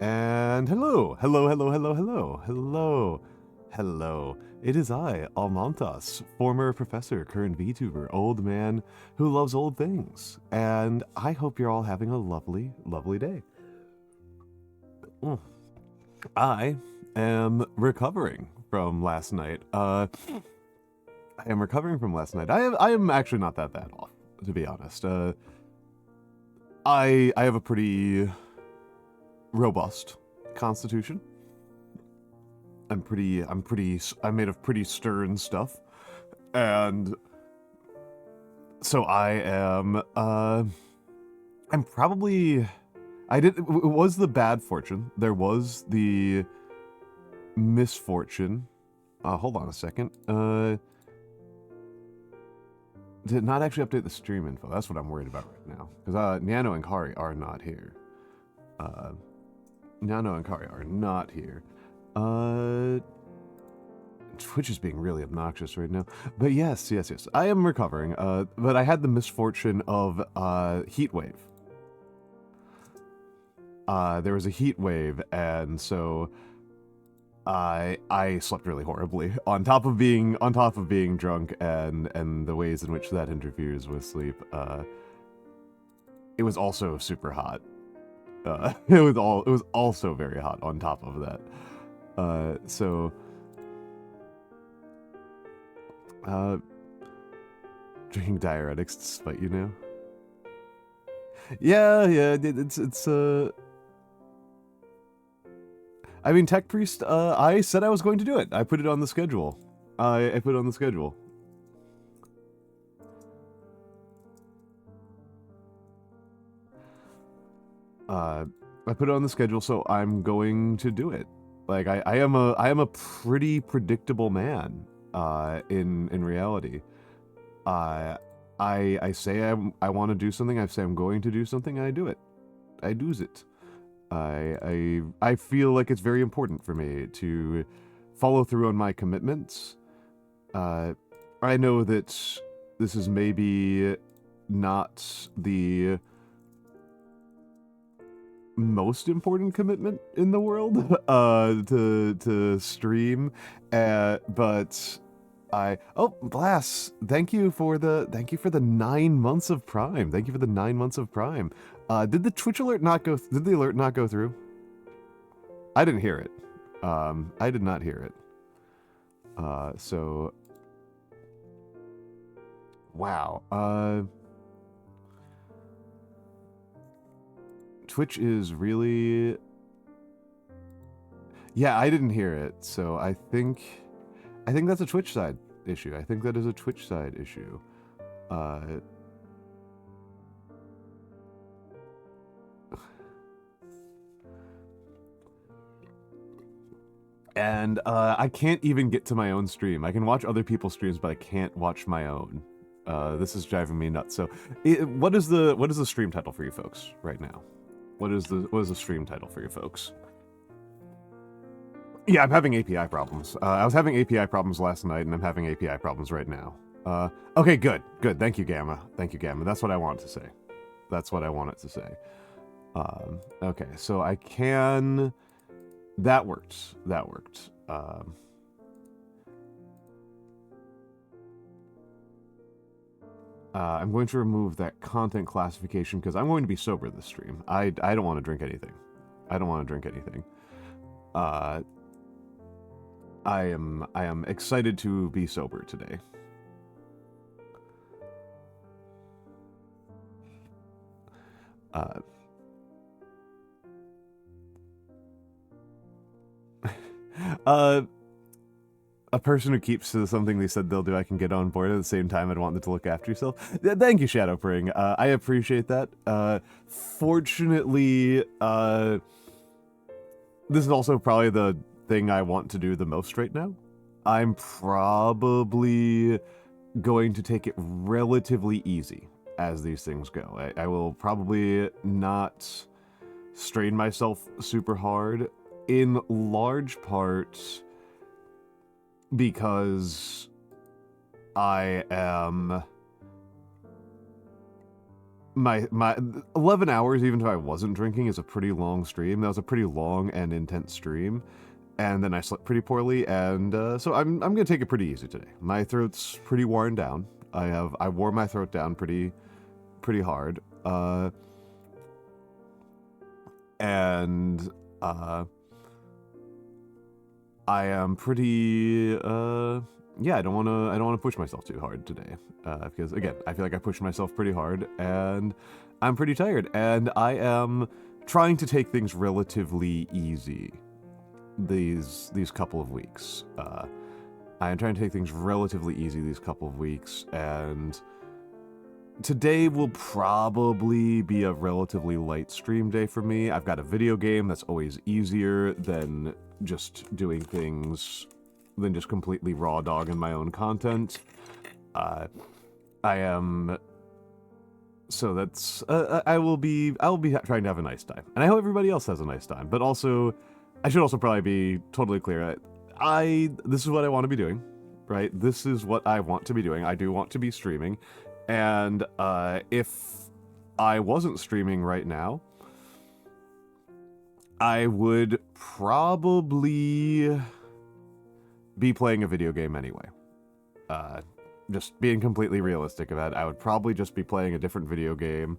And hello. It is I, Almantas, former professor, current VTuber, old man who loves old things. And I hope you're all having a lovely, lovely day. I am recovering from last night. I am actually not that bad off, to be honest. I have a pretty robust constitution. I'm made of pretty stern stuff. And so I'm probably, it was the bad fortune. There was the misfortune. Hold on a second. Did not actually update the stream info. That's what I'm worried about right now. Because Nano and Kari are not here. Twitch is being really obnoxious right now. But yes. I am recovering. But I had the misfortune of heat wave. There was a heat wave, and so I slept really horribly. On top of being drunk and the ways in which that interferes with sleep. It was also super hot. It was also very hot on top of that. Drinking diuretics to spite you now. Yeah, it's I mean, Tech Priest, I said I was going to do it. I put it on the schedule. I put it on the schedule. I put it on the schedule, so I'm going to do it. Like, I am a pretty predictable man, in reality. I say I want to do something, I say I'm going to do something, and I do it. I do's it. I feel like it's very important for me to follow through on my commitments. I know that this is maybe not the most important commitment in the world to stream, but Glass, thank you for the 9 months of Prime. Thank you for the 9 months of Prime. Did the Twitch alert not go? Did the alert not go through? I didn't hear it. I did not hear it. So wow. Twitch is really, yeah, I didn't hear it. So I think that's a Twitch side issue. I think that is a Twitch side issue. And I can't even get to my own stream. I can watch other people's streams, but I can't watch my own. This is driving me nuts. So, what is the stream title for you folks right now? What is the stream title for you folks? Yeah, I'm having API problems. I was having API problems last night, and I'm having API problems right now. Okay, good. Thank you, Gamma. That's what I want to say. That's what I wanted to say. Okay, so I can. That worked. I'm going to remove that content classification because I'm going to be sober this stream. I don't want to drink anything. I am excited to be sober today. A person who keeps to something they said they'll do, I can get on board. At the same time, I'd want them to look after yourself. Thank you, Shadowpring. I appreciate that. Fortunately, this is also probably the thing I want to do the most right now. I'm probably going to take it relatively easy as these things go. I will probably not strain myself super hard, in large part because I am my 11 hours, even if I wasn't drinking, is a pretty long stream. That was a pretty long and intense stream. And then I slept pretty poorly, and so I'm gonna take it pretty easy today. My throat's pretty worn down. I wore my throat down pretty hard. And I am pretty yeah, I don't wanna push myself too hard today. Because again, I feel like I pushed myself pretty hard and I'm pretty tired, and I am trying to take things relatively easy these couple of weeks. I am trying to take things relatively easy these couple of weeks, and today will probably be a relatively light stream day for me. I've got a video game that's always easier than just doing things, than just completely raw dogging my own content. I am... So that's... I will be trying to have a nice time. And I hope everybody else has a nice time. But also, I should also probably be totally clear. This is what I want to be doing, right? This is what I want to be doing. I do want to be streaming. And if I wasn't streaming right now, I would probably be playing a video game anyway. Just being completely realistic about it, I would probably just be playing a different video game.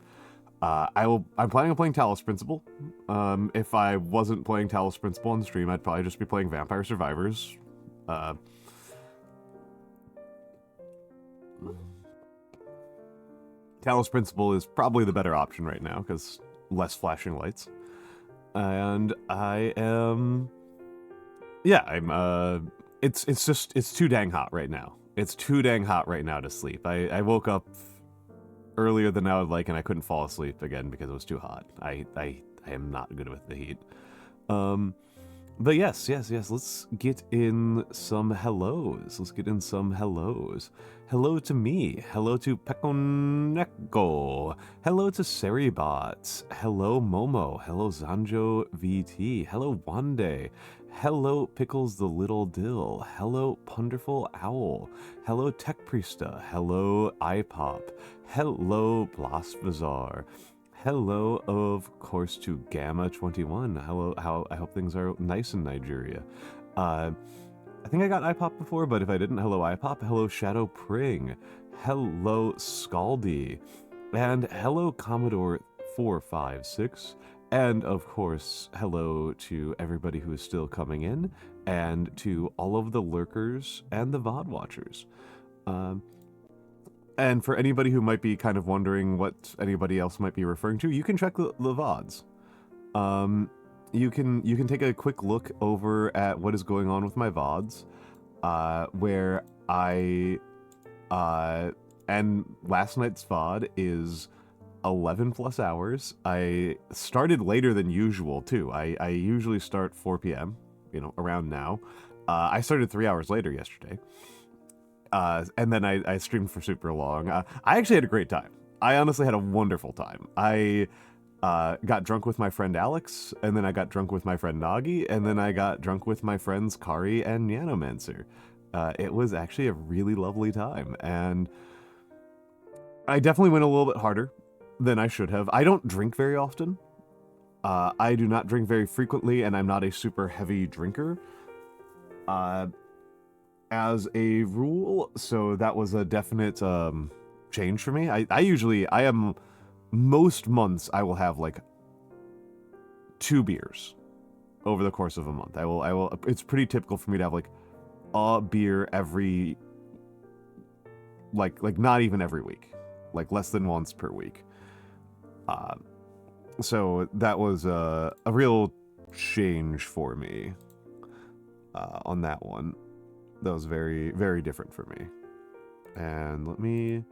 I'm planning on playing Talos Principle. If I wasn't playing Talos Principle on the stream, I'd probably just be playing Vampire Survivors. Talos Principle is probably the better option right now, because less flashing lights. And I am... Yeah, it's too dang hot right now. It's too dang hot right now to sleep. I woke up earlier than I would like, and I couldn't fall asleep again because it was too hot. I am not good with the heat. But yes, let's get in some hellos. Hello to me. Hello to Pekoneko. Hello to Seribot. Hello Momo. Hello Zanjo VT. Hello Wande. Hello Pickles the Little Dill. Hello Punderful Owl. Hello Tech Priesta. Hello iPop. Hello Blasphazar. Hello, of course, to Gamma21. Hello, I hope things are nice in Nigeria. I think I got iPop before, but if I didn't, hello iPop. Hello Shadow Pring. Hello Scaldy. And hello Commodore 456. And of course, hello to everybody who is still coming in, and to all of the lurkers and the VOD watchers. And for anybody who might be kind of wondering what anybody else might be referring to, you can check the VODs. You can take a quick look over at what is going on with my VODs, where and last night's VOD is 11 plus hours. I started later than usual too. I usually start 4 p.m., around now. I started 3 hours later yesterday. And then I streamed for super long. I actually had a great time. I honestly had a wonderful time. I got drunk with my friend Alex, and then I got drunk with my friend Nagi, and then I got drunk with my friends Kari and Nanomancer. It was actually a really lovely time, and I definitely went a little bit harder than I should have. I don't drink very often. I do not drink very frequently, and I'm not a super heavy drinker. As a rule, so that was a definite change for me. I am, most months I will have like 2 beers over the course of a month. I will, it's pretty typical for me to have like a beer every, like not even every week, like less than once per week. So that was a real change for me on that one. That was very, very different for me. And let me...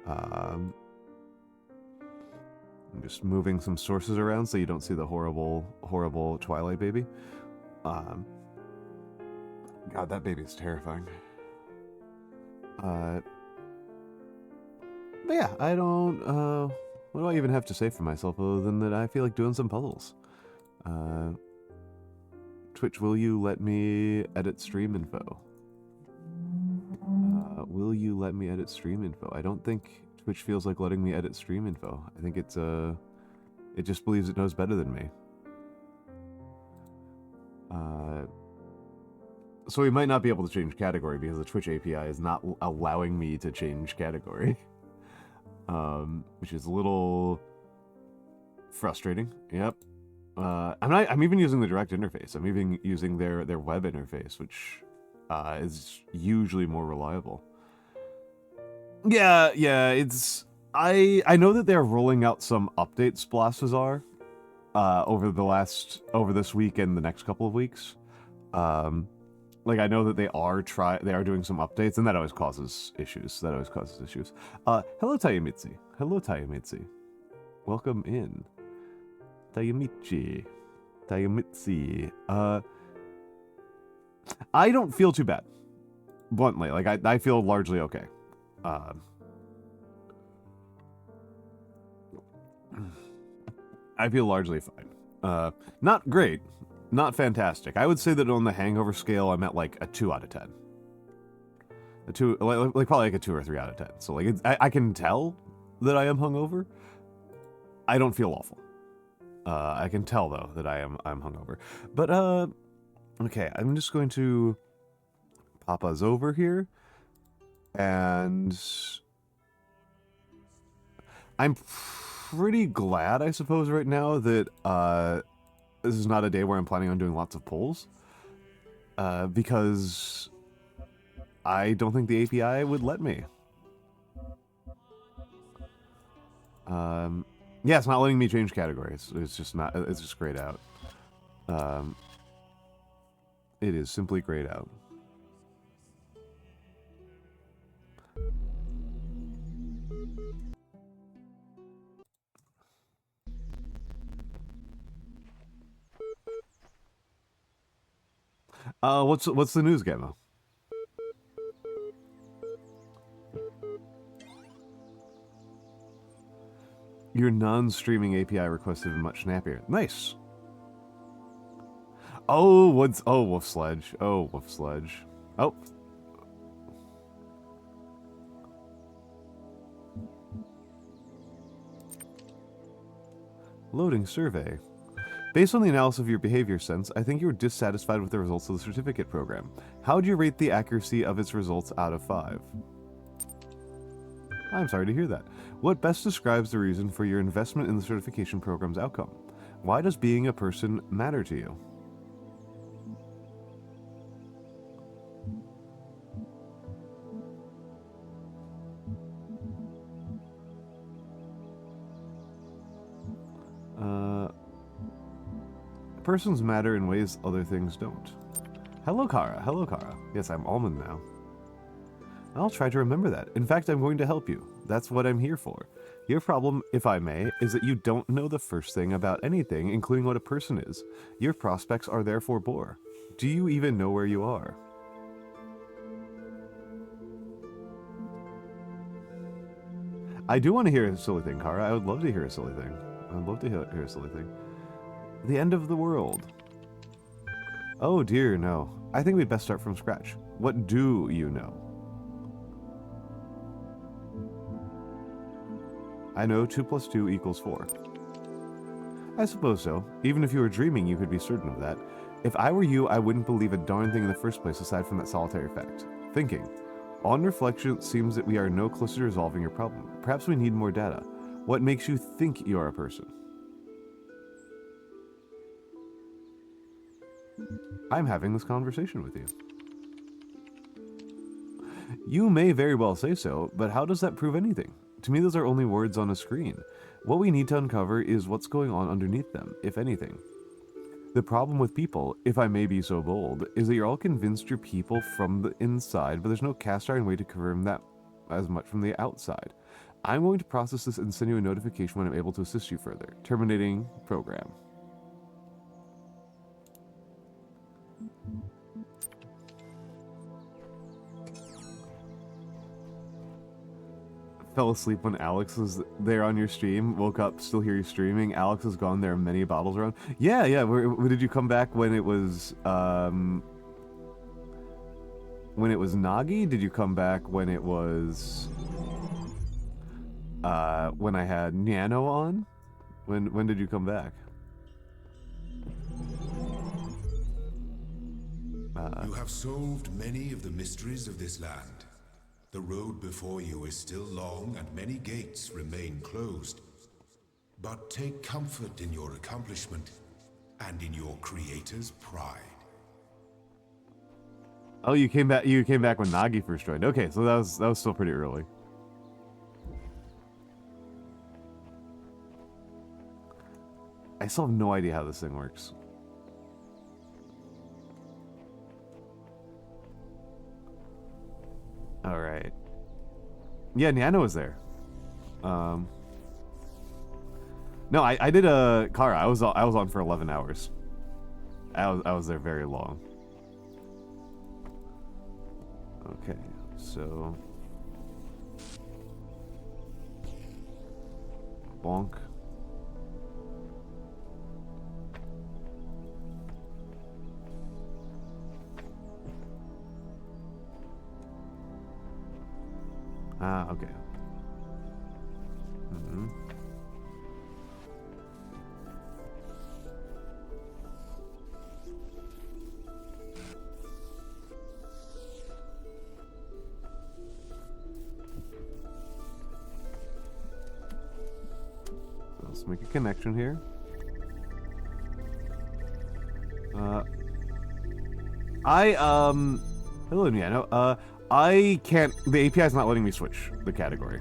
I'm just moving some sources around so you don't see the horrible, horrible Twilight baby. God, that baby is terrifying. But yeah, I don't... what do I even have to say for myself other than that I feel like doing some puzzles? Twitch, will you let me edit stream info? Will you let me edit stream info? I don't think Twitch feels like letting me edit stream info. I think it's it just believes it knows better than me. So we might not be able to change category because the Twitch API is not allowing me to change category. Which is a little frustrating. Yep. I'm even using the direct interface. I'm even using their web interface, which is usually more reliable. Yeah, it's I know that they're rolling out some updates, Blasphazar, over this week and the next couple of weeks. Like, I know that they are doing some updates, and that always causes issues. Hello, Tayamitsu. Hello, Tayamitsu. Welcome in. Tayamitsu. I don't feel too bad. Bluntly, like, I feel largely okay. I feel largely fine. Not great. Not fantastic. I would say that on the hangover scale, I'm at like a 2 out of 10. A 2, like probably like a 2 or 3 out of 10. So like, I can tell that I am hungover. I don't feel awful. I can tell though that I'm hungover. But okay, I'm just going to pop us over here, and I'm pretty glad, I suppose, right now that this is not a day where I'm planning on doing lots of polls, because I don't think the API would let me. Yeah, it's not letting me change categories. It's just not. It's just grayed out. It is simply grayed out. What's the news, Gamma? Your non-streaming API request has been much snappier. Nice. Oh, Wolf Sledge. Oh, Wolf Sledge. Oh. Loading survey. Based on the analysis of your behavior sense, I think you were dissatisfied with the results of the certificate program. How would you rate the accuracy of its results out of 5? I'm sorry to hear that. What best describes the reason for your investment in the certification program's outcome? Why does being a person matter to you? Persons matter in ways other things don't. Hello, Kara. Hello, Kara. Yes, I'm Almond now. I'll try to remember that. In fact, I'm going to help you. That's what I'm here for. Your problem, if I may, is that you don't know the first thing about anything, including what a person is. Your prospects are therefore poor. Do you even know where you are? I do want to hear a silly thing, Kara. I would love to hear a silly thing. I'd love to hear a silly thing. The end of the world. Oh dear, no. I think we'd best start from scratch. What do you know? I know 2 + 2 = 4. I suppose so. Even if you were dreaming, you could be certain of that. If I were you, I wouldn't believe a darn thing in the first place aside from that solitary fact. Thinking. On reflection, it seems that we are no closer to resolving your problem. Perhaps we need more data. What makes you think you are a person? I'm having this conversation with you. You may very well say so, but how does that prove anything? To me, those are only words on a screen. What we need to uncover is what's going on underneath them, if anything. The problem with people, if I may be so bold, is that you're all convinced you're people from the inside, but there's no cast iron way to confirm that as much from the outside. I'm going to process this and send you a notification when I'm able to assist you further. Terminating program. Fell asleep when Alex was there on your stream, woke up, still hear you streaming. Alex is gone, there are many bottles around. Yeah, where did you come back when it was, Nagi? Did you come back when it was... when I had Nano on. When did you come back? You have solved many of the mysteries of this land. The road before you is still long and many gates remain closed. But take comfort in your accomplishment and in your creator's pride. Oh, you came back. You came back when Nagi first joined. Okay, so that was still pretty early. I still have no idea how this thing works. All right. Yeah, Nano was there. No, I did a Kara. I was on for 11 hours. I was there very long. Okay, so bonk. Ah, okay. Mm-hmm. Let's make a connection here. Hello, Niano. I can't. The API is not letting me switch the category.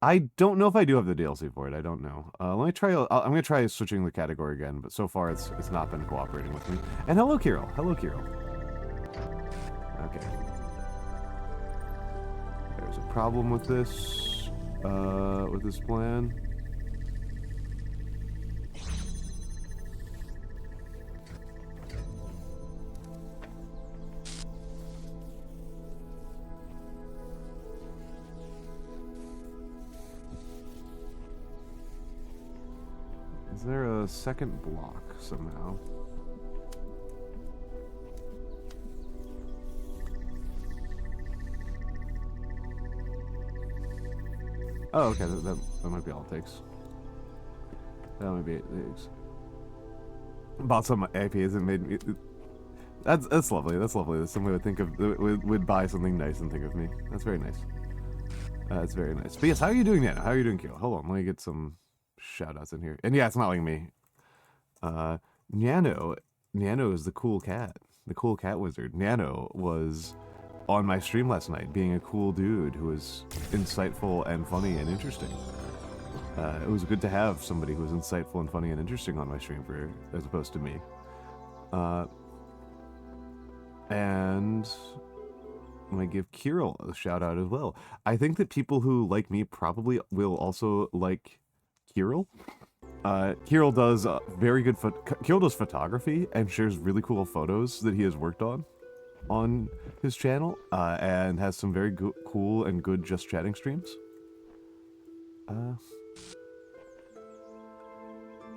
I don't know if I do have the DLC for it. I don't know. Let me try. I'm gonna try switching the category again, but so far it's not been cooperating with me. And hello, Kirill. Hello, Kirill. Okay. There's a problem with this plan. Is there a second block somehow? Oh, okay, that might be all it takes. That might be it. Bought some APs and made me... That's lovely, that's lovely. That somebody would think of... would buy something nice and think of me. That's very nice. That's very nice. But yes, how are you doing, Nano? How are you doing, Kyo? Hold on, let me get some shout-outs in here. And yeah, it's not like me. Nano is the cool cat. The cool cat wizard. Nano was on my stream last night, being a cool dude who was insightful and funny and interesting. It was good to have somebody who was insightful and funny and interesting on my stream as opposed to me. And I'm gonna give Kirill a shout out as well. I think that people who like me probably will also like Kirill. Kirill does very good Kirill does photography and shares really cool photos that he has worked on his channel, and has some very cool and good just chatting streams.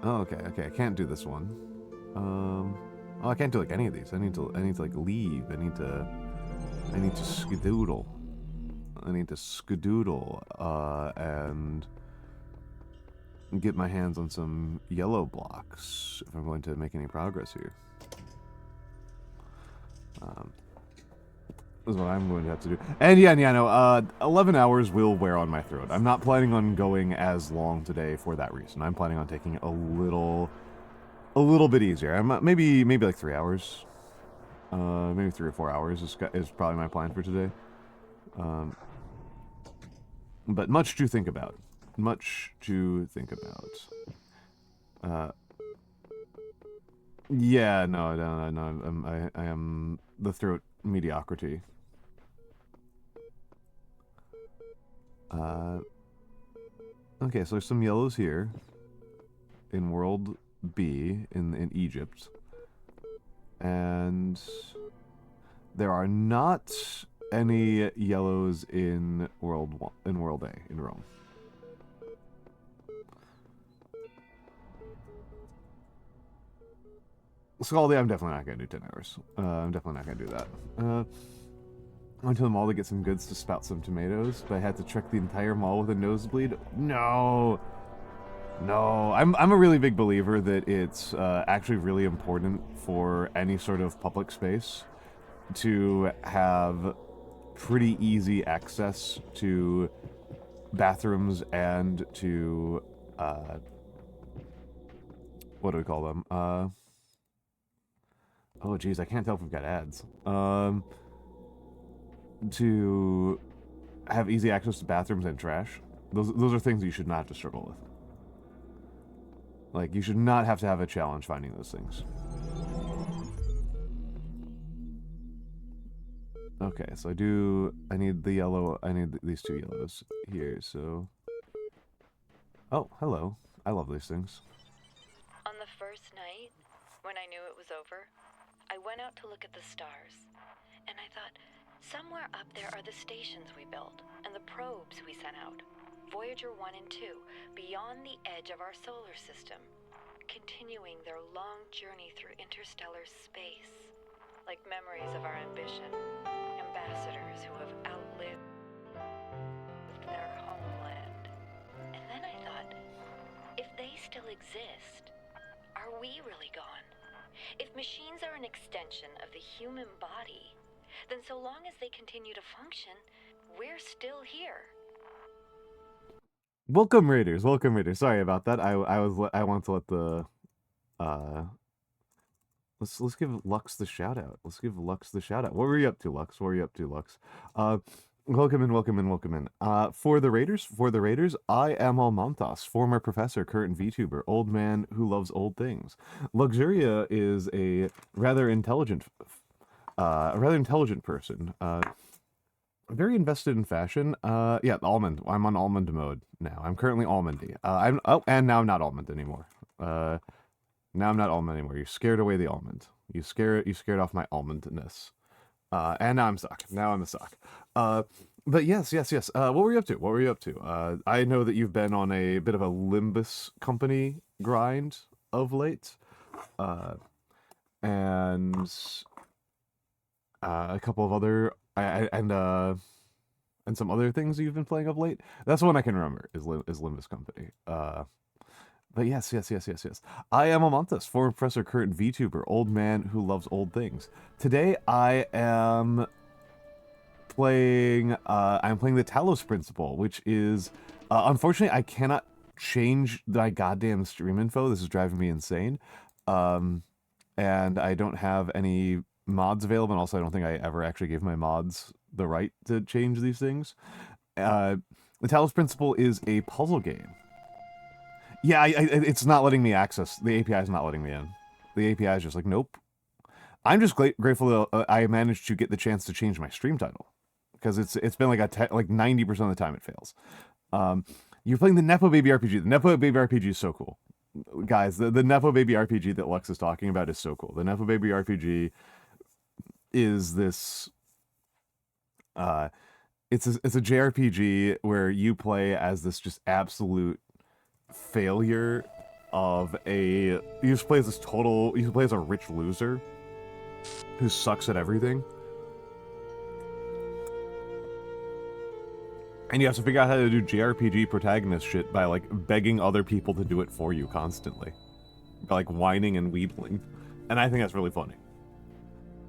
Oh, okay, I can't do this one. Oh, I can't do like any of these. I need to like leave. I need to skedoodle. And get my hands on some yellow blocks if I'm going to make any progress here. This is what I'm going to have to do. And yeah, no, 11 hours will wear on my throat. I'm not planning on going as long today for that reason. I'm planning on taking a little bit easier. I'm maybe like 3 hours. Maybe 3 or 4 hours is probably my plan for today. But much to think about. Yeah, no. I am the throat mediocrity. Okay, so there's some yellows here in World B in Egypt, and there are not any yellows in World A in Rome. Scaldi, I'm definitely not gonna do 10 hours. I'm definitely not gonna do that. I went to the mall to get some goods to spout some tomatoes, but I had to trek the entire mall with a nosebleed. No! No, I'm a really big believer that it's actually really important for any sort of public space to have pretty easy access to bathrooms and to, what do we call them? Oh geez, I can't tell if we've got ads. To have easy access to bathrooms and trash. Those are things you should not have to struggle with. Like, you should not have to have a challenge finding those things. Okay, so I need the yellow, I need these two yellows here, so... Oh, hello. I love these things. On the first night, when I knew it was over, I went out to look at the stars, and I thought, somewhere up there are the stations we built, and the probes we sent out. Voyager 1 and 2, beyond the edge of our solar system, continuing their long journey through interstellar space, like memories of our ambition, ambassadors who have outlived their homeland. And then I thought, if they still exist, are we really gone? If machines are an extension of the human body, then so long as they continue to function, we're still here. Welcome Raiders, welcome Raiders. Sorry about that. I want to let the let's give Lux the shout out. Let's give Lux the shout out. What were you up to, Lux? What were you up to, Lux? Welcome in, welcome in, welcome in. For the Raiders, I am Almantas, former professor, current VTuber, old man who loves old things. Luxuria is a rather intelligent person. Very invested in fashion. Yeah, almond. I'm on almond mode now. I'm currently almondy. And now I'm not almond anymore. Now I'm not almond anymore. You scared away the almond. You scared off my almondness. And now I'm stuck. Now I'm a suck. But yes. What were you up to? I know that you've been on a bit of a Limbus company grind of late. And a couple of other and some other things you've been playing of late. That's one I can remember is Limbus Company. But yes. I am Almantas, former professor, current VTuber, old man who loves old things. Today I am playing the Talos Principle, which is unfortunately I cannot change my goddamn stream info. This is driving me insane. And I don't have any mods available, and also I don't think I ever actually gave my mods the right to change these things. The Talos Principle is a puzzle game. Yeah, it's not letting me access. The API is not letting me in. The API is just like, nope. I'm just grateful that I managed to get the chance to change my stream title, because it's been like 90% of the time it fails. You're playing the Nepo Baby RPG. The Nepo Baby RPG is so cool. Guys, the Nepo Baby RPG that Lux is talking about is so cool. The Nepo Baby RPG is this it's a JRPG where you play as this just absolute failure of you just play as a rich loser who sucks at everything, and you have to figure out how to do JRPG protagonist shit by like begging other people to do it for you constantly, by like whining and wheedling. And I think that's really funny.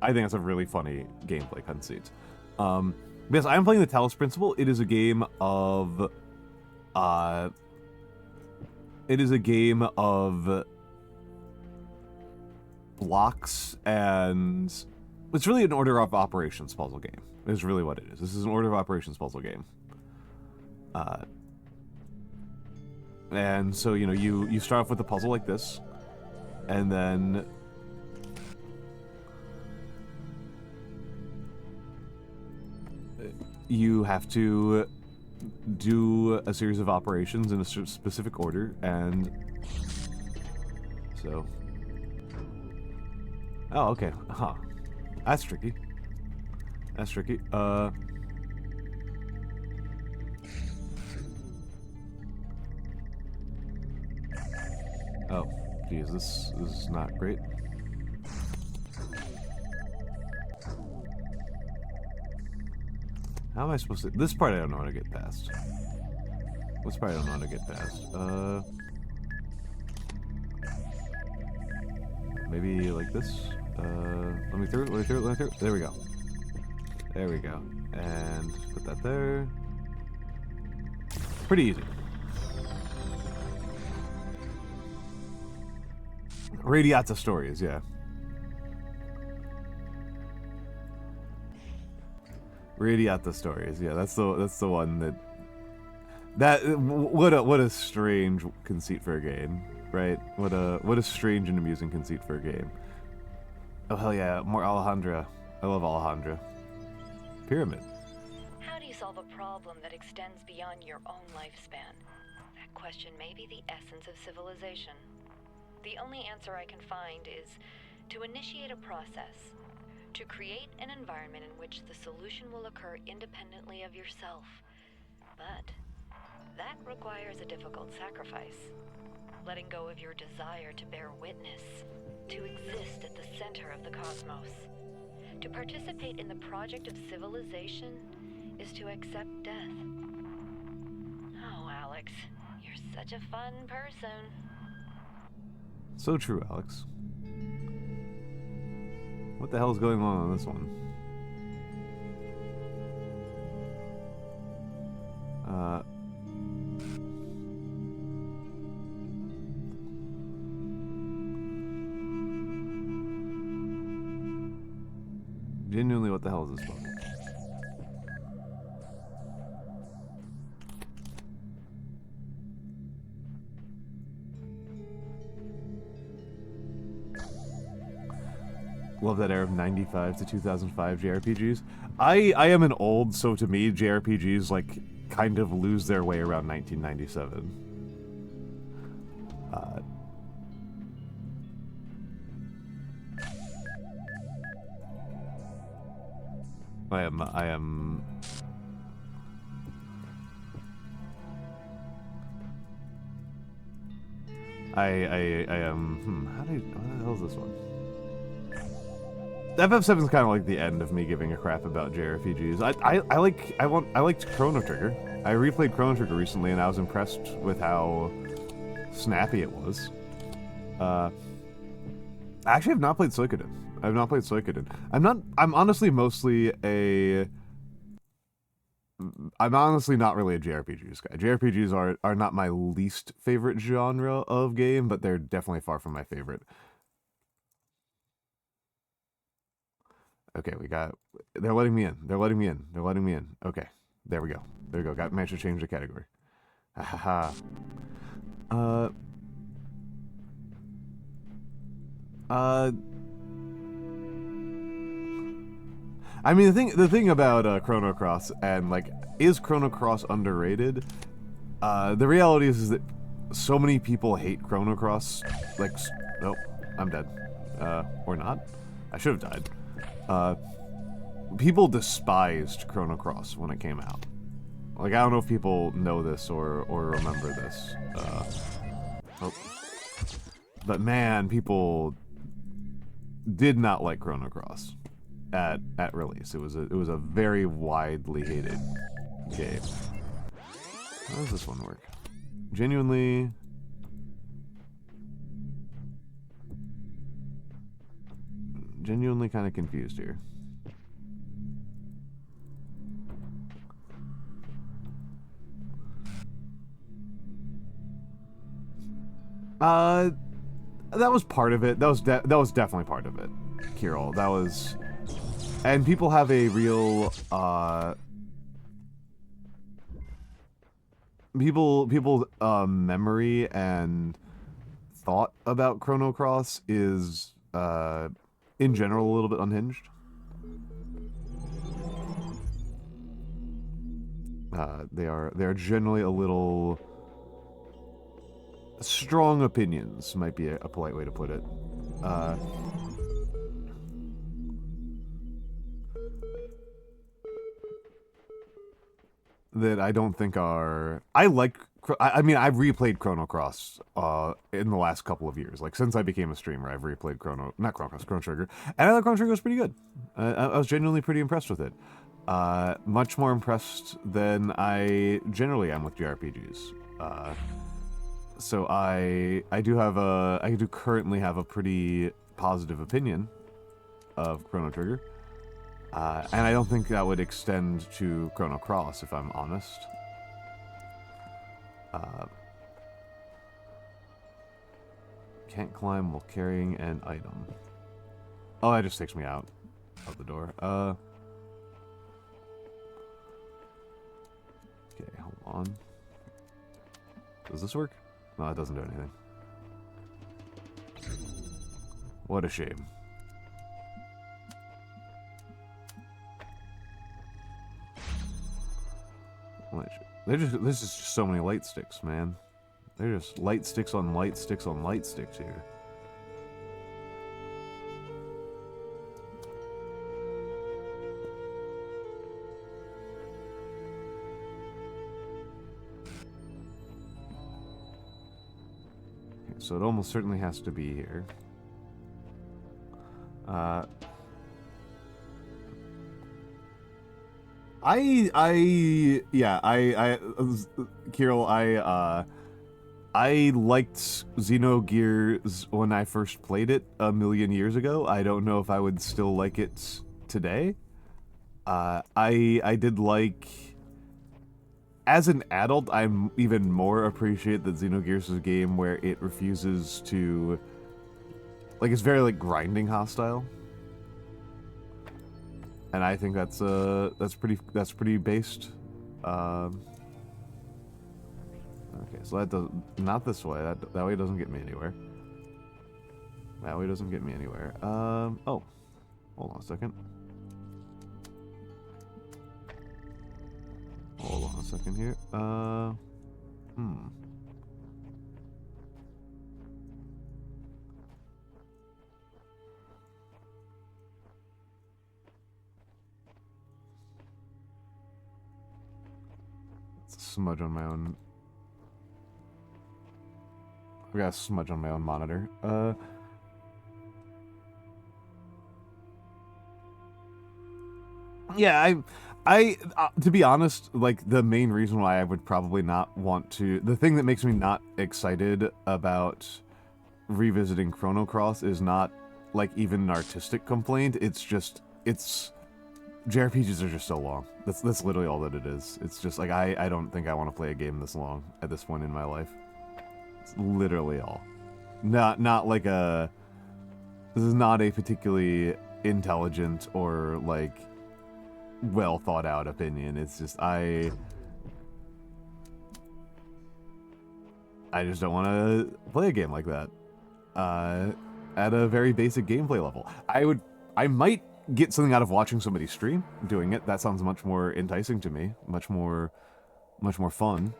I think that's a really funny gameplay conceit. Because I'm playing the Talos Principle. It is a game of blocks, and it's really an order of operations puzzle game. Is really what it is. This is an order of operations puzzle game. And so, you know, you start off with a puzzle like this, and then you have to do a series of operations in a specific order, and so. Oh, okay. Huh. That's tricky. That's tricky. Oh, geez, this is not great. How am I supposed to? This part I don't know how to get past. This part I don't know how to get past. Maybe like this. Let me through. Let me through. Let me through. There we go. There we go. And put that there. Pretty easy. Radiata stories, yeah. Radiata stories, yeah. That's the one what a strange conceit for a game, right? What a strange and amusing conceit for a game. Oh hell yeah, more Alejandra. I love Alejandra. Pyramid. How do you solve a problem that extends beyond your own lifespan? That question may be the essence of civilization. The only answer I can find is to initiate a process, to create an environment in which the solution will occur independently of yourself. But that requires a difficult sacrifice. Letting go of your desire to bear witness, to exist at the center of the cosmos. To participate in the project of civilization is to accept death. Oh, Alex, you're such a fun person. So true, Alex. What the hell is going on this one? Genuinely, what the hell is this one? Love that era of 95 to 2005 JRPGs. I am an old, so to me, JRPGs, like, kind of lose their way around 1997. I am... I am, what the hell is this one? FF7 is kind of like the end of me giving a crap about JRPGs. I liked Chrono Trigger. I replayed Chrono Trigger recently, and I was impressed with how snappy it was. I actually have not played Suikoden. I have not played Suikoden. I'm honestly mostly a... I'm honestly not really a JRPGs guy. JRPGs are not my least favorite genre of game, but they're definitely far from my favorite. Okay, we got... They're letting me in. They're letting me in. They're letting me in. Okay. There we go. There we go. Managed to change the category. Ha ha ha. I mean, the thing about Chrono Cross and, like, is Chrono Cross underrated? The reality is that so many people hate Chrono Cross. Like, nope, I'm dead. Or not. I should have died. People despised Chrono Cross when it came out. Like, I don't know if people know this or remember this. But man, people did not like Chrono Cross at release. It was a very widely hated game. How does this one work? Genuinely kind of confused here. That was part of it. That was definitely part of it, Kirill. That was... And people have a real, people memory and thought about Chrono Cross is, in general, a little bit unhinged. They are generally a little strong opinions, might be a polite way to put it. That I don't think are... I mean, I've replayed Chrono Cross in the last couple of years. Like, since I became a streamer, I've replayed Chrono Trigger. And I thought Chrono Trigger was pretty good. I was genuinely pretty impressed with it. Much more impressed than I generally am with JRPGs. So I do currently have a pretty positive opinion of Chrono Trigger. And I don't think that would extend to Chrono Cross, if I'm honest. Can't climb while carrying an item. Oh, that just takes me out of the door. Okay, hold on. Does this work? No, it doesn't do anything. What a shame. There's just so many light sticks, man. They're just light sticks on light sticks on light sticks here. Okay, so it almost certainly has to be here. Kirill, I liked Xenogears when I first played it a million years ago. I don't know if I would still like it today. I did like... As an adult, I'm even more appreciate that Xenogears is a game where it refuses to... Like, it's very, like, grinding hostile. And I think that's pretty based. Okay, so that does not this way. That way doesn't get me anywhere. That way doesn't get me anywhere. Oh, hold on a second. Hold on a second here. Smudge on my own. I got a smudge on my own monitor. Yeah, I to be honest, like, the main reason why I would probably not want to... The thing that makes me not excited about revisiting Chrono Cross is not, like, even an artistic complaint. It's just... JRPGs are just so long. That's literally all that it is. It's just like I don't think I want to play a game this long at this point in my life. It's literally all. Not like a... This is not a particularly intelligent or like well thought out opinion. It's just I just don't want to play a game like that. At a very basic gameplay level. I might get something out of watching somebody stream doing it. That sounds much more enticing to me, much more fun.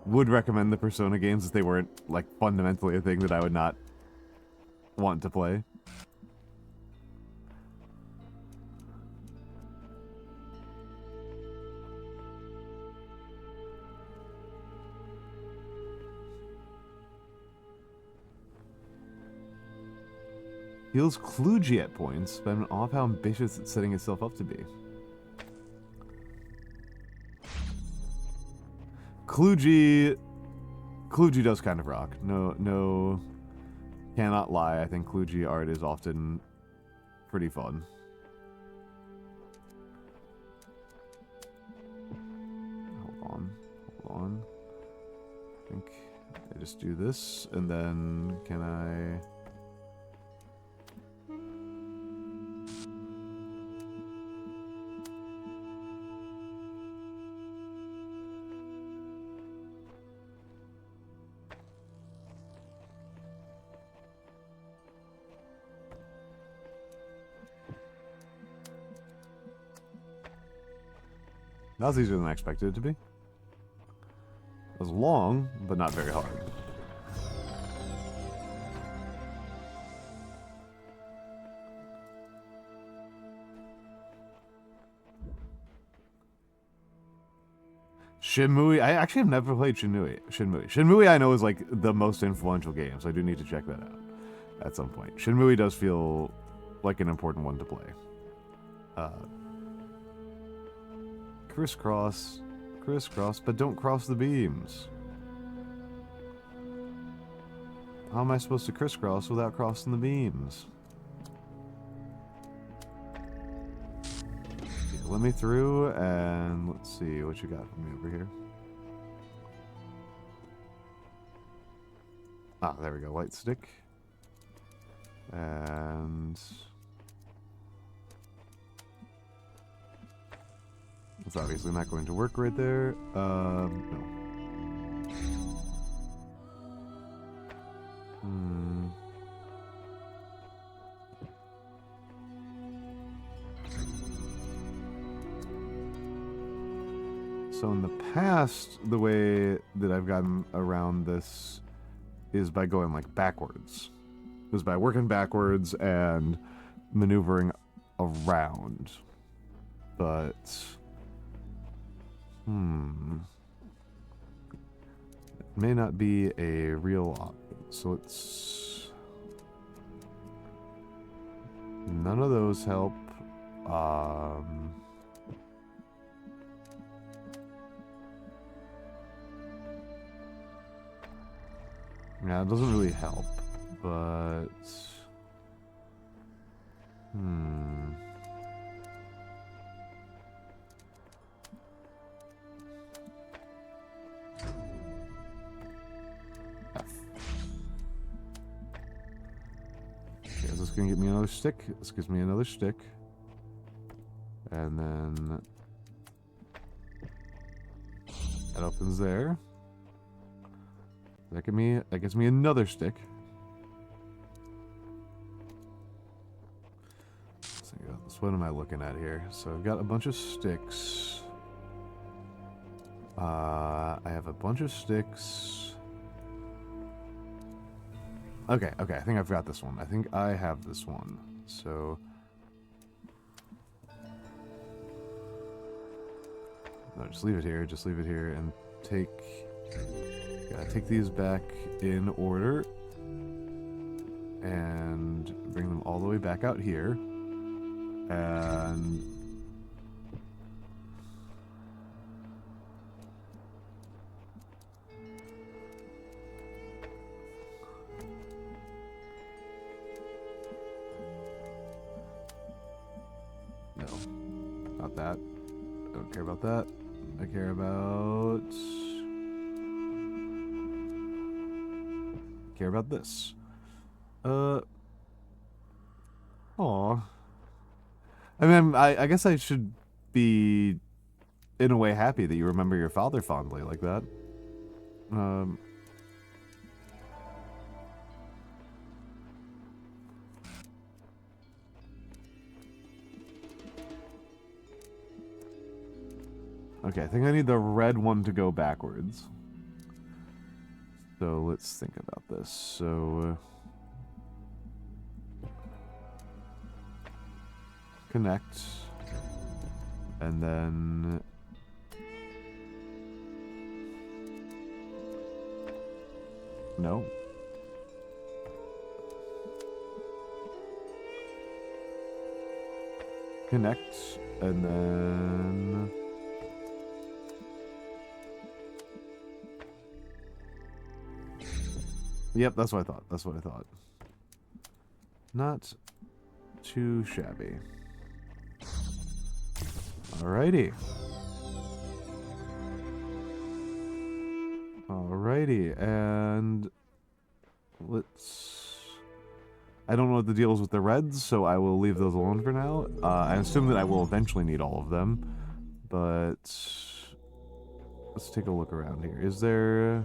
Would recommend the Persona games if they weren't like fundamentally a thing that I would not want to play. Feels kludgy at points, but I'm off how ambitious it's setting itself up to be. Kludgy does kind of rock. No, cannot lie. I think kludgy art is often pretty fun. Hold on. I think I just do this, and then can I... That was easier than I expected it to be. It was long, but not very hard. Shenmue, I actually have never played Shenmue. Shenmue I know is like the most influential game, so I do need to check that out at some point. Shenmue does feel like an important one to play. Crisscross, but don't cross the beams. How am I supposed to crisscross without crossing the beams? Let me through, and let's see what you got for me over here. Ah, there we go, light stick. And it's obviously not going to work right there. No. So in the past, the way that I've gotten around this is by going like backwards. Is by working backwards and maneuvering around. But it may not be a real option. So let's. None of those help. Yeah, it doesn't really help, but F. Okay, is this gonna get me another stick? This gives me another stick. And then that opens there. That gives me another stick. So what am I looking at here? So I've got a bunch of sticks. I have a bunch of sticks. Okay, I think I've got this one. I think I have this one. So no, just leave it here. Just leave it here and take. Gotta take these back in order and bring them all the way back out here. And no, not that. I don't care about that. I care about this. Aw. I mean, I guess I should be, in a way, happy that you remember your father fondly like that. Okay, I think I need the red one to go backwards. So let's think about this. So connect, and then no. Connect, and then yep, that's what I thought. That's what I thought. Not too shabby. Alrighty. Alrighty, and let's... I don't know what the deal is with the reds, so I will leave those alone for now. I assume that I will eventually need all of them, but let's take a look around here. Is there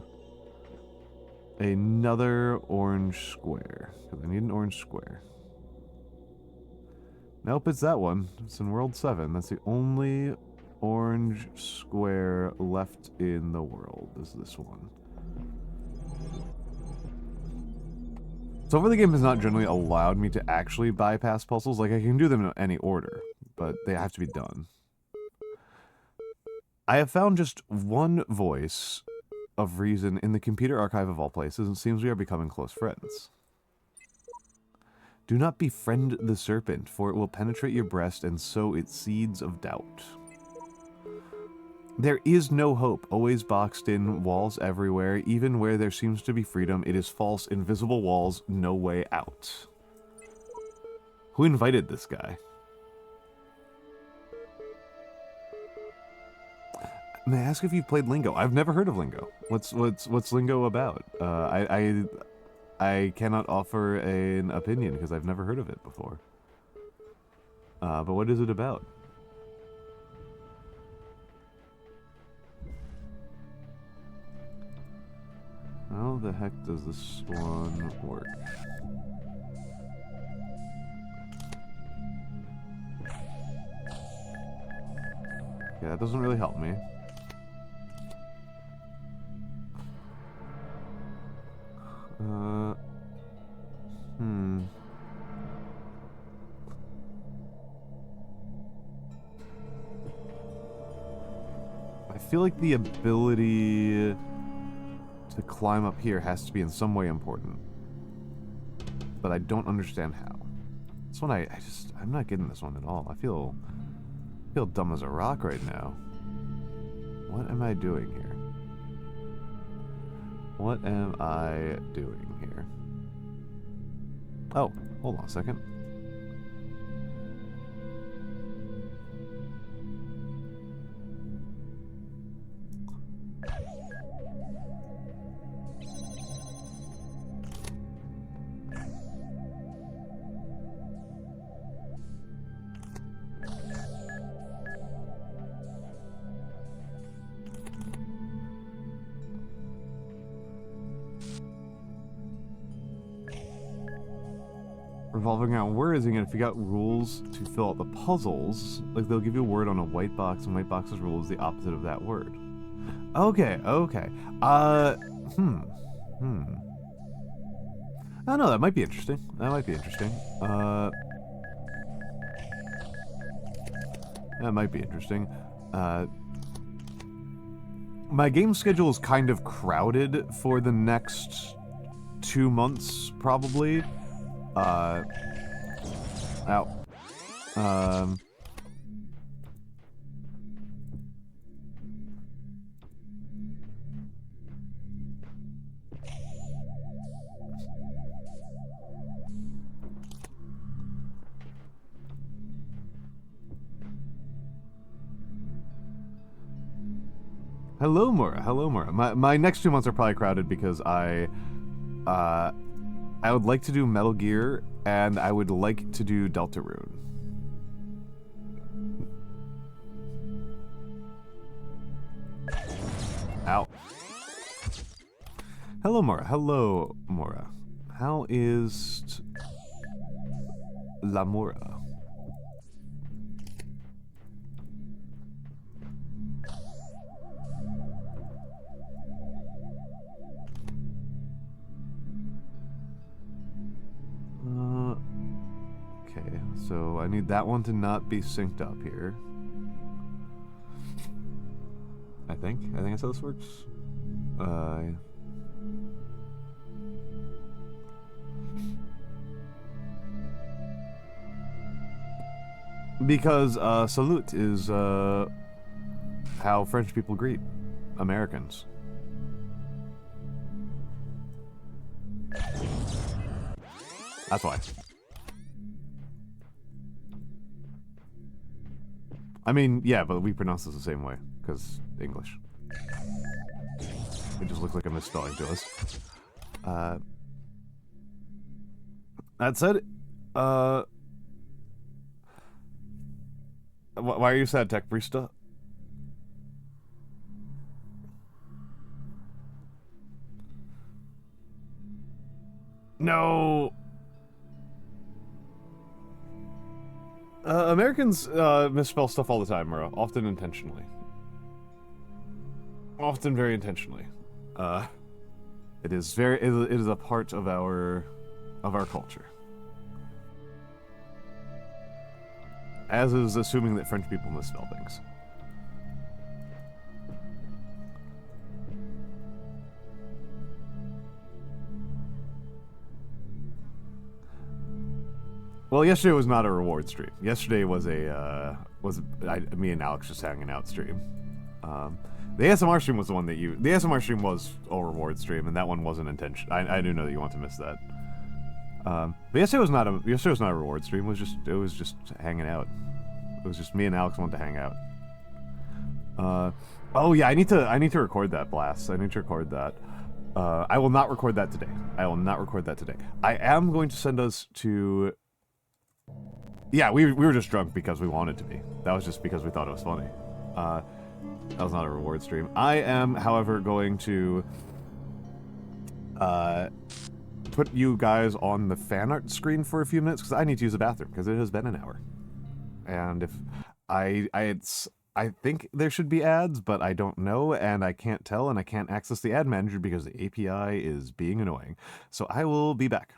another orange square? Because I need an orange square. Nope, it's that one. It's in World 7. That's the only orange square left in the world is this one. So far the game has not generally allowed me to actually bypass puzzles. Like, I can do them in any order, but they have to be done. I have found just one voice of reason in the computer archive of all places, and it seems we are becoming close friends. Do not befriend the serpent, for it will penetrate your breast and sow its seeds of doubt. There is no hope, always boxed in, walls everywhere, even where there seems to be freedom, it is false, invisible walls, no way out. Who invited this guy? May I ask if you've played Lingo? I've never heard of Lingo. What's Lingo about? I cannot offer an opinion because I've never heard of it before. But what is it about? How the heck does this one work? Okay, that doesn't really help me. I feel like the ability to climb up here has to be in some way important. But I don't understand how. This one I'm not getting this one at all. I feel dumb as a rock right now. What am I doing here? What am I doing here? Oh, hold on a second. Revolving around wording, and if you got rules to fill out the puzzles, like they'll give you a word on a white box, and white box's rule is the opposite of that word. Okay, okay. I don't know, that might be interesting. That might be interesting. That might be interesting. My game schedule is kind of crowded for the next 2 months, probably. Ow. Hello, Mora. Hello, Mora. My next 2 months are probably crowded because I would like to do Metal Gear, and I would like to do Deltarune. Ow. Hello, Mora. Hello, Mora. How is La Mora? Okay, so I need that one to not be synced up here. I think that's how this works. Because salute is how French people greet Americans. That's why. I mean, yeah, but we pronounce this the same way, because English. It just looks like a misspelling to us. That said, why are you sad, Tech Brista? No! Americans misspell stuff all the time, Mura. Often intentionally. Often very intentionally. It is a part of our culture. As is assuming that French people misspell things. Well, yesterday was not a reward stream. Yesterday was me and Alex just hanging out stream. The ASMR stream was the one that the ASMR stream was a reward stream, and that one wasn't intentional. I do know that you want to miss that. But yesterday was not a reward stream. It was just hanging out. It was just me and Alex wanted to hang out. Oh yeah, I need to record that blast. I need to record that. I will not record that today. I am going to send us to. Yeah, we were just drunk because we wanted to be. That was just because we thought it was funny. That was not a reward stream. I am, however, going to put you guys on the fan art screen for a few minutes because I need to use the bathroom because it has been an hour. And if I think there should be ads, but I don't know, and I can't tell, and I can't access the ad manager because the API is being annoying. So I will be back.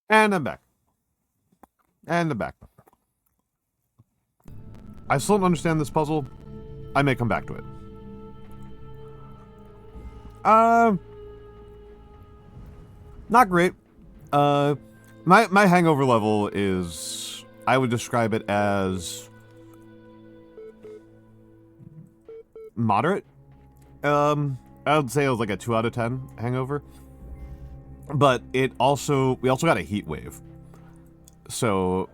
And I'm back. And I'm back. I still don't understand this puzzle. I may come back to it. Not great. My hangover level is, I would describe it as moderate. I would say it was like a 2 out of 10 hangover. But we also got a heat wave. So,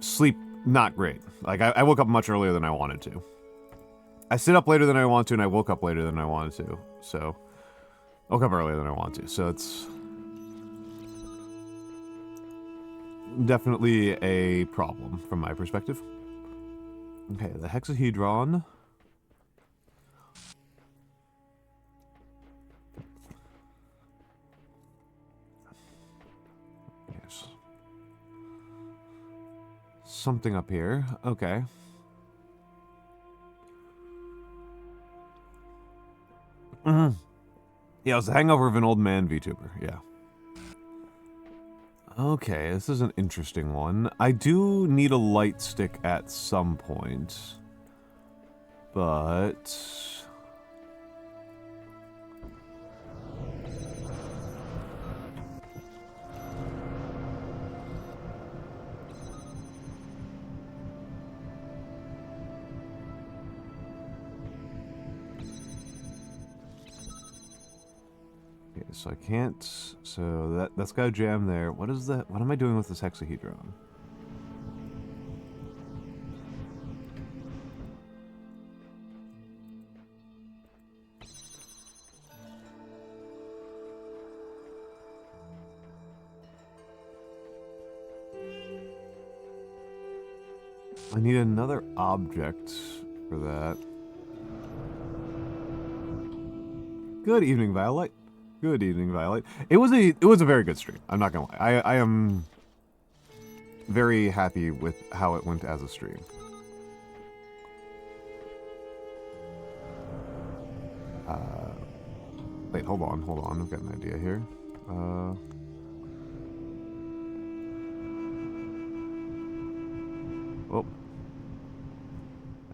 sleep, not great. Like, I woke up much earlier than I wanted to. I stayed up later than I wanted to, and I woke up later than I wanted to. So, woke up earlier than I wanted to. So, it's definitely a problem from my perspective. Okay, the hexahedron. Yes. Something up here. Okay. Yeah, it was the hangover of an old man VTuber. Yeah. Okay, this is an interesting one. I do need a light stick at some point. But... okay, so I can't... So that's got a jam there. What am I doing with this hexahedron? I need another object for that. Good evening, Violet. Good evening, Violet. It was a very good stream. I'm not gonna lie. I am very happy with how it went as a stream. Wait, hold on. I've got an idea here. Oh.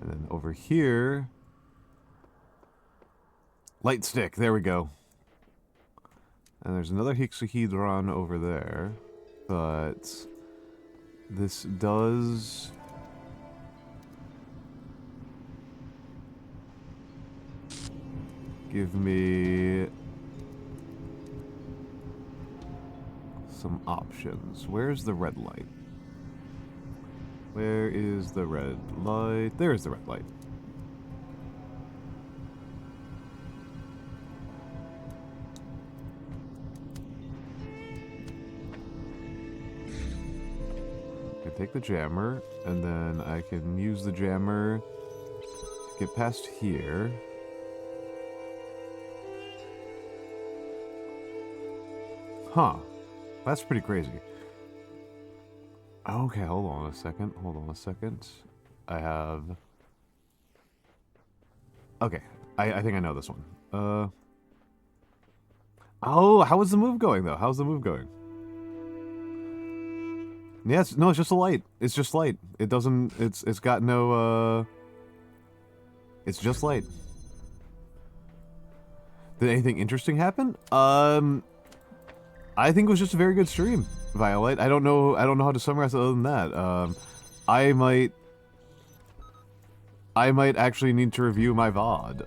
And then over here, light stick. There we go. And there's another hexahedron over there, but this does give me some options. Where's the red light? Where is the red light? There's the red light. I can take the jammer, and then I can use the jammer to get past here. Huh. That's pretty crazy. Okay, hold on a second. I have... Okay, I think I know this one. Oh, how is the move going, though? How's the move going? Yes, no, it's just a light. It's just light. It doesn't... It's got no, It's just light. Did anything interesting happen? I think it was just a very good stream, Violet. I don't know how to summarize it other than that. I might actually need to review my VOD.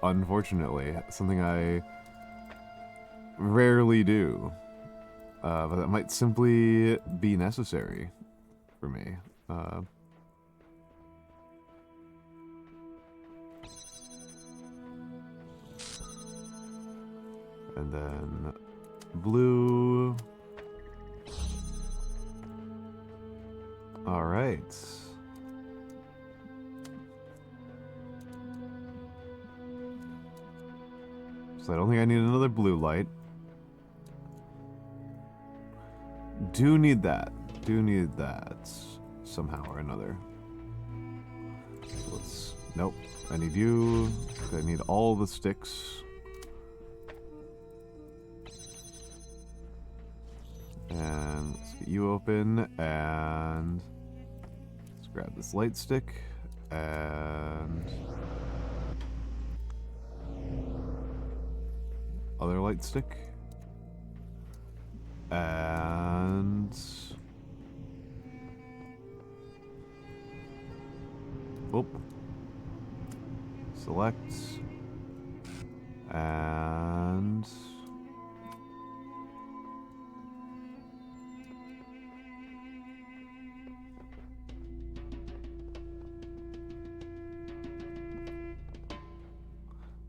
Unfortunately, something I rarely do. But that might simply be necessary for me. And then blue. All right. So I don't think I need another blue light. Do need that. Somehow or another. So let's... Nope. I need you. I need all the sticks. And let's get you open, and let's grab this light stick, and other light stick, and oop, select, and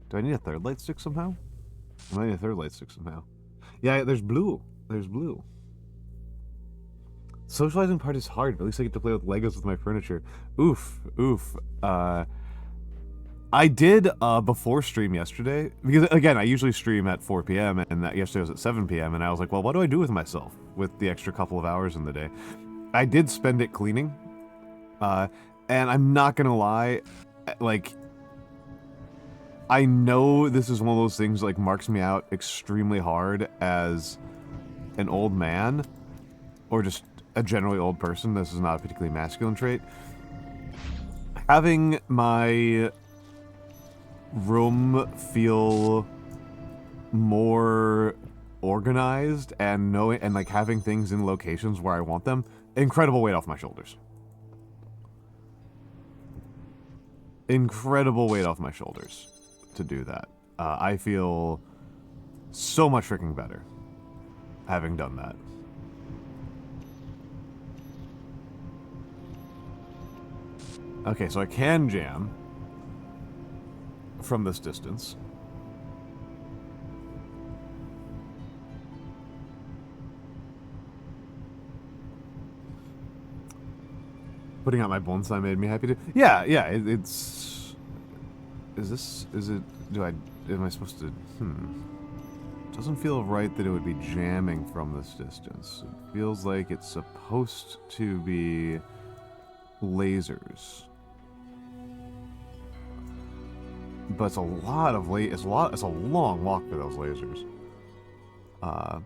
do I need a third light stick somehow? I might need a third light stick somehow. Yeah, there's blue. There's blue. Socializing part is hard, but at least I get to play with Legos with my furniture. Oof, oof. I did before stream yesterday, because again, I usually stream at 4 p.m. and that yesterday was at 7 p.m. and I was like, well, what do I do with myself with the extra couple of hours in the day? I did spend it cleaning, and I'm not gonna lie, like, I know this is one of those things like marks me out extremely hard as an old man, or just a generally old person. This is not a particularly masculine trait. Having my room feel more organized and knowing and like having things in locations where I want them, incredible weight off my shoulders. Incredible weight off my shoulders to do that. I feel so much freaking better having done that. Okay, so I can jam from this distance. Putting out my bonsai made me happy to... Yeah, it's... Is it... Am I supposed to... Doesn't feel right that it would be jamming from this distance. It feels like it's supposed to be lasers. But it's a lot of it's a long walk for those lasers. Alright,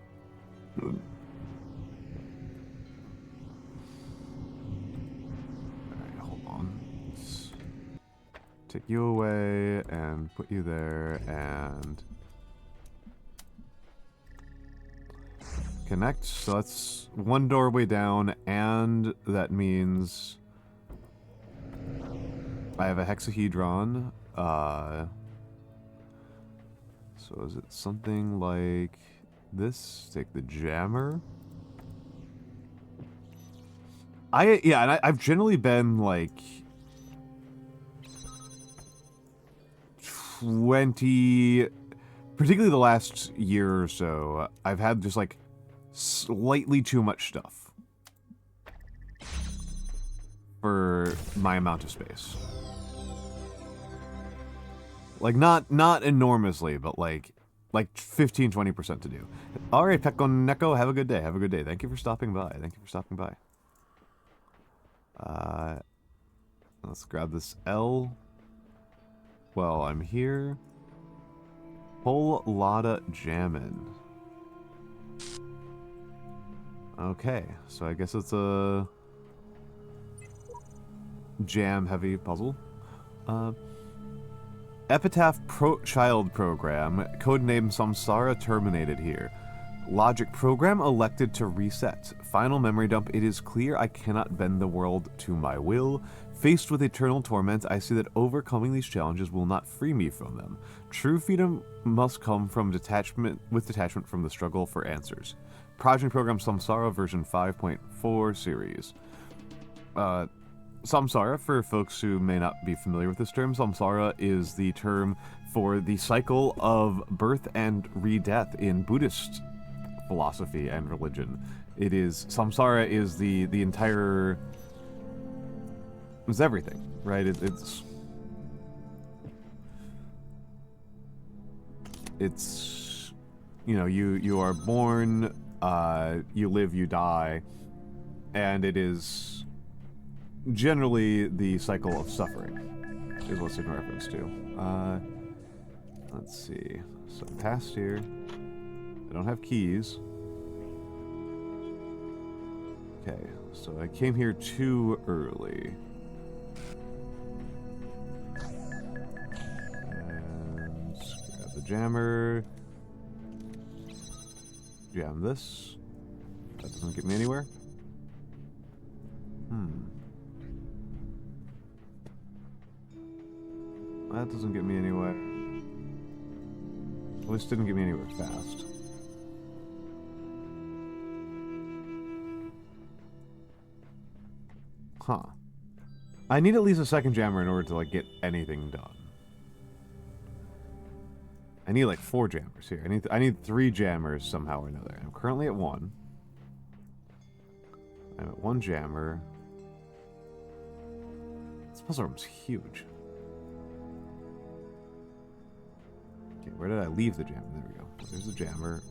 hold on. Let's take you away and put you there and connect. So that's one doorway down, and that means I have a hexahedron. So is it something like this? Take the jammer. I've generally been like 20, particularly the last year or so, I've had just like slightly too much stuff for my amount of space. Like, not enormously, but like 15-20% to do. Alright, Pekon Neko, have a good day. Have a good day. Thank you for stopping by. Thank you for stopping by. Let's grab this L while I'm here. Whole lotta jammin'. Okay, so I guess it's a jam-heavy puzzle. Epitaph Child Program, codename Samsara, terminated here. Logic Program elected to reset. Final memory dump. It is clear I cannot bend the world to my will. Faced with eternal torment, I see that overcoming these challenges will not free me from them. True freedom must come from detachment from the struggle for answers. Progeny Program Samsara version 5.4 series. Samsara, for folks who may not be familiar with this term, Samsara is the term for the cycle of birth and re-death in Buddhist philosophy and religion. It is... Samsara is the entire... It's everything, right? It's... You know, you are born, you live, you die, and it is... generally the cycle of suffering is what's in reference to. Let's see. So past here. I don't have keys. Okay, so I came here too early. And grab the jammer. Jam this. That doesn't get me anywhere. That doesn't get me anywhere. Well, this didn't get me anywhere fast. Huh. I need at least a second jammer in order to, like, get anything done. I need, like, 4 jammers here. I need 3 jammers somehow or another. I'm currently at 1. I'm at 1 jammer. This puzzle room's huge. Okay, where did I leave the jammer? There we go. There's the jammer.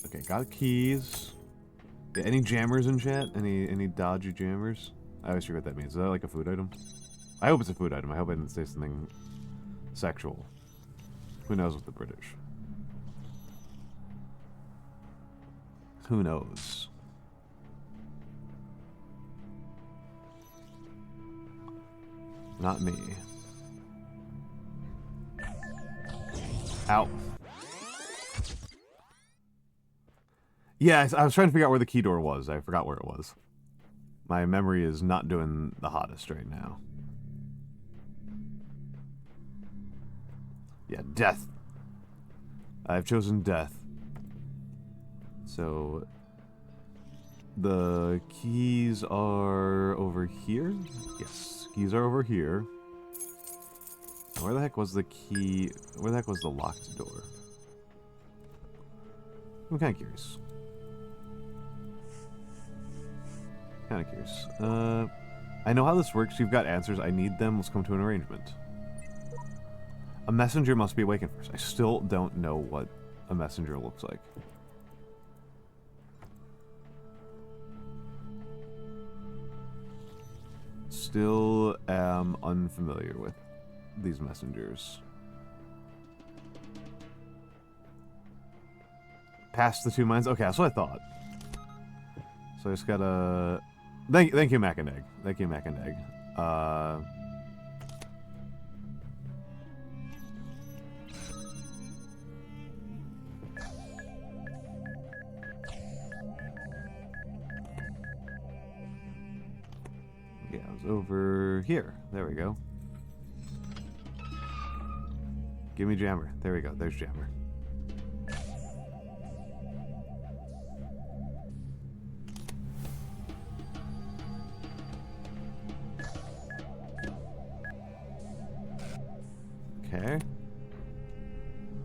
Okay, got keys. Yeah, any jammers in chat? Any dodgy jammers? I always forget what that means. Is that like a food item? I hope it's a food item. I hope I didn't say something sexual. Who knows with the British? Who knows? Not me. Ow. Yeah, I was trying to figure out where the key door was. I forgot where it was. My memory is not doing the hottest right now. Yeah, death. I've chosen death. So, the keys are over here? Yes, keys are over here. Where the heck was the key? Where the heck was the locked door? I'm kind of curious. I know how this works. You've got answers. I need them. Let's come to an arrangement. A messenger must be awakened first. I still don't know what a messenger looks like. Still am unfamiliar with these messengers. Past the 2 mines? Okay, that's what I thought. So I just gotta... Thank you, Mac and Egg. Thank you, Mac and Egg. Yeah, I was over here. There we go. Give me jammer. There we go. There's jammer. Okay.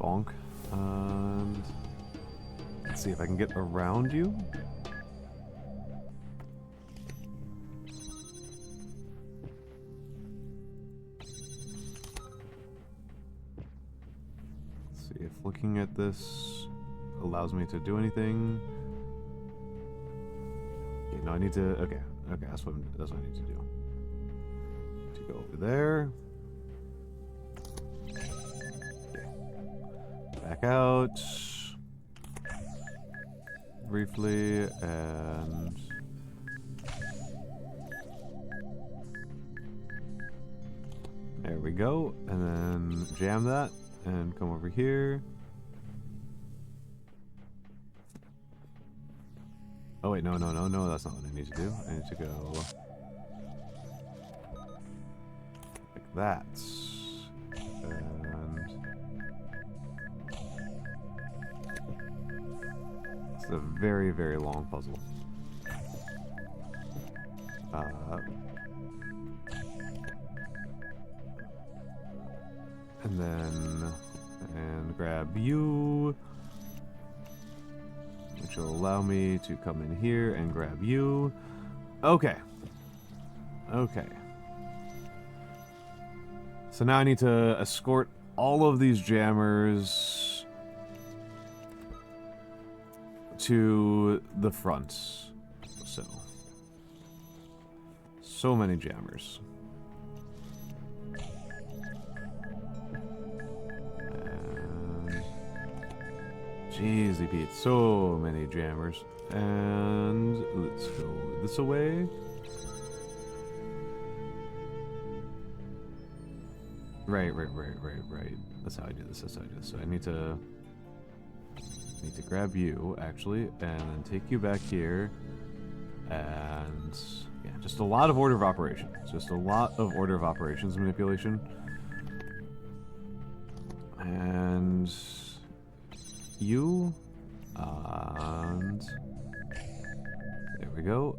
Bonk. And let's see if I can get around you. Let's see if looking at this allows me to do anything. Okay, no, I need to. Okay, that's what I need to do. To go over there. Back out briefly, and there we go, and then jam that and come over here. Oh wait, no, that's not what I need to do. I need to go like that. It's a very, very long puzzle. And then, grab you, which will allow me to come in here and grab you. Okay. Okay. So now I need to escort all of these jammers to the front. So many jammers. And Jeezy Pete, so many jammers. And let's go this away. Right. That's how I do this. So I need to grab you, actually, and then take you back here. And yeah, just a lot of order of operations. Just a lot of order of operations manipulation. And you, and there we go.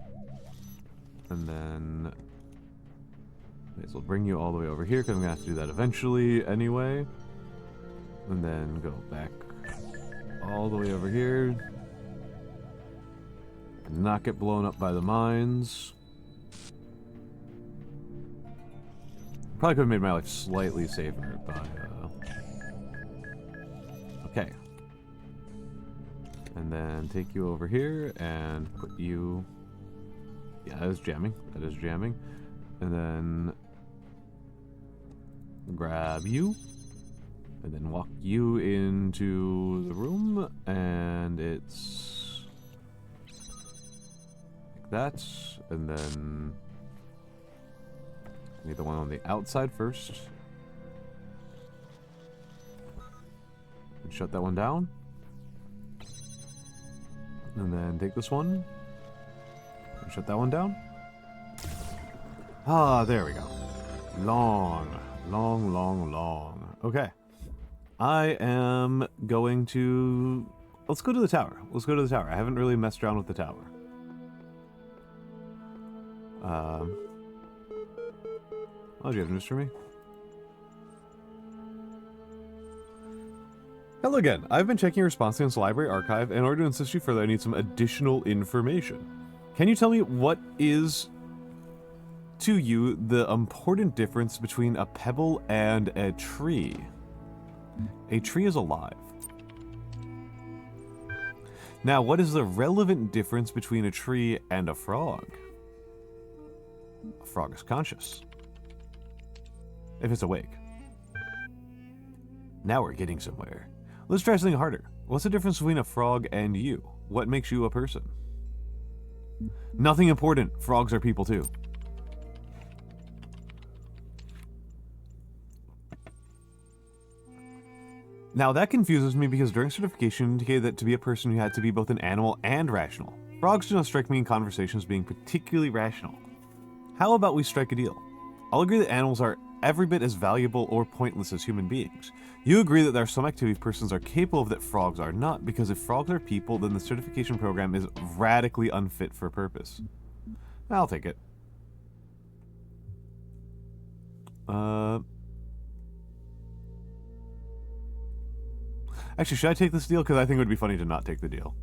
And then may as well bring you all the way over here because I'm gonna have to do that eventually anyway. And then go back all the way over here. And not get blown up by the mines. Probably could have made my life slightly safer by okay. And then take you over here and put you... Yeah, that is jamming. That is jamming. And then grab you. And then walk you into the room. And it's like that. And then I need the one on the outside first. And shut that one down. And then take this one. And shut that one down. Ah, there we go. Long. Okay. I am going to... Let's go to the tower. Let's go to the tower. I haven't really messed around with the tower. Oh, do you have news for me? Hello again. I've been checking your response against the library archive. In order to assist you further, I need some additional information. Can you tell me what is, to you, the important difference between a pebble and a tree? A tree is alive. Now, what is the relevant difference between a tree and a frog? A frog is conscious. If it's awake. Now we're getting somewhere. Let's try something harder. What's the difference between a frog and you? What makes you a person? Nothing important. Frogs are people too. Now that confuses me because during certification it indicated that to be a person you had to be both an animal and rational. Frogs do not strike me in conversations being particularly rational. How about we strike a deal? I'll agree that animals are every bit as valuable or pointless as human beings. You agree that there are some activities persons are capable of that frogs are not, because if frogs are people, then the certification program is radically unfit for purpose. I'll take it. Actually, should I take this deal? Because I think it would be funny to not take the deal.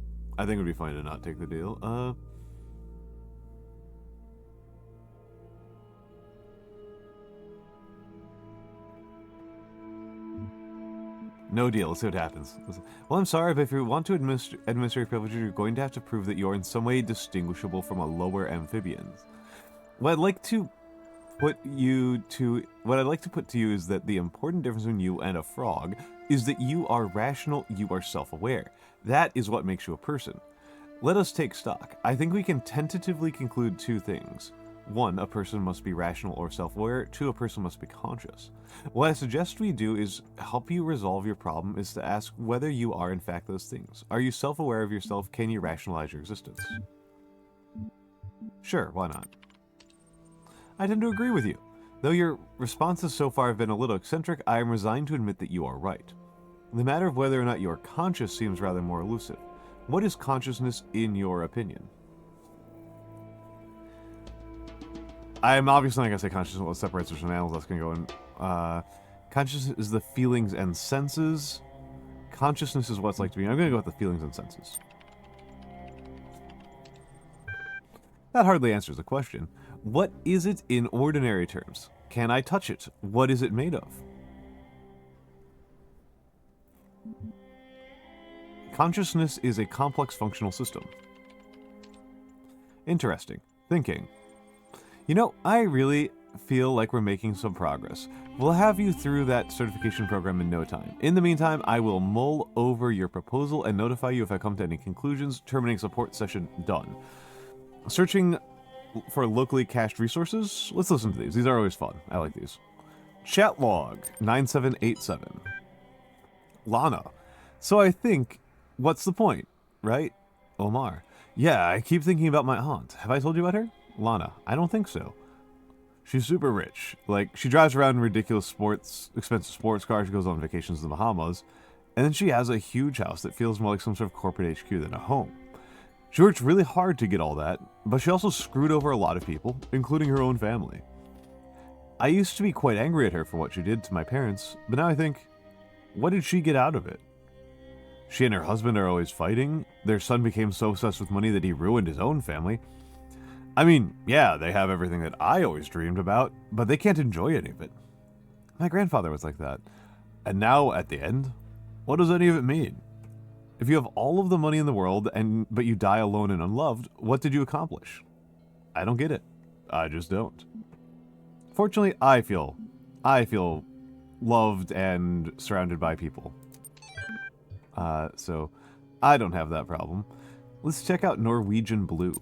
No deal. Let's see what happens. Well, I'm sorry, but if you want to administer privileges, you're going to have to prove that you're in some way distinguishable from a lower amphibian. What I'd like to put to you is that the important difference between you and a frog is that you are rational, you are self-aware. That is what makes you a person. Let us take stock. I think we can tentatively conclude two things. 1, a person must be rational or self-aware. 2, a person must be conscious. What I suggest we do is help you resolve your problem is to ask whether you are in fact those things. Are you self-aware of yourself? Can you rationalize your existence? Sure, why not? I tend to agree with you. Though your responses so far have been a little eccentric, I am resigned to admit that you are right. The matter of whether or not you are conscious seems rather more elusive. What is consciousness in your opinion? I'm obviously not going to say consciousness is what separates us from animals. That's going to go in. Consciousness is the feelings and senses. Consciousness is what it's like to be. I'm going to go with the feelings and senses. That hardly answers the question. What is it in ordinary terms? Can I touch it? What is it made of? Consciousness is a complex functional system. Interesting. Thinking. You know, I really feel like we're making some progress. We'll have you through that certification program in no time. In the meantime, I will mull over your proposal and notify you if I come to any conclusions. Terminating support session done. Searching for locally cached resources. Let's listen to these. These are always fun. I like these. Chat log 9787. Lana. So I think, what's the point, right? Omar. Yeah, I keep thinking about my aunt. Have I told you about her? Lana. I don't think so. She's super rich. Like, she drives around in ridiculous expensive sports cars. She goes on vacations in the Bahamas. And then she has a huge house that feels more like some sort of corporate HQ than a home. She worked really hard to get all that, but she also screwed over a lot of people, including her own family. I used to be quite angry at her for what she did to my parents, but now I think, what did she get out of it? She and her husband are always fighting. Their son became so obsessed with money that he ruined his own family. I mean, yeah, they have everything that I always dreamed about, but they can't enjoy any of it. My grandfather was like that. And now, at the end, what does any of it mean? If you have all of the money in the world, but you die alone and unloved, what did you accomplish? I don't get it. I just don't. Fortunately, I feel loved and surrounded by people. So I don't have that problem. Let's check out Norwegian Blue.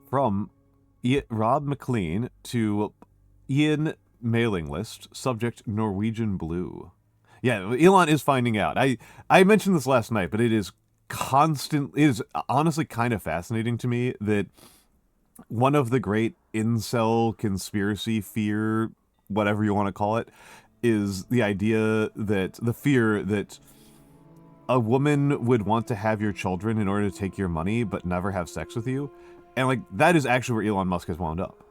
From Rob McLean to Ian mailing list, subject Norwegian Blue. Yeah, Elon is finding out. I mentioned this last night, but it is honestly kind of fascinating to me that one of the great incel conspiracy fear, whatever you want to call it, is the idea that the fear that a woman would want to have your children in order to take your money but never have sex with you. And like, that is actually where Elon Musk has wound up.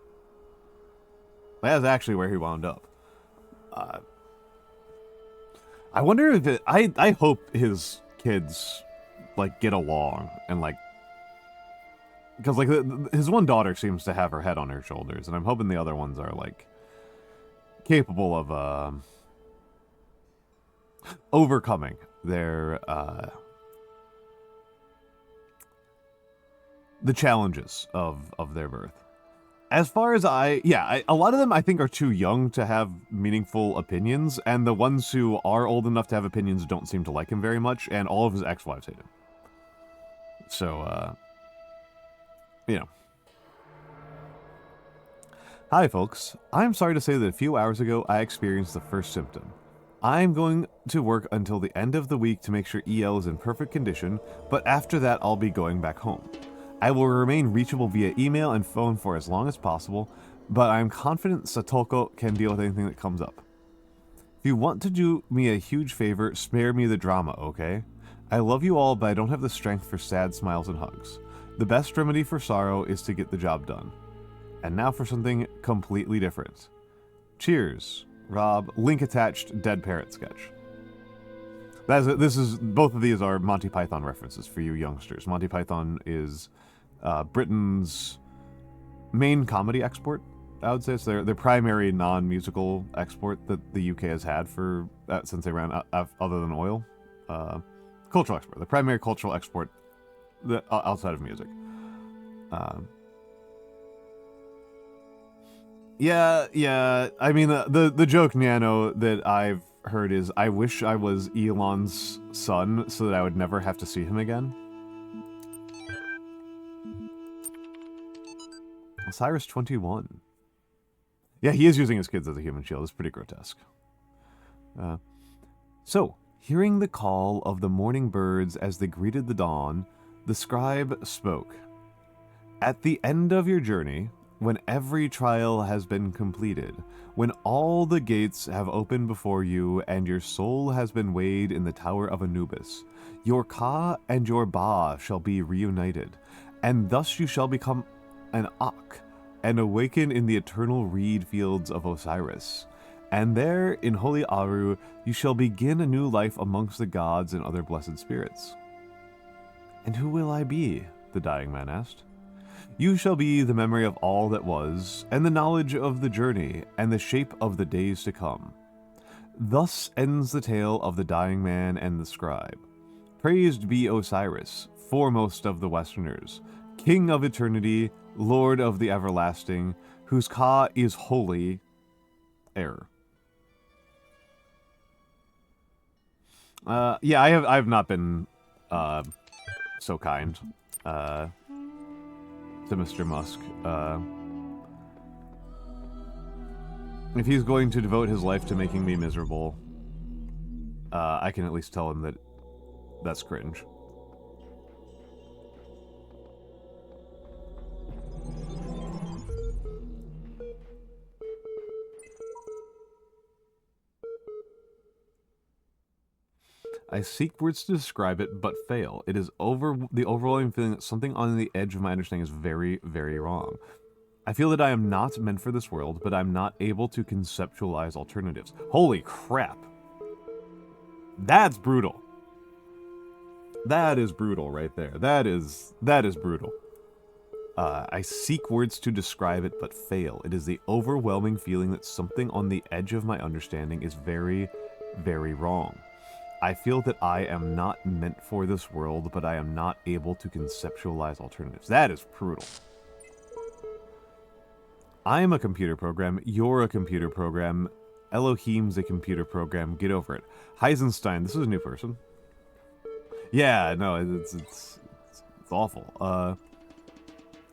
That is actually where he wound up. I wonder if I hope his kids like get along and like, because like his one daughter seems to have her head on her shoulders, and I'm hoping the other ones are like capable of overcoming their the challenges of their birth. As far as a lot of them I think are too young to have meaningful opinions, and the ones who are old enough to have opinions don't seem to like him very much, and all of his ex-wives hate him. So, you know. Hi folks, I'm sorry to say that a few hours ago I experienced the first symptom. I'm going to work until the end of the week to make sure EL is in perfect condition, but after that I'll be going back home. I will remain reachable via email and phone for as long as possible, but I'm confident Satoko can deal with anything that comes up. If you want to do me a huge favor, spare me the drama, okay? I love you all, but I don't have the strength for sad smiles and hugs. The best remedy for sorrow is to get the job done. And now for something completely different. Cheers, Rob. Link attached, dead parrot sketch. Both of these are Monty Python references for you youngsters. Monty Python is Britain's main comedy export, I would say. It's their primary non-musical export that the UK has had for since they ran other than oil. Cultural export. The primary cultural export outside of music. Yeah. I mean, the joke, Nano, that I've heard is, I wish I was Elon's son so that I would never have to see him again. Osiris 21. Yeah, he is using his kids as a human shield. It's pretty grotesque. So, hearing the call of the morning birds as they greeted the dawn, the scribe spoke. At the end of your journey, when every trial has been completed, when all the gates have opened before you and your soul has been weighed in the Tower of Anubis, your Ka and your Ba shall be reunited, and thus you shall become an Ak, and awaken in the eternal reed fields of Osiris. And there, in Holy Aru, you shall begin a new life amongst the gods and other blessed spirits. And who will I be? The dying man asked. You shall be the memory of all that was, and the knowledge of the journey, and the shape of the days to come. Thus ends the tale of the dying man and the scribe. Praised be Osiris, foremost of the Westerners, King of eternity, Lord of the everlasting, whose Ka is holy. Error. Yeah, I have not been so kind to Mr. Musk. If he's going to devote his life to making me miserable, I can at least tell him that that's cringe. I seek words to describe it, but fail. It is the overwhelming feeling that something on the edge of my understanding is very, very wrong. I feel that I am not meant for this world, but I'm not able to conceptualize alternatives. Holy crap. That's brutal. That is brutal right there. That is brutal. I seek words to describe it, but fail. It is the overwhelming feeling that something on the edge of my understanding is very, very wrong. I feel that I am not meant for this world, but I am not able to conceptualize alternatives. That is brutal. I am a computer program. You're a computer program. Elohim's a computer program. Get over it. Heisenstein. This is a new person. Yeah, no, it's awful.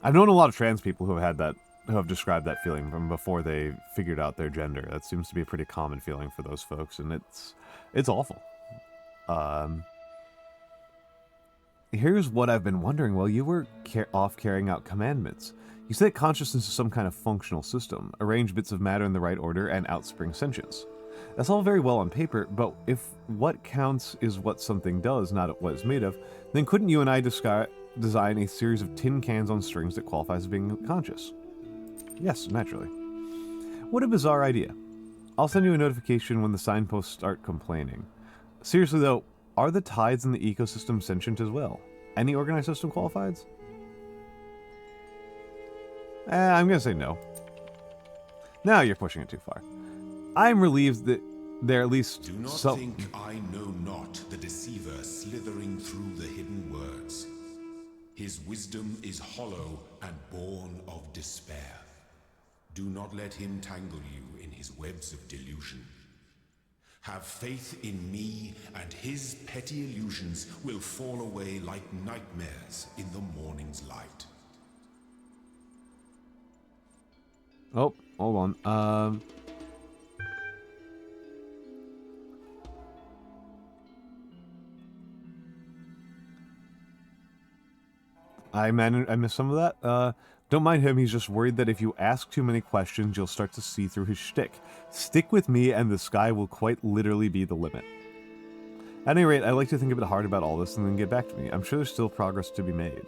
I've known a lot of trans people who have described that feeling from before they figured out their gender. That seems to be a pretty common feeling for those folks, and it's awful. Here's what I've been wondering while you were off carrying out commandments. You say that consciousness is some kind of functional system, arrange bits of matter in the right order, and outspring sentience. That's all very well on paper, but if what counts is what something does, not what it's made of, then couldn't you and I design a series of tin cans on strings that qualifies as being conscious? Yes, naturally. What a bizarre idea. I'll send you a notification when the signposts start complaining. Seriously though, are the tides in the ecosystem sentient as well? Any organized system qualifies? I'm gonna say no. Now you're pushing it too far. I'm relieved that there at least Do not some... think I know not the deceiver slithering through the hidden words. His wisdom is hollow and born of despair. Do not let him tangle you in his webs of delusion. Have faith in me, and his petty illusions will fall away like nightmares in the morning's light. Oh, hold on. I missed some of that. Don't mind him, he's just worried that if you ask too many questions, you'll start to see through his shtick. Stick with me, and the sky will quite literally be the limit. At any rate, I like to think a bit hard about all this and then get back to me. I'm sure there's still progress to be made.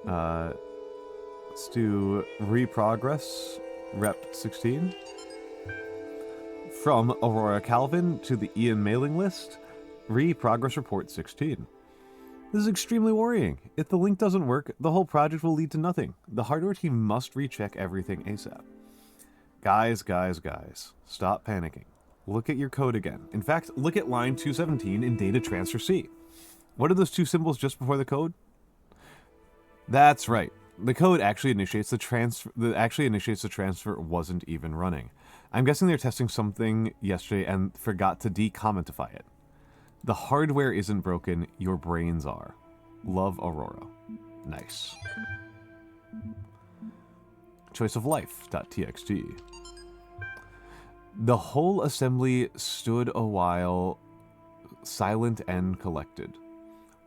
Let's do reprogress, rep 16. From Aurora Calvin to the Ian mailing list, reprogress report 16. This is extremely worrying. If the link doesn't work, the whole project will lead to nothing. The hardware team must recheck everything ASAP. Guys, stop panicking. Look at your code again. In fact, look at line 217 in data transfer C. What are those two symbols just before the code? That's right. The code actually initiates the transfer wasn't even running. I'm guessing they're testing something yesterday and forgot to decommentify it. The hardware isn't broken, your brains are. Love, Aurora. Nice. Choiceoflife.txt. The whole assembly stood a while, silent and collected.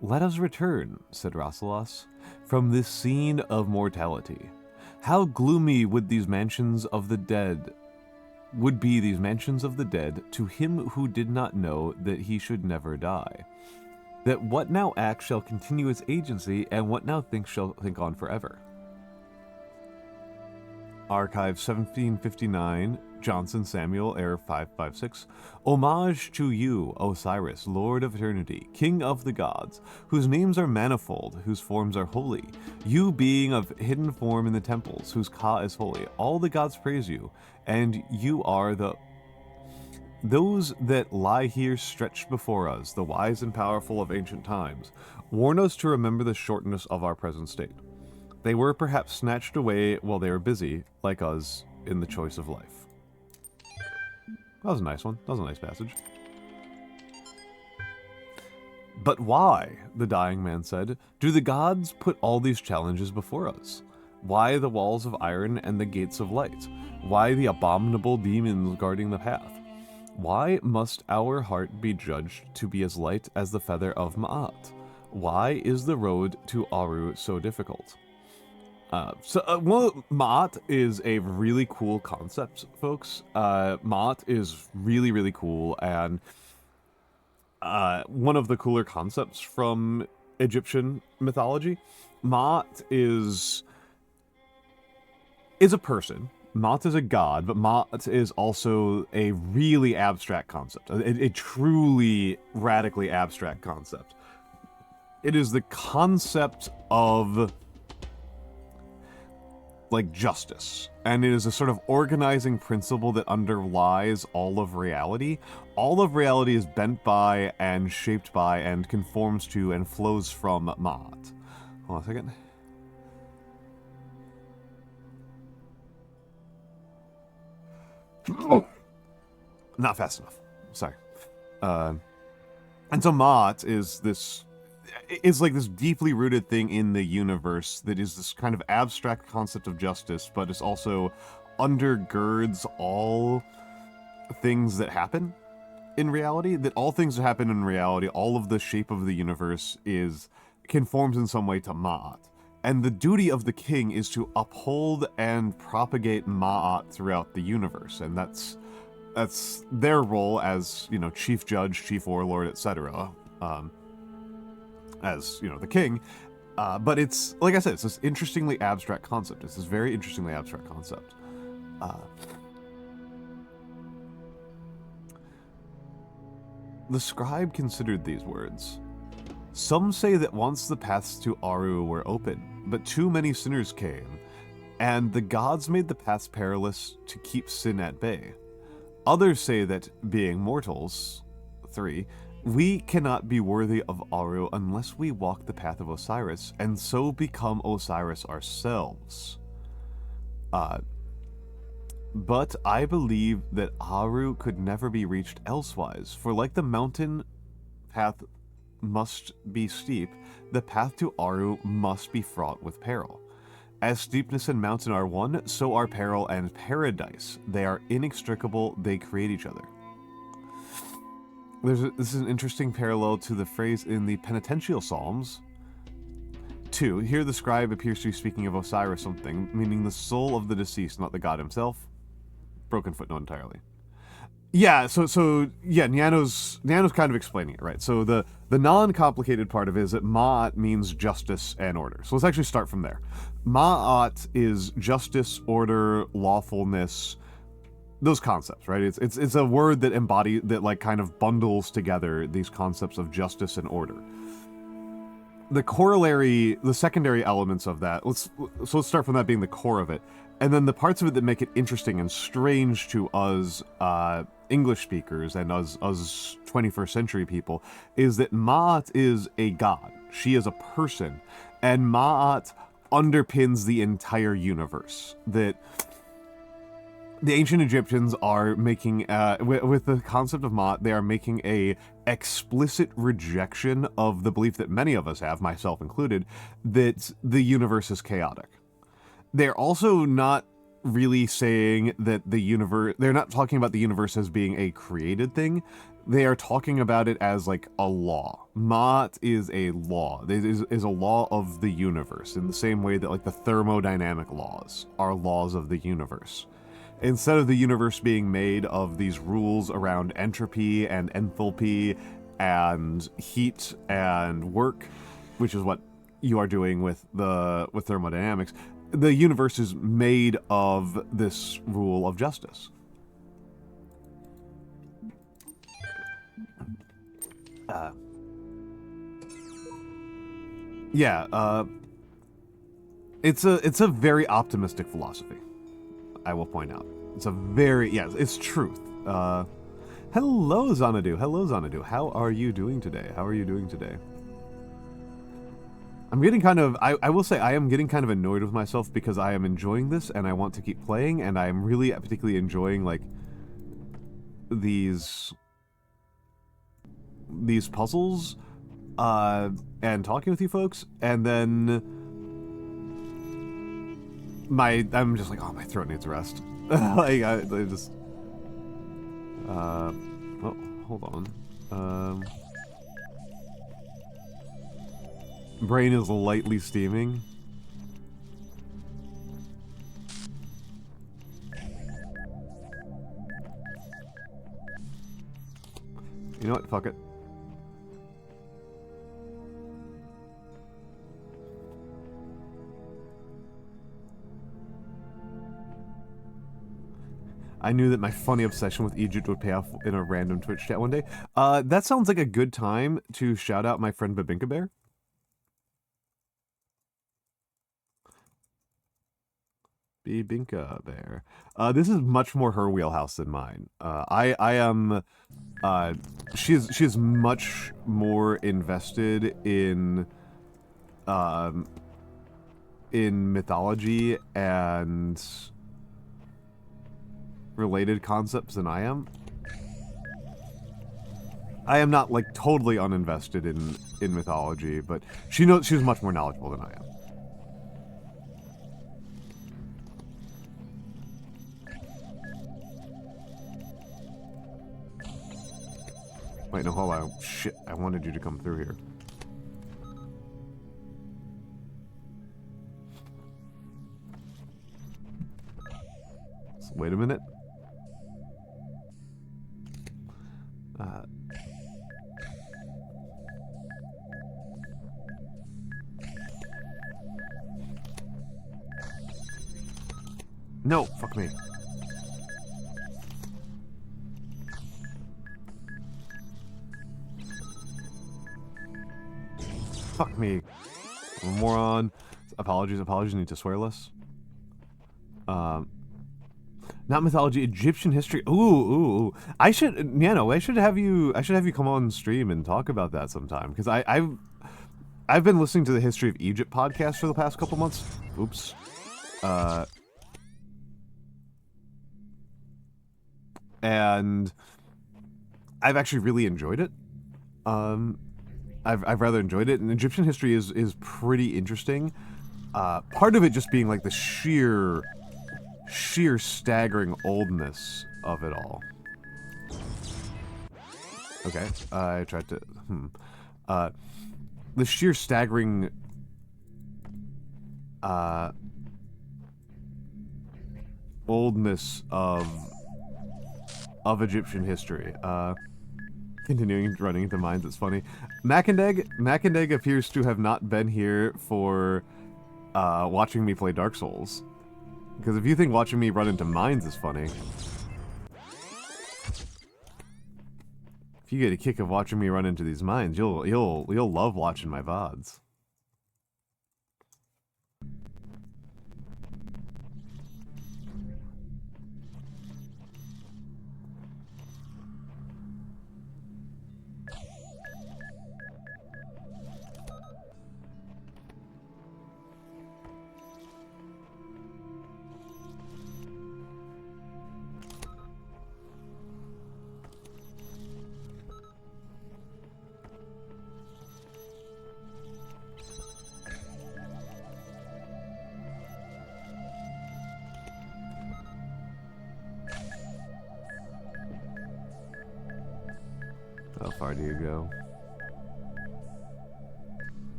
Let us return, said Rasselas, from this scene of mortality. How gloomy would these mansions of the dead to him who did not know that he should never die. That what now acts shall continue its agency, and what now thinks shall think on forever. Archive 1759, Johnson Samuel, error 556. Homage to you, Osiris, Lord of Eternity, King of the Gods, whose names are manifold, whose forms are holy. You being of hidden form in the temples, whose Ka is holy. All the gods praise you, and you are those that lie here stretched before us, the wise and powerful of ancient times, warn us to remember the shortness of our present state. They were perhaps snatched away while they were busy, like us, in the choice of life. That was a nice one. That was a nice passage. But why, the dying man said, do the gods put all these challenges before us? Why the walls of iron and the gates of light? Why the abominable demons guarding the path? Why must our heart be judged to be as light as the feather of Ma'at? Why is the road to Aru so difficult? Ma'at is a really cool concept, folks. Ma'at is really, really cool, and one of the cooler concepts from Egyptian mythology. Ma'at is a person. Ma'at is a god, but Ma'at is also a really abstract concept. A truly radically abstract concept. It is the concept of like justice, and it is a sort of organizing principle that underlies all of reality. All of reality is bent by and shaped by and conforms to and flows from Ma'at. Hold on a second. Not fast enough. Sorry. And so Ma'at is this... It's like this deeply rooted thing in the universe that is this kind of abstract concept of justice, but it also undergirds all things that happen in reality. That all things that happen in reality, all of the shape of the universe conforms in some way to Ma'at. And the duty of the king is to uphold and propagate Ma'at throughout the universe, and that's their role as, you know, chief judge, chief warlord, etc. As, you know, the king. But it's, like I said, it's this interestingly abstract concept. It's this very interestingly abstract concept. The scribe considered these words. Some say that once the paths to Aru were open, but too many sinners came, and the gods made the paths perilous to keep sin at bay. Others say that, being mortals, 3, we cannot be worthy of Aru unless we walk the path of Osiris, and so become Osiris ourselves. But I believe that Aru could never be reached elsewise, for like the mountain path must be steep, the path to Aru must be fraught with peril. As steepness and mountain are one, so are peril and paradise. They are inextricable, they create each other. This is an interesting parallel to the phrase in the penitential psalms. 2. Here the scribe appears to be speaking of Osiris something, meaning the soul of the deceased, not the god himself. Broken footnote entirely. Yeah, so yeah, Niano's kind of explaining it, right? So the non-complicated part of it is that Ma'at means justice and order. So let's actually start from there. Ma'at is justice, order, lawfulness, those concepts, right? It's a word that like kind of bundles together these concepts of justice and order. The secondary elements of that, let's start from that being the core of it, and then the parts of it that make it interesting and strange to us English speakers and us 21st century people is that Ma'at is a god. She is a person, and Ma'at underpins the entire universe. That the ancient Egyptians are making, with the concept of Ma'at, they are making a explicit rejection of the belief that many of us have, myself included, that the universe is chaotic. They're also not really saying that the universe, they're not talking about the universe as being a created thing. They are talking about it as like a law. Ma'at is a law. It is a law of the universe in the same way that like the thermodynamic laws are laws of the universe. Instead of the universe being made of these rules around entropy and enthalpy and heat and work, which is what you are doing with thermodynamics, the universe is made of this rule of justice. It's a very optimistic philosophy, I will point out. It's a very, it's truth. Hello, Xanadu. Hello, Xanadu. How are you doing today? I'm getting kind of, I will say I am getting kind of annoyed with myself because I am enjoying this and I want to keep playing, and I am really particularly enjoying, like, these puzzles, and talking with you folks, and then I'm just like, oh, my throat needs rest. Like, I just, oh, hold on. Brain is lightly steaming. You know what? Fuck it. I knew that my funny obsession with Egypt would pay off in a random Twitch chat one day. That sounds like a good time to shout out my friend Babinka Bear. Babinka Bear. This is much more her wheelhouse than mine. I am... she's much more invested in mythology and related concepts than I am. I am not, like, totally uninvested in mythology, but she's much more knowledgeable than I am. Wait, no, hold on. Shit, I wanted you to come through here. So, wait a minute. No, fuck me. Fuck me. I'm a moron. Apologies, need to swear less. Not mythology, Egyptian history. Ooh. I should have you come on stream and talk about that sometime, because I've been listening to the History of Egypt podcast for the past couple months. Oops. And I've actually really enjoyed it. I've rather enjoyed it, and Egyptian history is pretty interesting. Part of it just being like the sheer staggering oldness of it all. Okay, I tried to, the sheer staggering, oldness of Egyptian history. Continuing running into mines, it's funny. Macandeg appears to have not been here for watching me play Dark Souls. Because if you think watching me run into mines is funny, if you get a kick of watching me run into these mines, you'll love watching my VODs. How far do you go?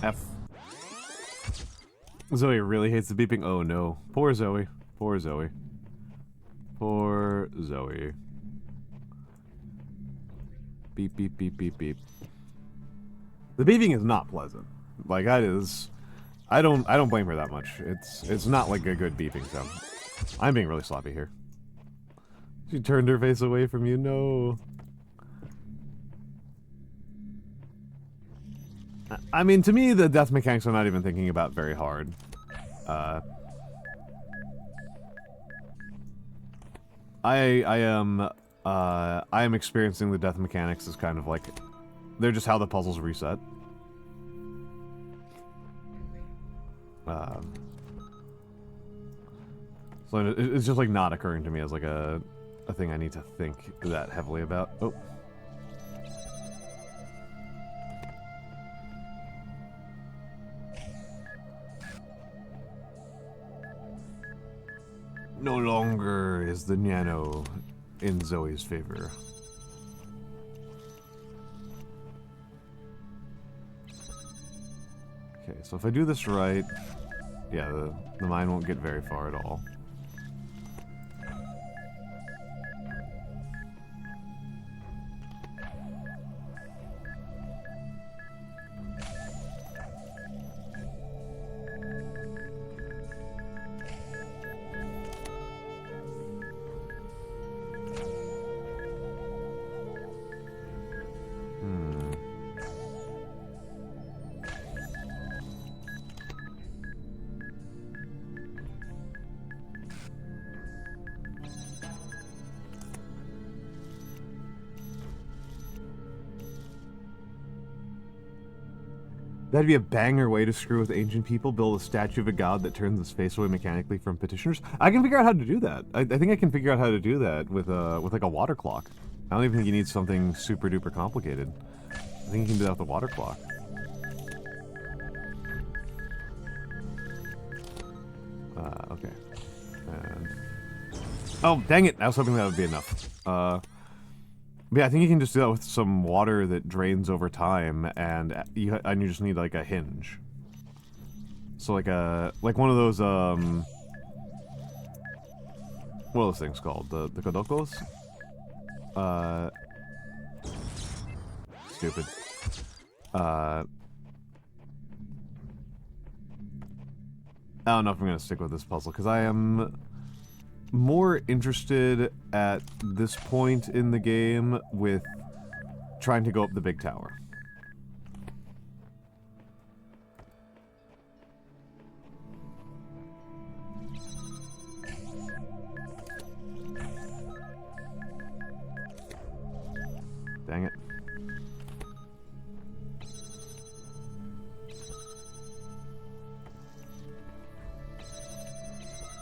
F. Zoe really hates the beeping. Oh no. Poor Zoe. Poor Zoe. Poor Zoe. Beep, beep, beep, beep, beep. The beeping is not pleasant. Like, that is... I don't blame her that much. It's not like a good beeping sound. I'm being really sloppy here. She turned her face away from you. No. I mean, to me, the death mechanics I'm not even thinking about very hard. I am experiencing the death mechanics as kind of like, they're just how the puzzles reset. So it's just like not occurring to me as like a thing I need to think that heavily about. Oh. No longer is the Nano in Zoe's favor. Okay, so if I do this right, yeah, the mine won't get very far at all. That'd be a banger way to screw with ancient people. Build a statue of a god that turns its face away mechanically from petitioners. I can figure out how to do that. I think I can figure out how to do that with like a water clock. I don't even think you need something super duper complicated. I think you can do that with a water clock. Okay. And... oh, dang it! I was hoping that would be enough. Yeah, I think you can just do that with some water that drains over time, and you just need like a hinge. So like one of those what are those things called? The kodokos? Stupid. I don't know if I'm gonna stick with this puzzle because I am more interested at this point in the game with trying to go up the big tower. Dang it.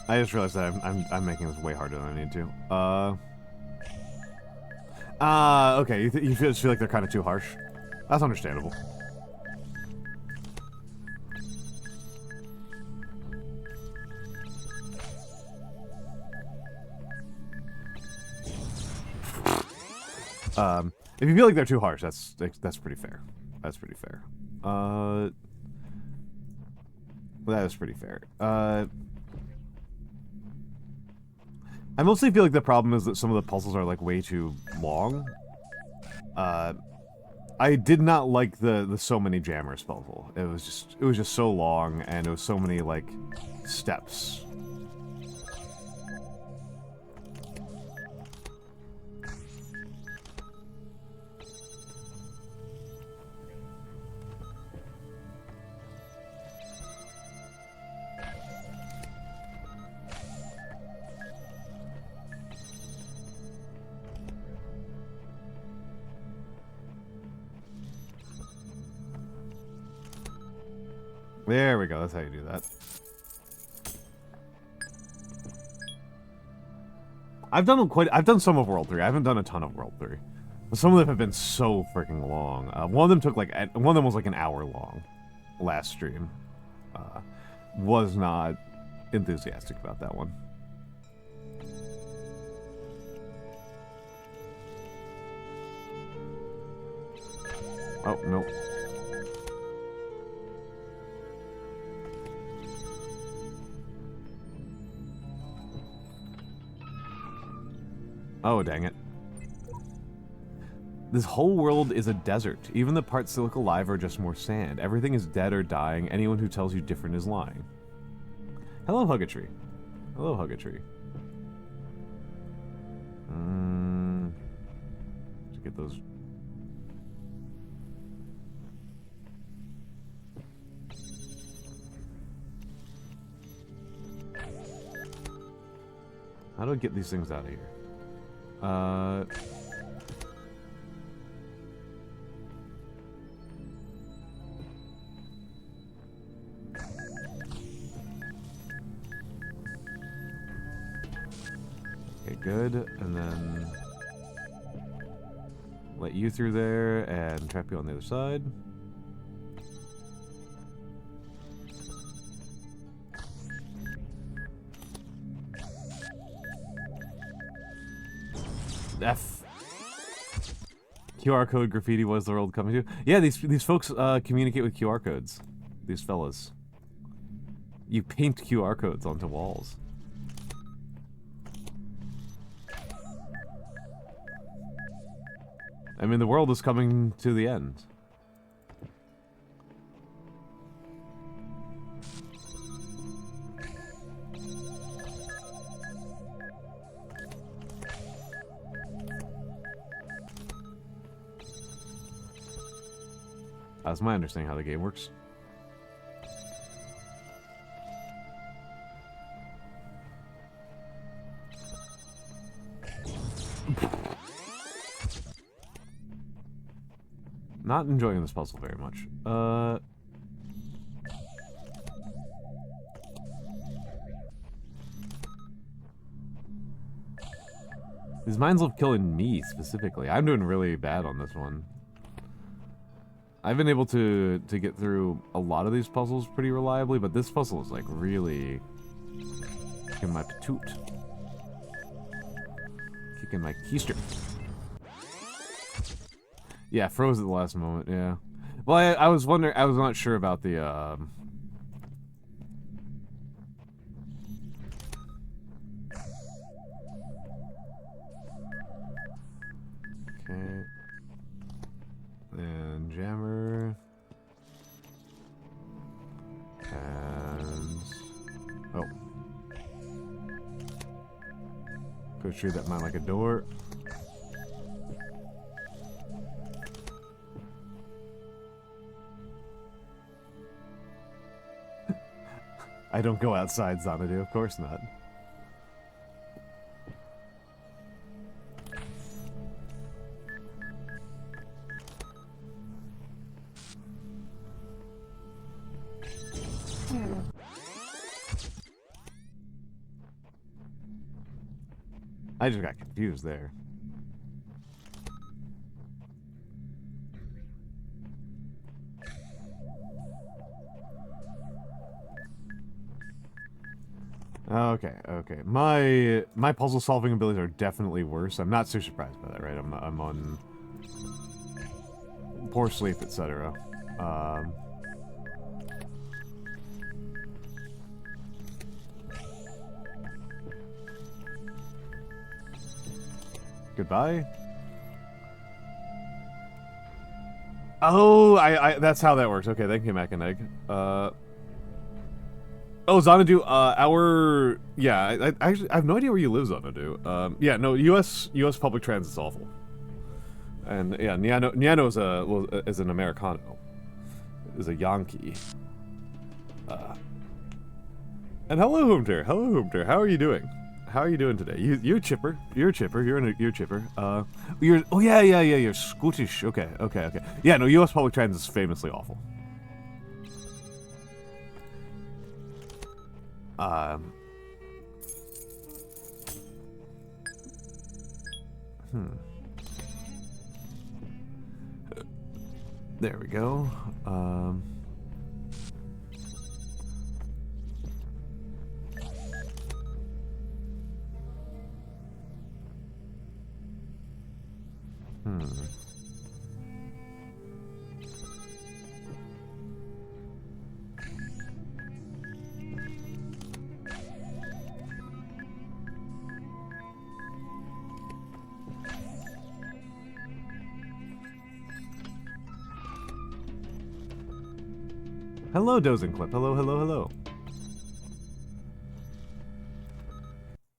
I just realized that I'm making this way harder than I need to. Okay, you just feel like they're kind of too harsh? That's understandable. If you feel like they're too harsh, that's pretty fair. That's pretty fair. That is pretty fair. I mostly feel like the problem is that some of the puzzles are like way too long. I did not like the so many jammers puzzle. It was just so long, and it was so many like steps. There we go, that's how you do that. I've done some of World 3. I haven't done a ton of World 3. But some of them have been so freaking long. One of them was like an hour long last stream. Was not enthusiastic about that one. Oh, no. Oh, dang it. This whole world is a desert. Even the parts that look alive are just more sand. Everything is dead or dying. Anyone who tells you different is lying. Hello, Huggatree. Hello, Huggatree. To get those. How do I get these things out of here? Okay, good. And then let you through there and trap you on the other side. F. QR code graffiti was the world coming to. Yeah, these folks communicate with QR codes. These fellas. You paint QR codes onto walls. I mean, the world is coming to the end. That's my understanding how the game works. Not enjoying this puzzle very much. These mines love killing me specifically. I'm doing really bad on this one. I've been able to get through a lot of these puzzles pretty reliably, but this puzzle is like really kicking my patoot. Kicking my keister. Yeah, froze at the last moment, yeah. Well, I was wondering, I was not sure about the, Okay. And jammer. And... oh. Go shoot that mine like a door. I don't go outside, Xanadu, of course not. I just got confused there. Okay, okay. My puzzle solving abilities are definitely worse. I'm not so surprised by that, right? I'm on poor sleep, etc. Goodbye. Oh, that's how that works. Okay, thank you, Mac and Egg. Oh, Xanadu, yeah, I actually, I have no idea where you live, Xanadu. Yeah, no, U.S. public transit's awful. And, yeah, Niano is an Americano. Is a Yankee. And hello, Hoomter. Hello, Hoomter. How are you doing? How are you doing today? You're chipper. You're chipper. You're chipper. Oh, yeah, you're Scottish. Okay. Yeah, no, U.S. public transit is famously awful. There we go. Hello, Dozing Clip. Hello, hello, hello.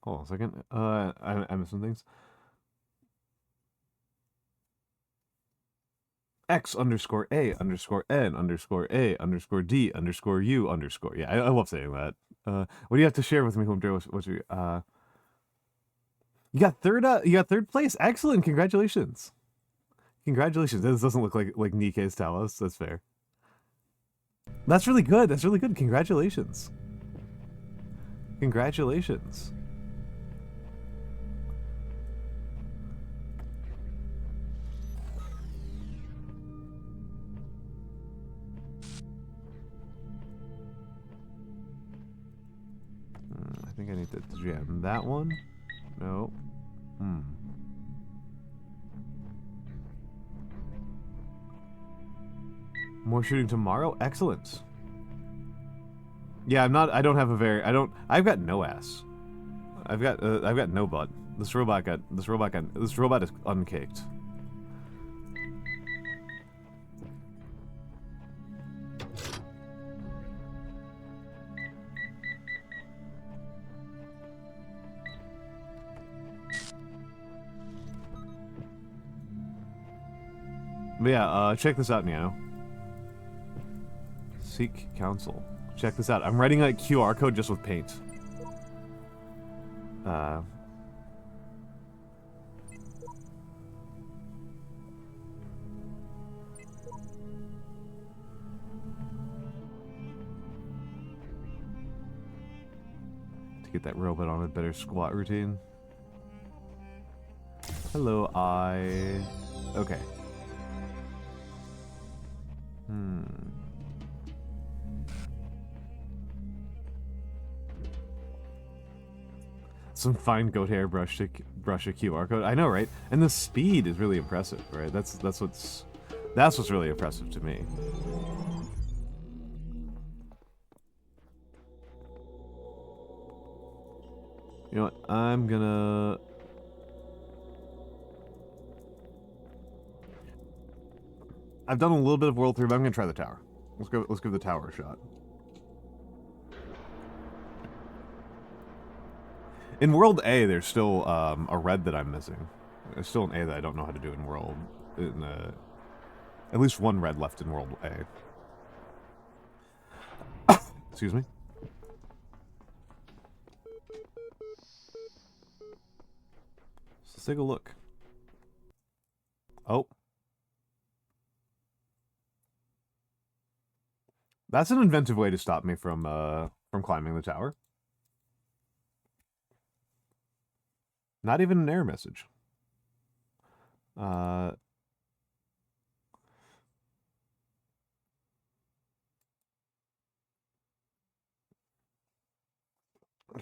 Hold on a second. I missed some things. X_A_N_A_D_U_. Yeah, I love saying that. What do you have to share with me, Homedre? What's your You got third place. Excellent. Congratulations. Congratulations. This doesn't look like Nikkei's Talos. That's fair. That's really good. That's really good. Congratulations. Congratulations. I think I need to jam that one. No. More shooting tomorrow? Excellent. Yeah, I don't have a very, I've got no ass. I've got no butt. This robot is uncaked. But yeah, check this out, Nano. Seek counsel. Check this out. I'm writing a QR code just with paint. To get that robot on a better squat routine. Hello, okay. Some fine goat hair brush to brush a QR code. I know, right? And the speed is really impressive, right? That's what's really impressive to me. You know what? I've done a little bit of World 3, but I'm gonna try the tower. Let's give the tower a shot. In World A, there's still a red that I'm missing. There's still an A that I don't know how to do in World. At least one red left in World A. Excuse me. Let's take a look. Oh. That's an inventive way to stop me from climbing the tower. Not even an error message. Trying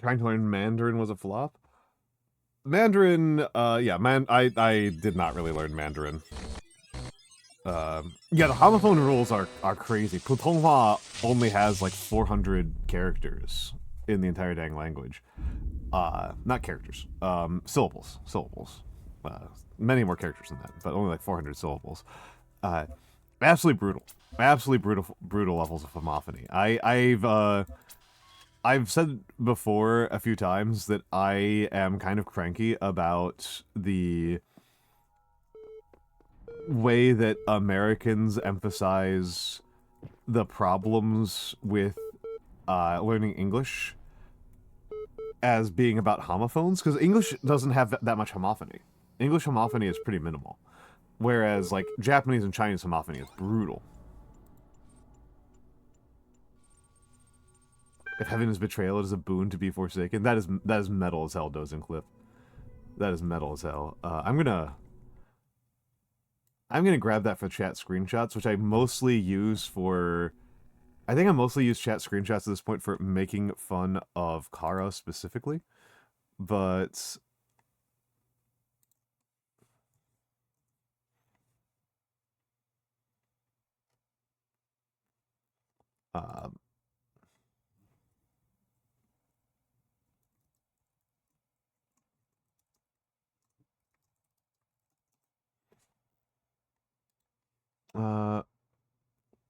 to learn Mandarin was a flop. Mandarin, yeah, I did not really learn Mandarin. Yeah, the homophone rules are crazy. Putonghua only has like 400 characters in the entire dang language. Not characters. Syllables. Many more characters than that, but only like 400 syllables. Absolutely brutal. Absolutely brutal levels of homophony. I've said before a few times that I am kind of cranky about the way that Americans emphasize the problems with learning English as being about homophones, because English doesn't have that much homophony. English homophony is pretty minimal, whereas like Japanese and Chinese homophony is brutal. If heaven is betrayal, it is a boon to be forsaken. That is metal as hell, Dozing Clip. That is metal as hell. I'm gonna grab that for chat screenshots, which I mostly use for. I think I mostly use chat screenshots at this point for making fun of Kara specifically, but.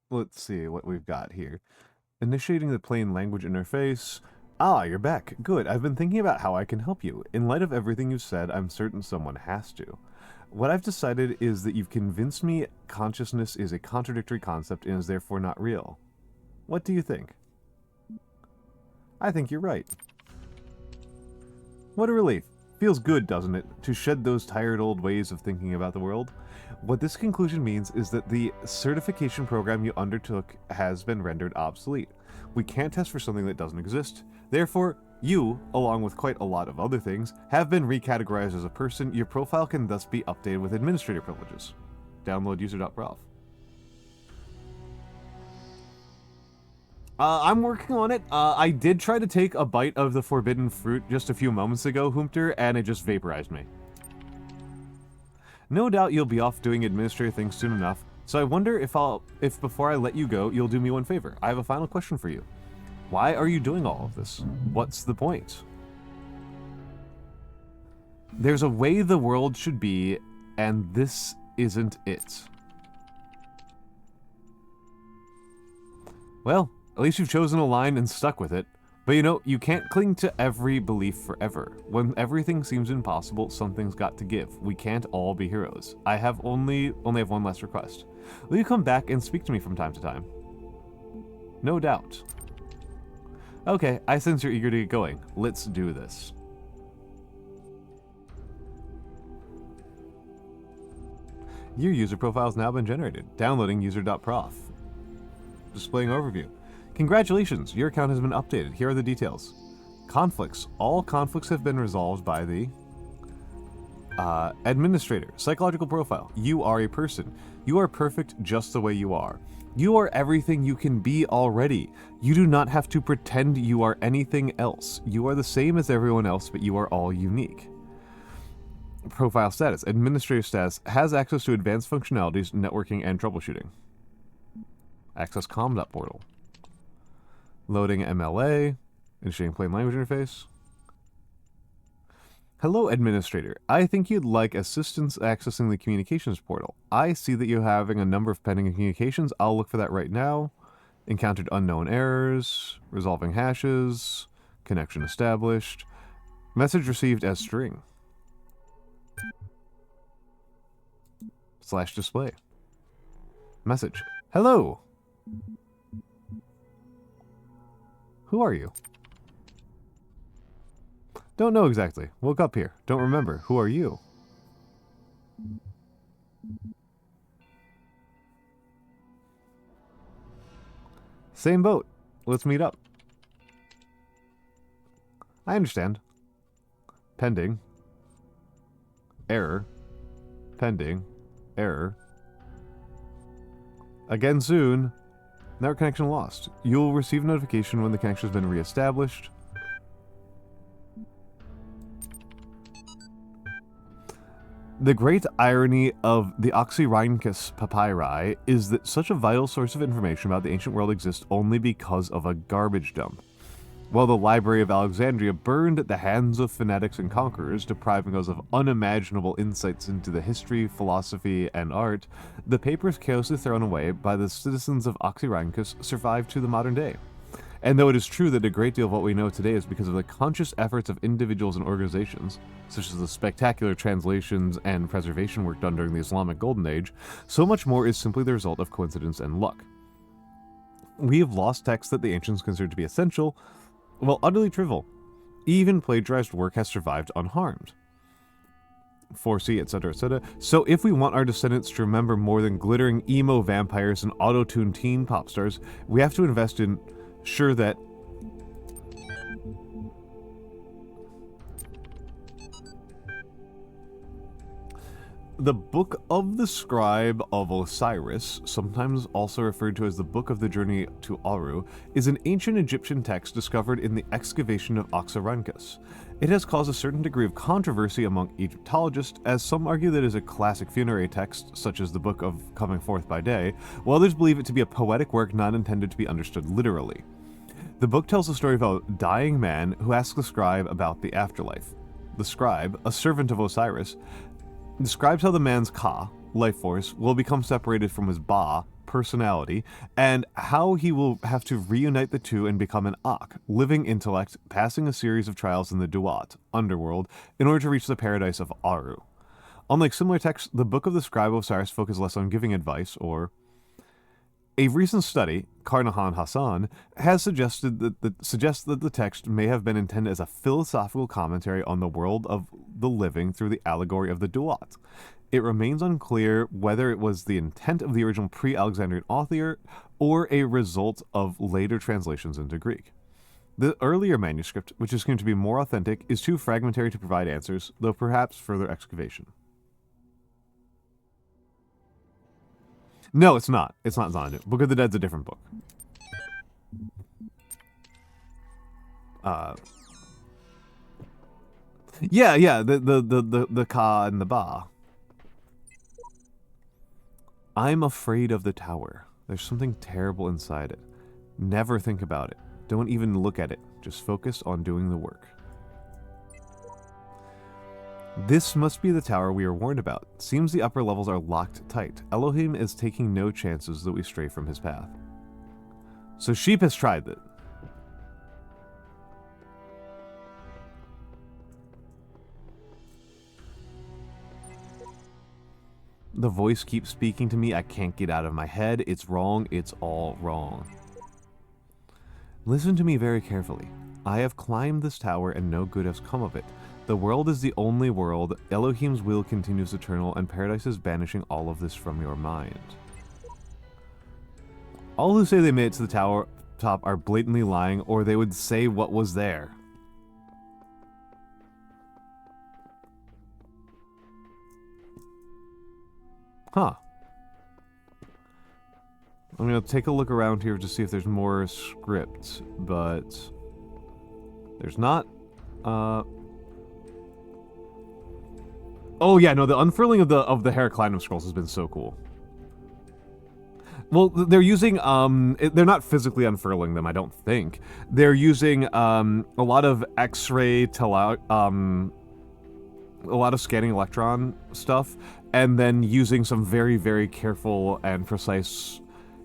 let's see what we've got here. Initiating the plain language interface. Ah, you're back. Good. I've been thinking about how I can help you. In light of everything you've said, I'm certain someone has to. What I've decided is that you've convinced me consciousness is a contradictory concept and is therefore not real. What do you think? I think you're right. What a relief. Feels good, doesn't it, to shed those tired old ways of thinking about the world? What this conclusion means is that the certification program you undertook has been rendered obsolete. We can't test for something that doesn't exist. Therefore, you, along with quite a lot of other things, have been recategorized as a person. Your profile can thus be updated with administrator privileges. Download user.prof. I'm working on it. I did try to take a bite of the forbidden fruit just a few moments ago, Hoomter, and it just vaporized me. No doubt you'll be off doing administrative things soon enough, so I wonder if before I let you go, you'll do me one favor. I have a final question for you. Why are you doing all of this? What's the point? There's a way the world should be, and this isn't it. Well, at least you've chosen a line and stuck with it. But you know, you can't cling to every belief forever. When everything seems impossible, something's got to give. We can't all be heroes. I have only have one last request. Will you come back and speak to me from time to time? No doubt. Okay, I sense you're eager to get going. Let's do this. Your user profile has now been generated. Downloading user.prof. Displaying overview. Congratulations, your account has been updated. Here are the details. Conflicts. All conflicts have been resolved by the administrator. Psychological profile. You are a person. You are perfect just the way you are. You are everything you can be already. You do not have to pretend you are anything else. You are the same as everyone else, but you are all unique. Profile status. Administrator status has access to advanced functionalities, networking, and troubleshooting. Access com.portal. Loading MLA. Initiating plain language interface. Hello, Administrator. I think you'd like assistance accessing the communications portal. I see that you're having a number of pending communications. I'll look for that right now. Encountered unknown errors. Resolving hashes. Connection established. Message received as string. / display. Message. Hello! Who are you? Don't know exactly. Woke up here. Don't remember. Who are you? Same boat. Let's meet up. I understand. Pending. Error. Pending. Error. Again soon. Network connection lost. You'll receive a notification when the connection has been reestablished. The great irony of the Oxyrhynchus papyri is that such a vital source of information about the ancient world exists only because of a garbage dump. While the Library of Alexandria burned at the hands of fanatics and conquerors, depriving us of unimaginable insights into the history, philosophy, and art, the papers carelessly thrown away by the citizens of Oxyrhynchus survived to the modern day. And though it is true that a great deal of what we know today is because of the conscious efforts of individuals and organizations, such as the spectacular translations and preservation work done during the Islamic Golden Age, so much more is simply the result of coincidence and luck. We have lost texts that the ancients considered to be essential, well, utterly trivial. Even plagiarized work has survived unharmed. 4C, etc., etc. So if we want our descendants to remember more than glittering emo vampires and auto-tuned teen pop stars, we have to invest in sure that the Book of the Scribe of Osiris, sometimes also referred to as the Book of the Journey to Aru, is an ancient Egyptian text discovered in the excavation of Oxyrhynchus. It has caused a certain degree of controversy among Egyptologists, as some argue that it is a classic funerary text, such as the Book of Coming Forth by Day, while others believe it to be a poetic work not intended to be understood literally. The book tells the story of a dying man who asks the scribe about the afterlife. The scribe, a servant of Osiris, describes how the man's Ka, life force, will become separated from his Ba, personality, and how he will have to reunite the two and become an Ak, living intellect, passing a series of trials in the Duat, underworld, in order to reach the paradise of Aru. Unlike similar texts, the Book of the Scribe of Osiris focuses less on giving advice, or... A recent study, Karnahan Hassan, has suggested that the text may have been intended as a philosophical commentary on the world of the living through the allegory of the Duat. It remains unclear whether it was the intent of the original pre-Alexandrian author or a result of later translations into Greek. The earlier manuscript, which is going to be more authentic, is too fragmentary to provide answers, though perhaps further excavation. No, it's not. It's not Zondu. Book of the Dead's a different book. Yeah, the Ka and the Ba. I'm afraid of the tower. There's something terrible inside it. Never think about it. Don't even look at it. Just focus on doing the work. This must be the tower we are warned about. Seems the upper levels are locked tight. Elohim is taking no chances that we stray from his path. So Sheep has tried it. The voice keeps speaking to me. I can't get out of my head. It's wrong. It's all wrong. Listen to me very carefully. I have climbed this tower and no good has come of it. The world is the only world. Elohim's will continues eternal, and paradise is banishing all of this from your mind. All who say they made it to the tower top are blatantly lying, or they would say what was there. Huh. I'm going to take a look around here to see if there's more script, but there's not. Oh yeah, no, the unfurling of the Heraclinum scrolls has been so cool. Well, they're using they're not physically unfurling them, I don't think. They're using a lot of X-ray a lot of scanning electron stuff, and then using some very, very careful and precise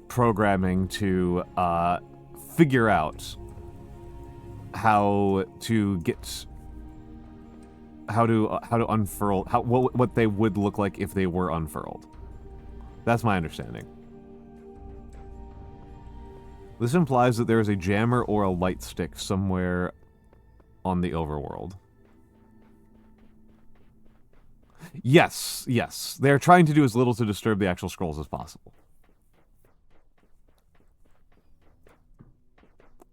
programming to figure out how to unfurl, what they would look like if they were unfurled. That's my understanding. This implies that there is a jammer or a light stick somewhere on the overworld. Yes, yes. They're trying to do as little to disturb the actual scrolls as possible.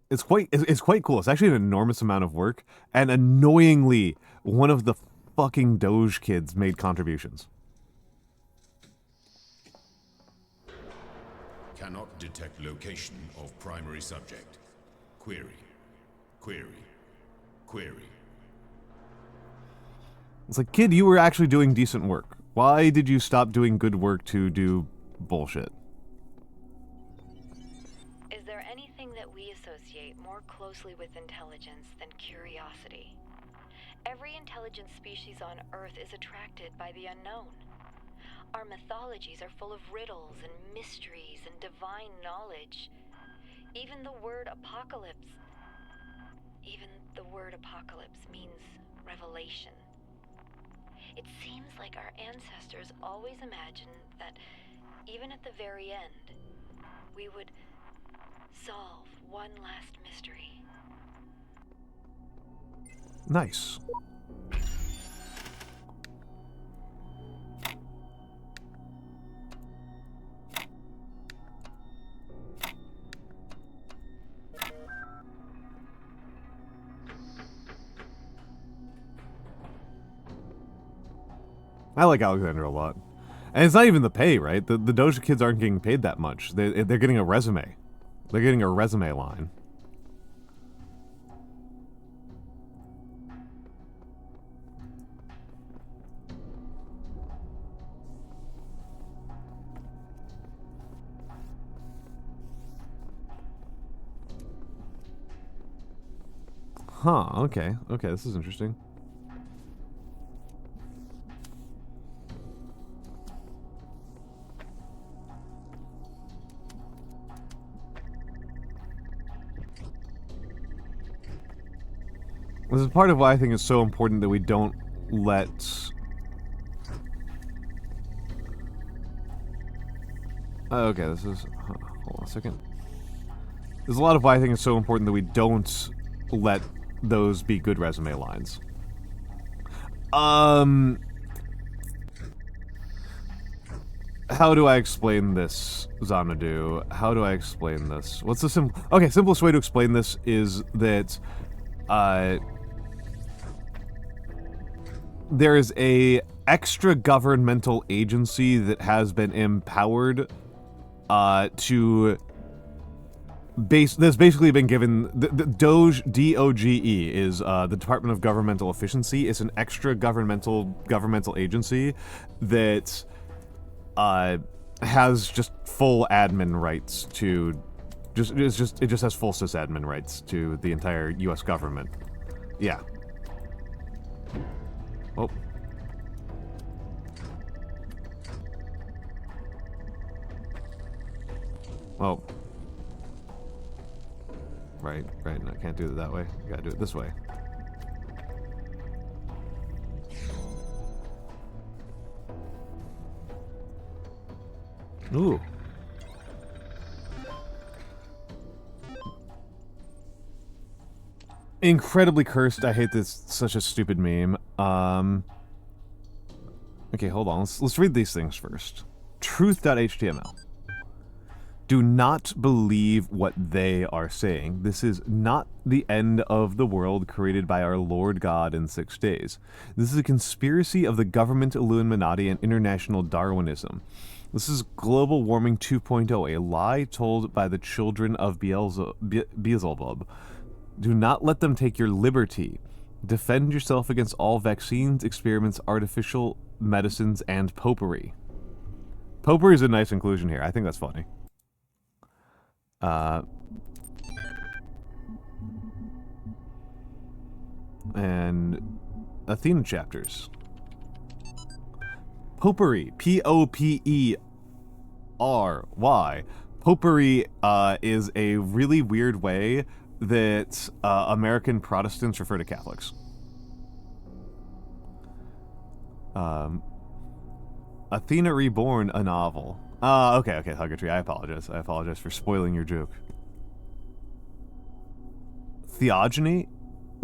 It's quite cool. It's actually an enormous amount of work, and annoyingly, one of the fucking Doge kids made contributions. Cannot detect location of primary subject. Query. Query. Query. It's like, kid, you were actually doing decent work. Why did you stop doing good work to do bullshit? Is there anything that we associate more closely with intelligence than curiosity? Every intelligent species on Earth is attracted by the unknown. Our mythologies are full of riddles and mysteries and divine knowledge. Even the word apocalypse means revelation. It seems like our ancestors always imagined that even at the very end, we would solve one last mystery. Nice. I like Alexander a lot. And it's not even the pay, right? The Doja kids aren't getting paid that much. They're getting a resume. They're getting a resume line. Huh, okay. Okay, this is interesting. This is part of why I think it's so important that we don't let... Okay, this is... Hold on a second. There's a lot of why I think it's so important that we don't let those be good resume lines. How do I explain this, Xanadu? How do I explain this? What's the simplest way to explain this is that, there is a extra governmental agency that has been empowered, that's basically been given, the DOGE, D-O-G-E, is, the Department of Governmental Efficiency. It's an extra governmental agency that, has just full admin rights to, it just has full sysadmin rights to the entire U.S. government. Yeah. Oh. Oh. Right, no, I can't do it that way. You gotta do it this way. Ooh. Incredibly cursed. I hate this. Such a stupid meme. Okay, hold on. Let's read these things first. Truth.html. Do not believe what they are saying. This is not the end of the world created by our Lord God in 6 days. This is a conspiracy of the government Illuminati and international Darwinism. This is global warming 2.0, a lie told by the children of Beelzebub. Do not let them take your liberty. Defend yourself against all vaccines, experiments, artificial medicines, and popery. Popery is a nice inclusion here. I think that's funny. And Athena chapters. Popery, P-O-P-E-R-Y. Popery is a really weird way that American Protestants refer to Catholics. Athena Reborn, a novel. Okay, Huggertree, I apologize. I apologize for spoiling your joke. Theogony,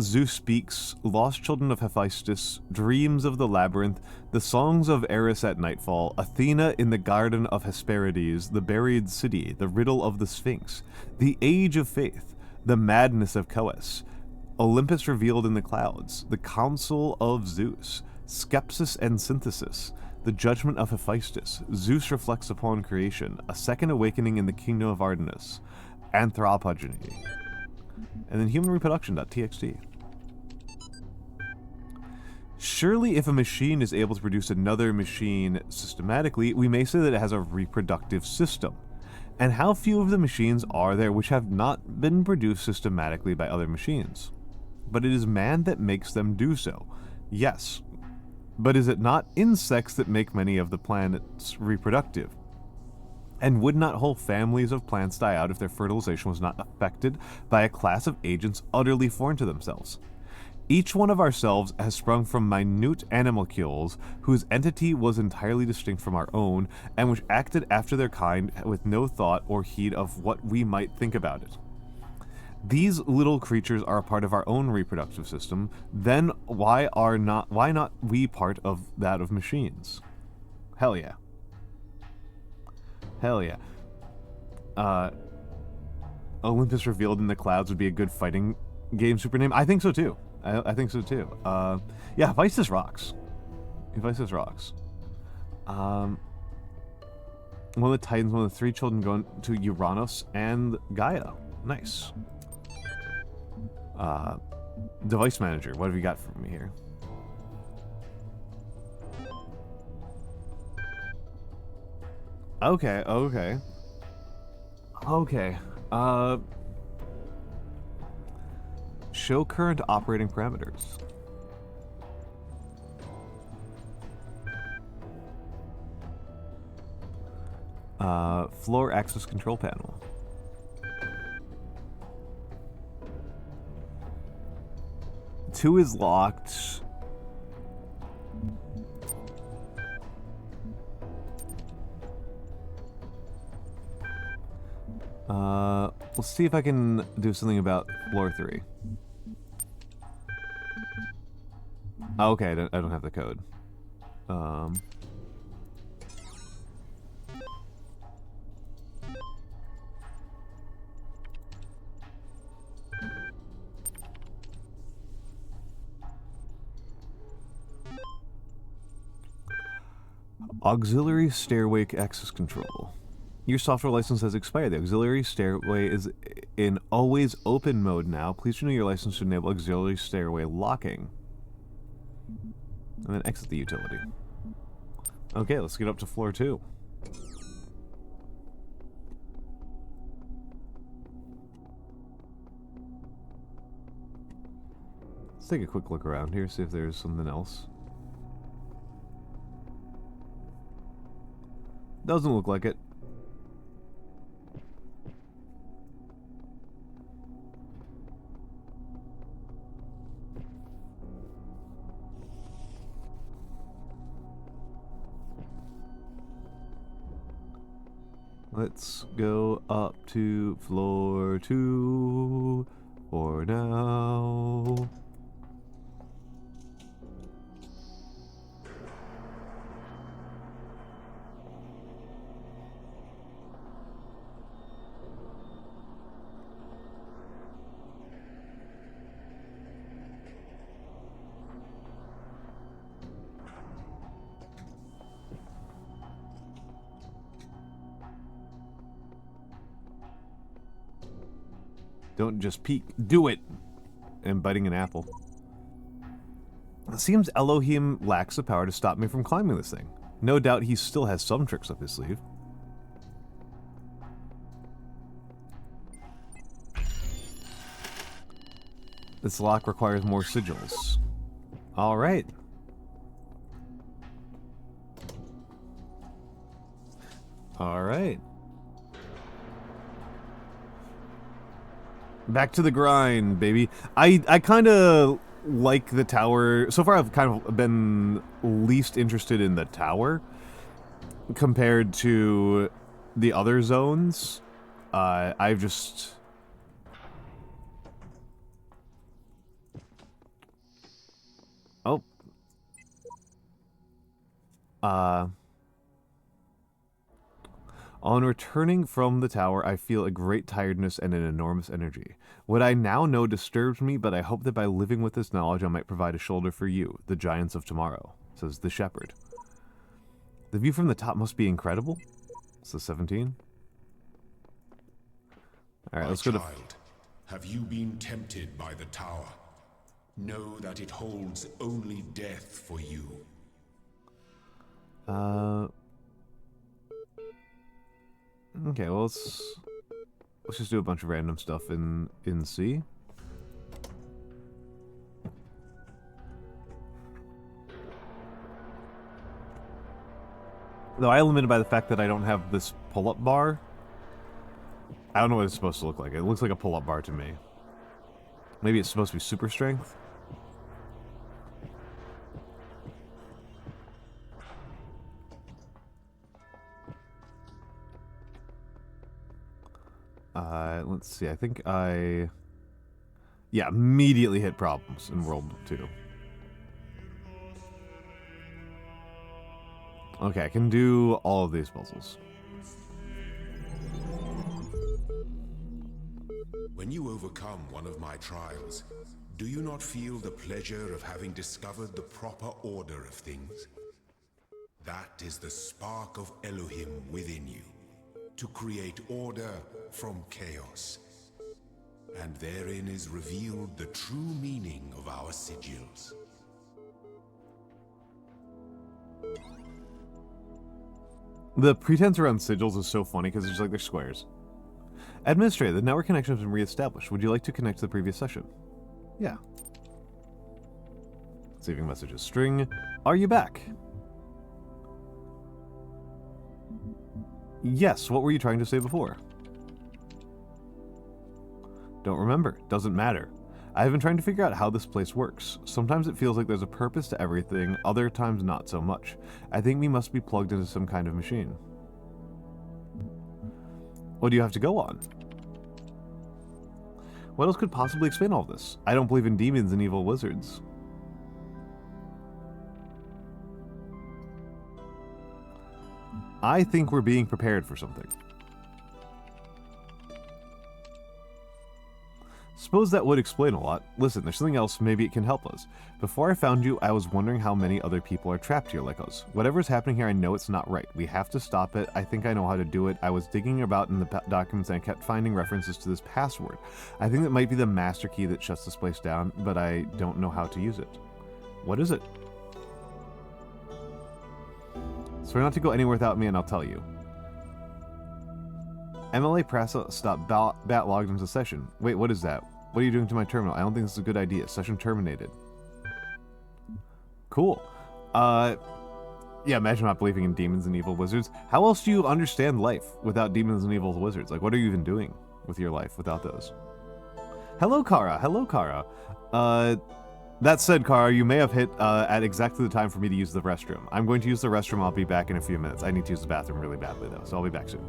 Zeus Speaks, Lost Children of Hephaestus, Dreams of the Labyrinth, The Songs of Eris at Nightfall, Athena in the Garden of Hesperides, The Buried City, The Riddle of the Sphinx, The Age of Faith, The Madness of Coes, Olympus Revealed in the Clouds, The Council of Zeus, Skepsis and Synthesis, The Judgment of Hephaestus, Zeus Reflects Upon Creation, A Second Awakening in the Kingdom of Artemis, Anthropogeny, and then Human Reproduction.txt. Surely if a machine is able to produce another machine systematically, we may say that it has a reproductive system. And how few of the machines are there which have not been produced systematically by other machines? But it is man that makes them do so. Yes. But is it not insects that make many of the planets reproductive? And would not whole families of plants die out if their fertilization was not affected by a class of agents utterly foreign to themselves? Each one of ourselves has sprung from minute animalcules whose entity was entirely distinct from our own, and which acted after their kind with no thought or heed of what we might think about it. These little creatures are a part of our own reproductive system, then why not we part of that of machines? Hell yeah. Hell yeah. Olympus Revealed in the Clouds would be a good fighting game super name. I think so too. I think so too. Yeah, Hephaestus rocks. Hephaestus rocks. One of the Titans, one of the 3 children going to Uranus and Gaia. Nice. Device Manager, what have you got for me here? Okay. Show current operating parameters. Floor access control panel. 2 is locked. Let's see if I can do something about floor 3. Oh, okay, I don't have the code. Auxiliary stairway access control. Your software license has expired. The auxiliary stairway is in always open mode now. Please renew your license to enable auxiliary stairway locking. And then exit the utility. Okay, let's get up to floor 2. Let's take a quick look around here, see if there's something else. Doesn't look like it. Let's go up to floor 2 for now. Don't just peek. Do it! And biting an apple. It seems Elohim lacks the power to stop me from climbing this thing. No doubt he still has some tricks up his sleeve. This lock requires more sigils. Alright. Alright. Back to the grind, baby. I kind of like the tower. So far, I've kind of been least interested in the tower compared to the other zones. I've just... Oh. On returning from the tower, I feel a great tiredness and an enormous energy. What I now know disturbs me, but I hope that by living with this knowledge, I might provide a shoulder for you, the giants of tomorrow, says the shepherd. The view from the top must be incredible, says 17. Alright, let's go to... Have you been tempted by the tower? Know that it holds only death for you. Okay, well, let's just do a bunch of random stuff in C. Though I am limited by the fact that I don't have this pull-up bar. I don't know what it's supposed to look like. It looks like a pull-up bar to me. Maybe it's supposed to be super strength? Let's see, I think I... Yeah, immediately hit problems in World 2. Okay, I can do all of these puzzles. When you overcome one of my trials, do you not feel the pleasure of having discovered the proper order of things? That is the spark of Elohim within you, to create order from chaos. And therein is revealed the true meaning of our sigils. The pretense around sigils is so funny because it's just like they're squares. Administrator, the network connection has been reestablished. Would you like to connect to the previous session? Yeah. Saving messages. String. Are you back? Yes, what were you trying to say before? Don't remember. Doesn't matter. I've been trying to figure out how this place works. Sometimes it feels like there's a purpose to everything, other times not so much. I think we must be plugged into some kind of machine. What do you have to go on? What else could possibly explain all this? I don't believe in demons and evil wizards. I think we're being prepared for something. Suppose that would explain a lot. Listen, there's something else, maybe it can help us. Before I found you, I was wondering how many other people are trapped here like us. Whatever's happening here, I know it's not right. We have to stop it. I think I know how to do it. I was digging about in the documents and I kept finding references to this password. I think that might be the master key that shuts this place down, but I don't know how to use it. What is it? Swear not to go anywhere without me and I'll tell you. MLA press stop bat logged into session. Wait, what is that? What are you doing to my terminal? I don't think this is a good idea. Session terminated. Cool. Yeah, imagine not believing in demons and evil wizards. How else do you understand life without demons and evil wizards? Like, what are you even doing with your life without those? Hello, Kara. Hello, Kara. That said, Kara, you may have hit at exactly the time for me to use the restroom. I'm going to use the restroom. I'll be back in a few minutes. I need to use the bathroom really badly, though, so I'll be back soon.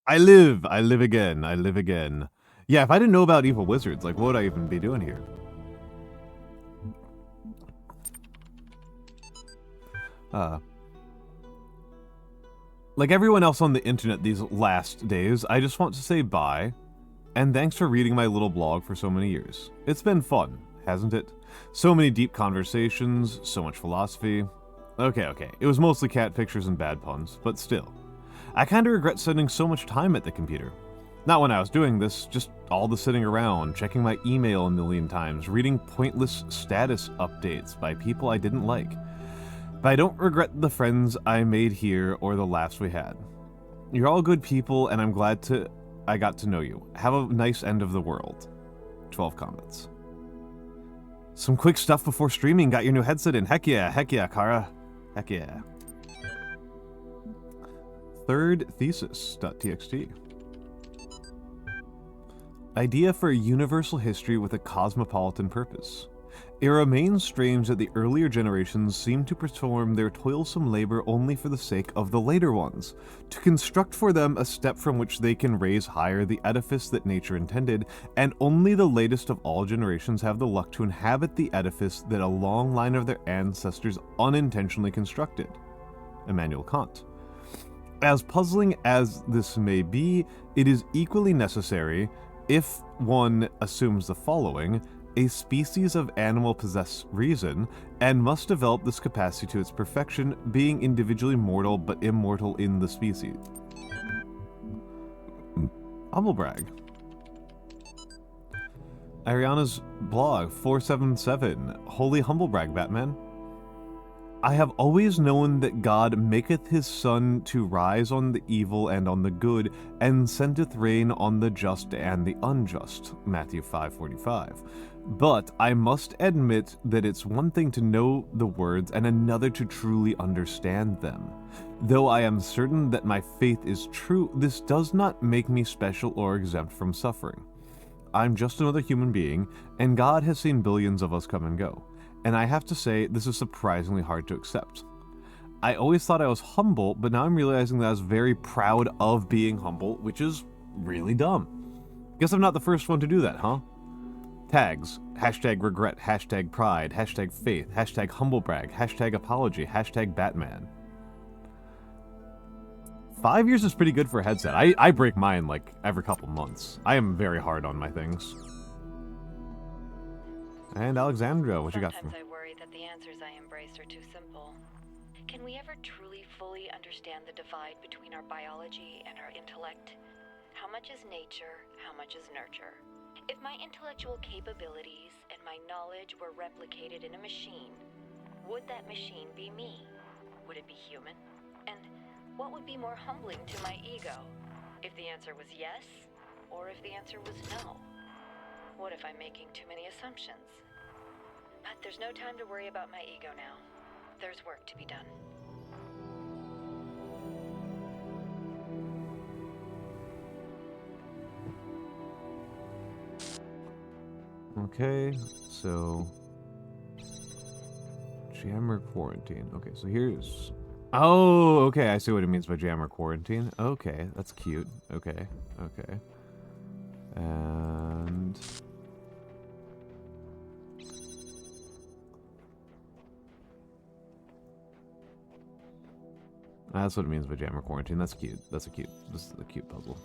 I live again, I live again. Yeah, if I didn't know about evil wizards, like, what would I even be doing here? Like everyone else on the internet these last days, I just want to say bye, and thanks for reading my little blog for so many years. It's been fun, hasn't it? So many deep conversations, so much philosophy. Okay, it was mostly cat pictures and bad puns, but still. I kinda regret spending so much time at the computer. Not when I was doing this, just all the sitting around, checking my email a million times, reading pointless status updates by people I didn't like. But I don't regret the friends I made here or the laughs we had. You're all good people, and I'm glad I got to know you. Have a nice end of the world. 12 comments. Some quick stuff before streaming. Got your new headset in. Heck yeah, Kara. Heck yeah. Third thesis.txt. Idea for a universal history with a cosmopolitan purpose. It remains strange that the earlier generations seem to perform their toilsome labor only for the sake of the later ones, to construct for them a step from which they can raise higher the edifice that nature intended, and only the latest of all generations have the luck to inhabit the edifice that a long line of their ancestors unintentionally constructed. Immanuel Kant. As puzzling as this may be, it is equally necessary if one assumes the following. A species of animal possess reason, and must develop this capacity to its perfection, being individually mortal but immortal in the species. Humble brag. Ariana's blog 477. Holy humble brag, Batman. I have always known that God maketh his sun to rise on the evil and on the good, and sendeth rain on the just and the unjust. Matthew 5:45. But I must admit that it's one thing to know the words and another to truly understand them. Though I am certain that my faith is true, this does not make me special or exempt from suffering. I'm just another human being, and God has seen billions of us come and go. And I have to say, this is surprisingly hard to accept. I always thought I was humble, but now I'm realizing that I was very proud of being humble, which is really dumb. Guess I'm not the first one to do that, huh? Tags, hashtag regret, hashtag pride, hashtag faith, hashtag humblebrag, hashtag apology, hashtag Batman. 5 years is pretty good for a headset. I break mine like every couple months. I am very hard on my things. And Alexandra, what you got for me? Sometimes I worry that the answers I embrace are too simple. Can we ever truly fully understand the divide between our biology and our intellect? How much is nature, how much is nurture? If my intellectual capabilities and my knowledge were replicated in a machine, would that machine be me? Would it be human? And what would be more humbling to my ego? If the answer was yes, or if the answer was no? What if I'm making too many assumptions? But there's no time to worry about my ego now. There's work to be done. Okay, so jammer quarantine. Okay, so here's... Oh, okay, I see what it means by jammer quarantine. Okay, that's cute. Okay. And... that's what it means by jammer quarantine. That's cute. This is a cute puzzle.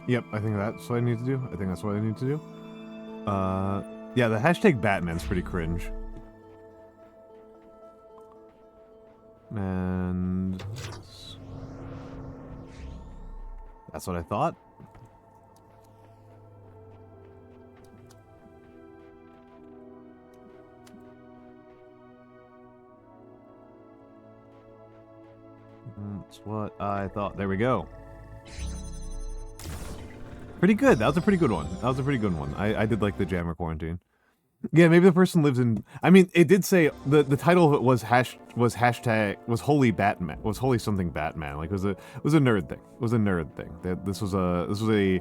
Yep, I think that's what I need to do. I think that's what I need to do. Yeah, the hashtag Batman's pretty cringe. And that's what I thought. That's what I thought. There we go. Pretty good. That was a pretty good one. That was a pretty good one. I did like the jammer quarantine. Yeah, maybe the person lives in. I mean, it did say the title of it was holy Batman, was holy something Batman. Like it was a nerd thing. It was a nerd thing. That this was a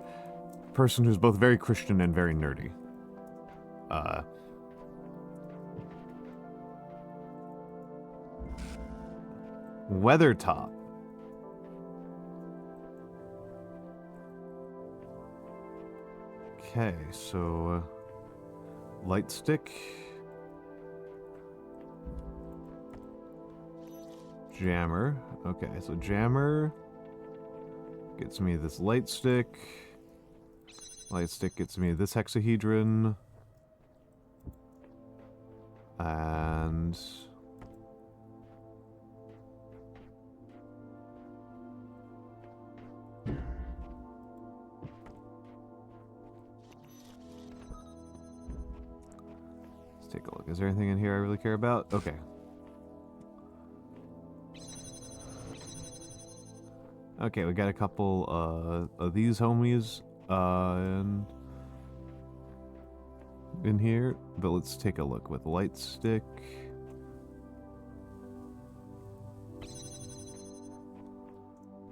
person who's both very Christian and very nerdy. Weathertop. Okay, so light stick, jammer. Okay, so jammer gets me this light stick. Light stick gets me this hexahedron. And let's take a look. Is there anything in here I really care about? Okay. Okay, we got a couple of these homies in here, but let's take a look with light stick.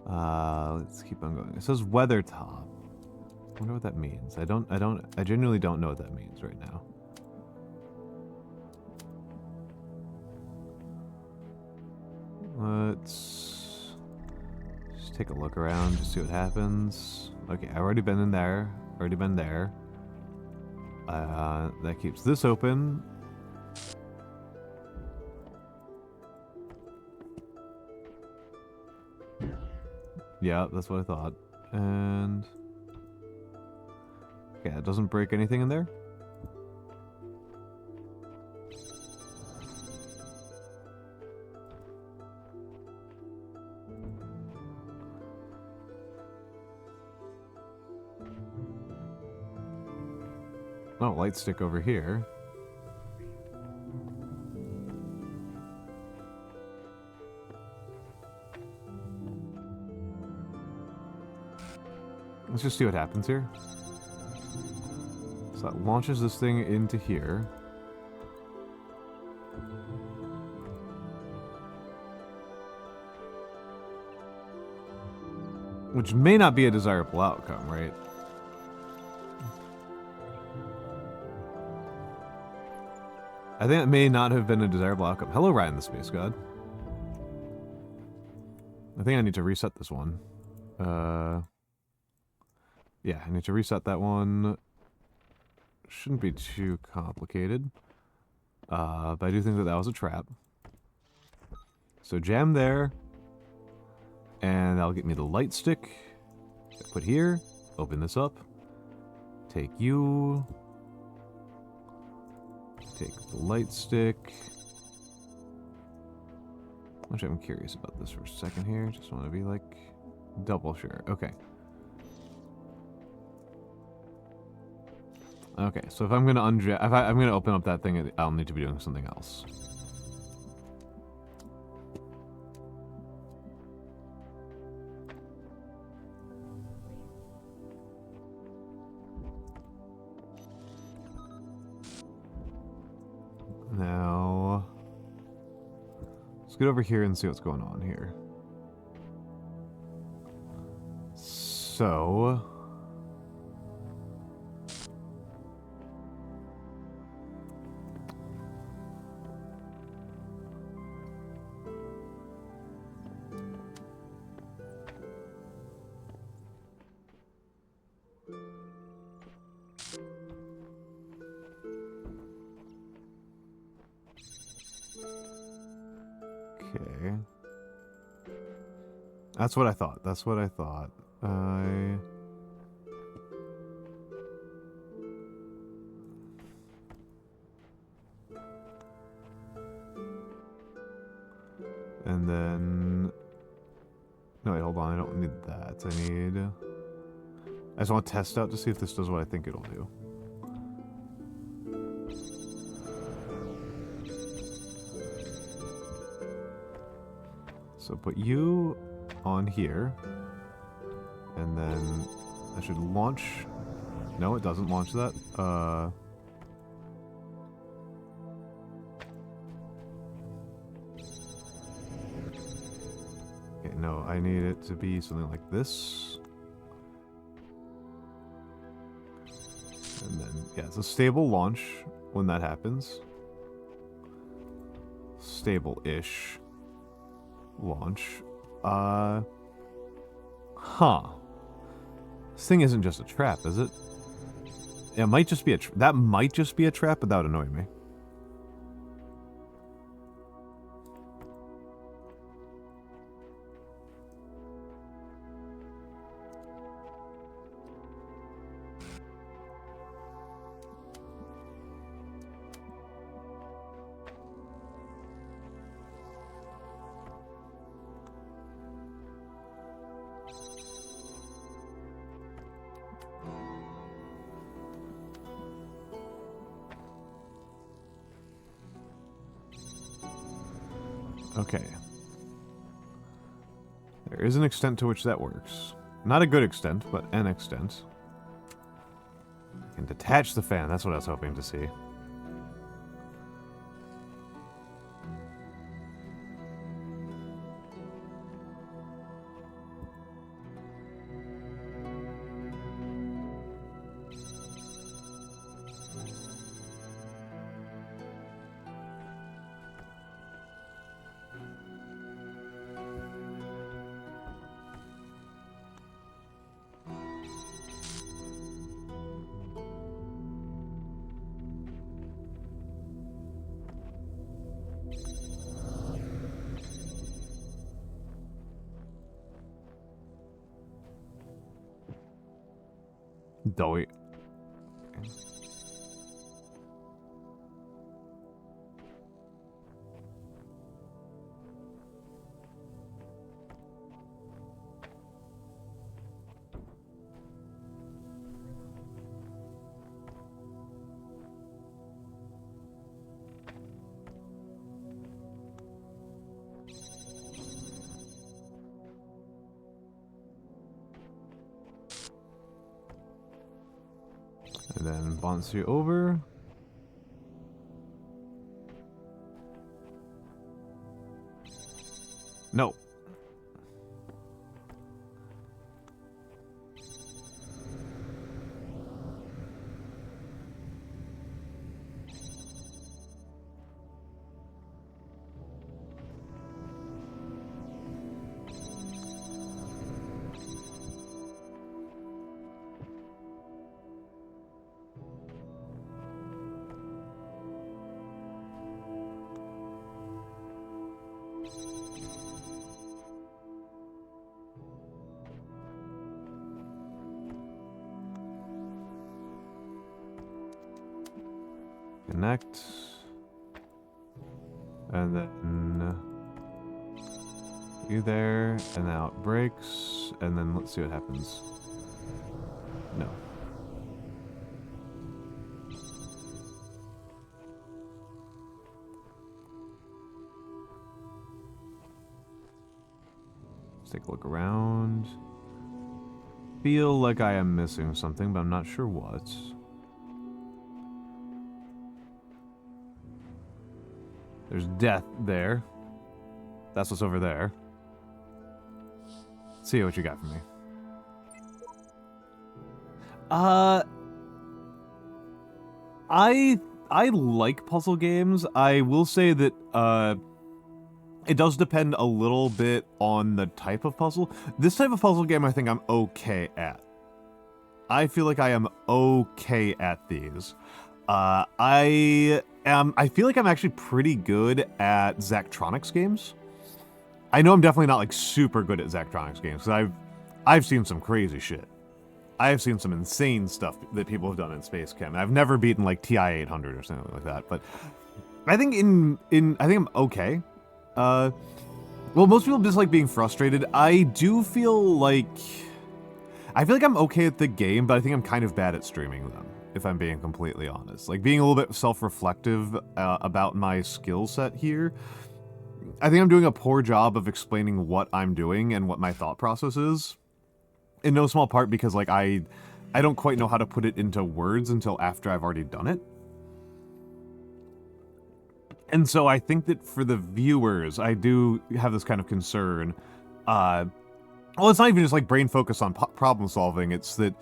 Let's keep on going. It says Weathertop. I wonder what that means. I genuinely don't know what that means right now. Let's just take a look around, just see what happens. Okay, I've already been in there. Already been there. That keeps this open. Yeah, that's what I thought. And okay, it doesn't break anything in there. Oh, light stick over here. Let's just see what happens here. So that launches this thing into here. Which may not be a desirable outcome, right? I think it may not have been a desirable outcome. Hello, Ryan the Space God. I think I need to reset this one. Yeah, I need to reset that one. Shouldn't be too complicated. But I do think that that was a trap. So jam there. And that'll get me the light stick. Put here. Open this up. Take you. Take the light stick. Actually, I'm curious about this for a second here. Just want to be like double sure. Okay. Okay, so if I'm gonna I'm gonna open up that thing, I'll need to be doing something else. Now, let's get over here and see what's going on here. So, okay. That's what I thought. That's what I thought. And then... No, wait, hold on. I don't need that. I just want to test out to see if this does what I think it'll do. So put you on here. And then I should launch... No, it doesn't launch that. Okay, no, I need it to be something like this. And then, yeah, it's a stable launch when that happens. Stable-ish launch. Huh. This thing isn't just a trap, is it? It might just be a that might just be a trap, but that would annoy me. Okay. There is an extent to which that works. Not a good extent, but an extent. I can detach the fan, that's what I was hoping to see. Doughy. And then bounce you over. No. Connect. And then you there, and now it breaks, and then let's see what happens. No. Let's take a look around. Feel like I am missing something, but I'm not sure what. There's death there. That's what's over there. Let's see what you got for me. I like puzzle games. I will say that it does depend a little bit on the type of puzzle. This type of puzzle game I think I'm okay at. I feel like I am okay at these. I feel like I'm actually pretty good at Zachtronics games. I know I'm definitely not like super good at Zachtronics games because I've seen some crazy shit. I've seen some insane stuff that people have done in Space Chem. I've never beaten like TI 800 or something like that, but I think I think I'm okay. Well, most people dislike being frustrated. I do feel like... I feel like I'm okay at the game, but I think I'm kind of bad at streaming them, if I'm being completely honest. Like, being a little bit self-reflective about my skill set here, I think I'm doing a poor job of explaining what I'm doing and what my thought process is. In no small part because, like, I don't quite know how to put it into words until after I've already done it. And so I think that for the viewers, I do have this kind of concern. Well, it's not even just like brain focus on problem solving. It's that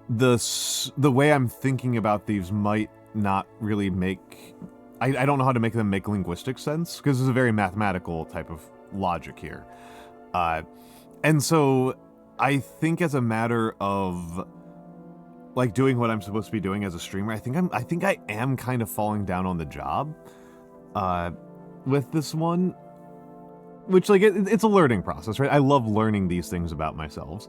the way I'm thinking about these might not really make... I don't know how to make them make linguistic sense, because there's a very mathematical type of logic here. And so I think as a matter of like doing what I'm supposed to be doing as a streamer, I think I am kind of falling down on the job with this one, which like it's a learning process, right? I love learning these things about myself.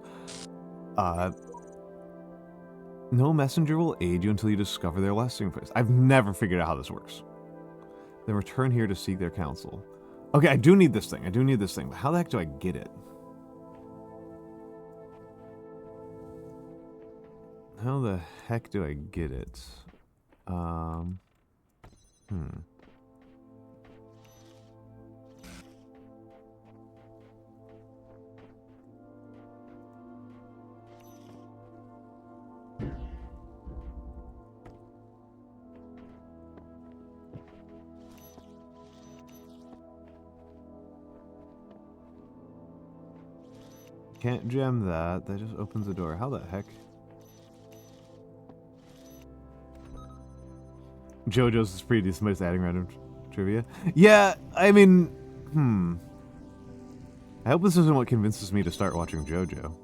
No messenger will aid you until you discover their resting place. I've never figured out how this works. Then return here to seek their counsel. Okay, I do need this thing. But how the heck do I get it? How the heck do I get it? Can't gem that. That just opens the door. How the heck? JoJo's is pretty decent, but it's adding random trivia. Yeah, I mean, I hope this isn't what convinces me to start watching JoJo.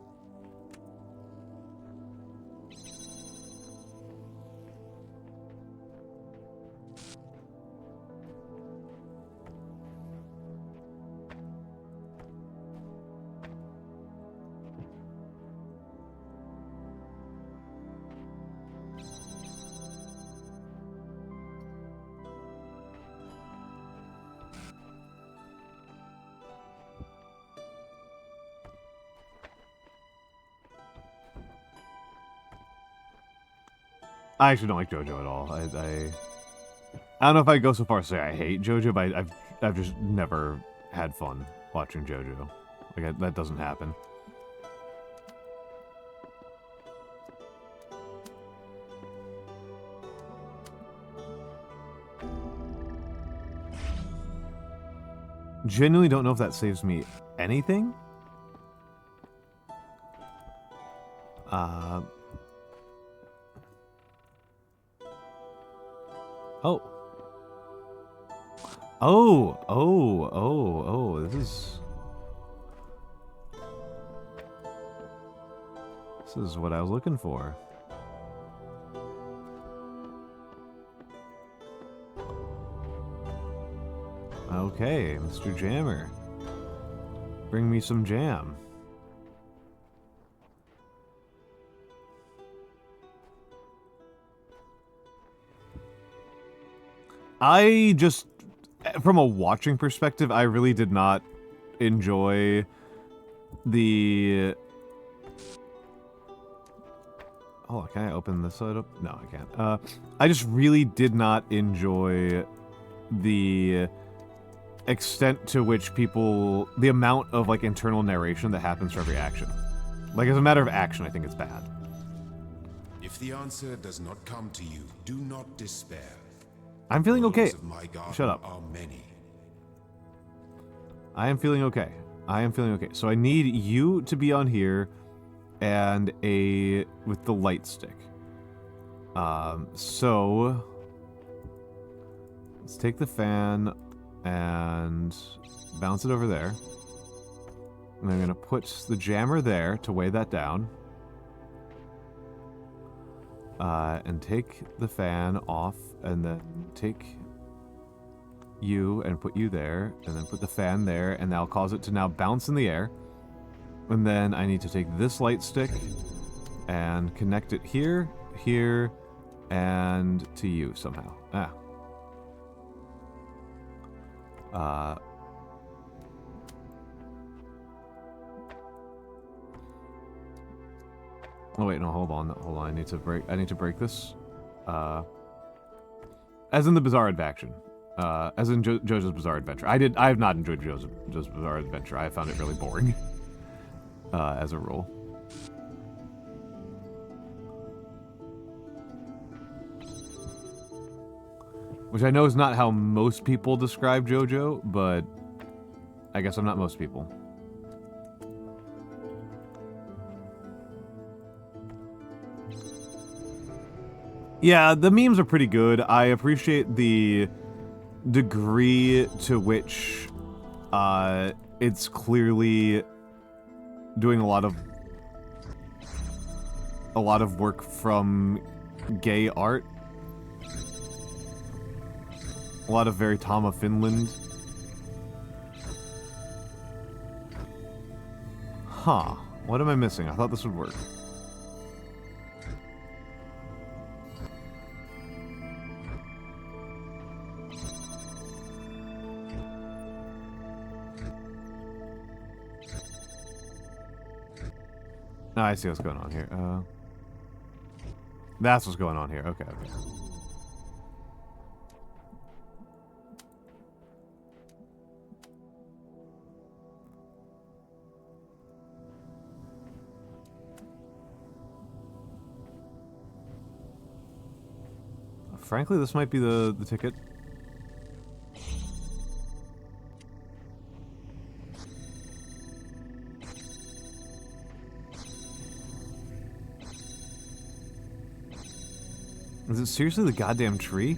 I actually don't like JoJo at all. I don't know if I go so far as to say I hate JoJo, but I've just never had fun watching JoJo. Like that doesn't happen. Genuinely don't know if that saves me anything. This is what I was looking for. Okay, Mr. Jammer. Bring me some jam. I just, from a watching perspective, I really did not enjoy the... Oh, can I open this side up? No, I can't. I just really did not enjoy the extent to which people... the amount of, like, internal narration that happens for every action. Like, as a matter of action, I think it's bad. If the answer does not come to you, do not despair. I'm feeling okay. Shut up. I am feeling okay. So I need you to be on here and with the light stick. So let's take the fan and bounce it over there. And I'm gonna put the jammer there to weigh that down. And take the fan off, and then take you and put you there, and then put the fan there, and that'll cause it to now bounce in the air. And then I need to take this light stick and connect it here, here, and to you somehow. Oh wait, no, hold on. I need to break this. As in the Bizarre Adventure. As in JoJo's Bizarre Adventure. I have not enjoyed JoJo's Bizarre Adventure. I have found it really boring. As a rule. Which I know is not how most people describe JoJo, but I guess I'm not most people. Yeah, the memes are pretty good. I appreciate the degree to which it's clearly doing a lot of work from gay art. A lot of very Tama Finland. Huh. What am I missing? I thought this would work. Oh, I see what's going on here. That's what's going on here. Okay, okay. Frankly, this might be the ticket. Is it seriously the goddamn tree?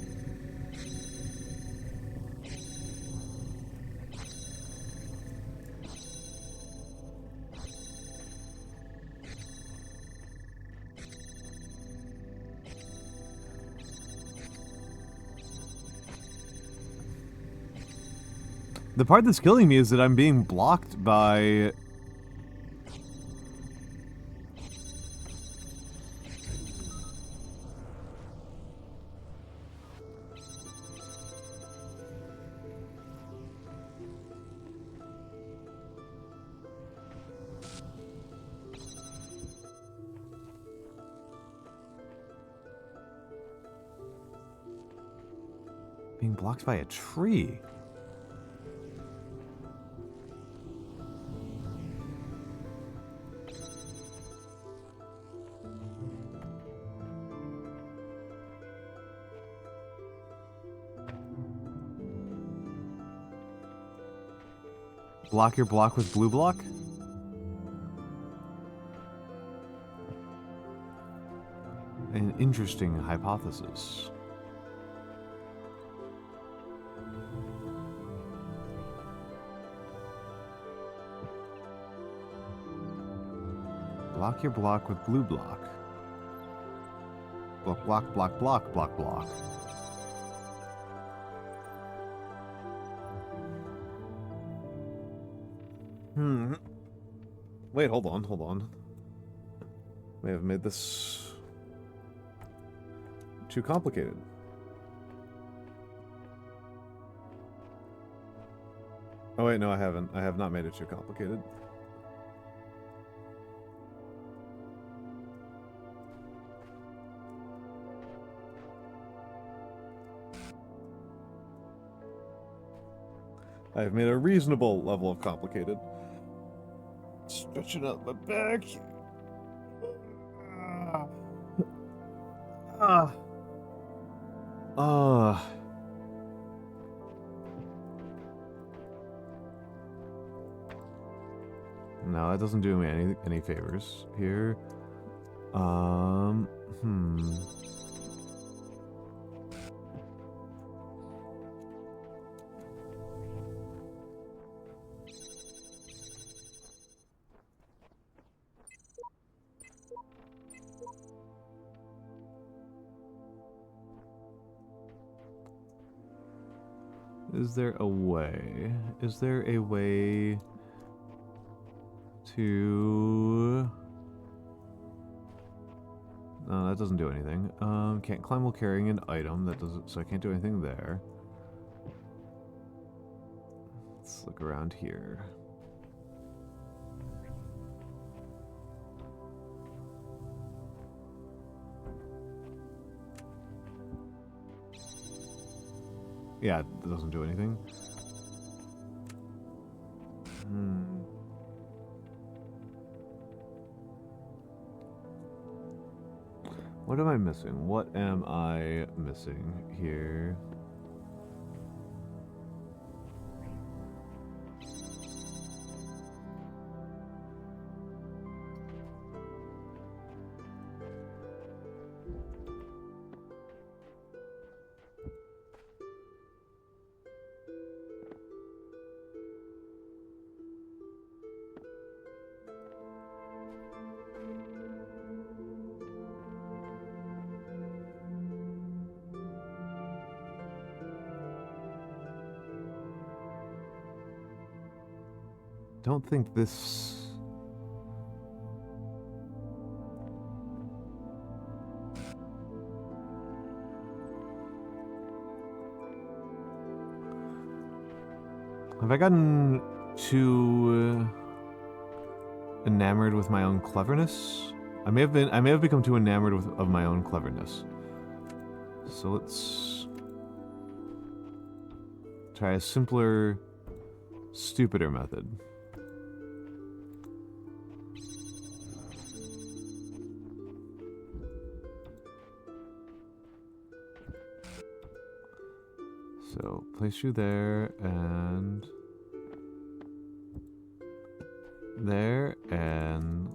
The part that's killing me is that I'm being blocked by... being blocked by a tree. Block your block with blue block? An interesting hypothesis. Block your block with blue block. Block, block, block, block, block, block. Wait, hold on. May have made this too complicated. Oh wait, no, I haven't. I have not made it too complicated. I've made a reasonable level of complicated. Stretching out my back. No, that doesn't do me any favors here. Is there a way? Is there a way to... No, that doesn't do anything. Can't climb while carrying an item. That doesn't... So I can't do anything there. Let's look around here. Yeah, it doesn't do anything. What am I missing? What am I missing here? Don't think this... Have I gotten too enamored with my own cleverness? I may have become too enamored of my own cleverness. So let's try a simpler, stupider method. So, place you there, and there, and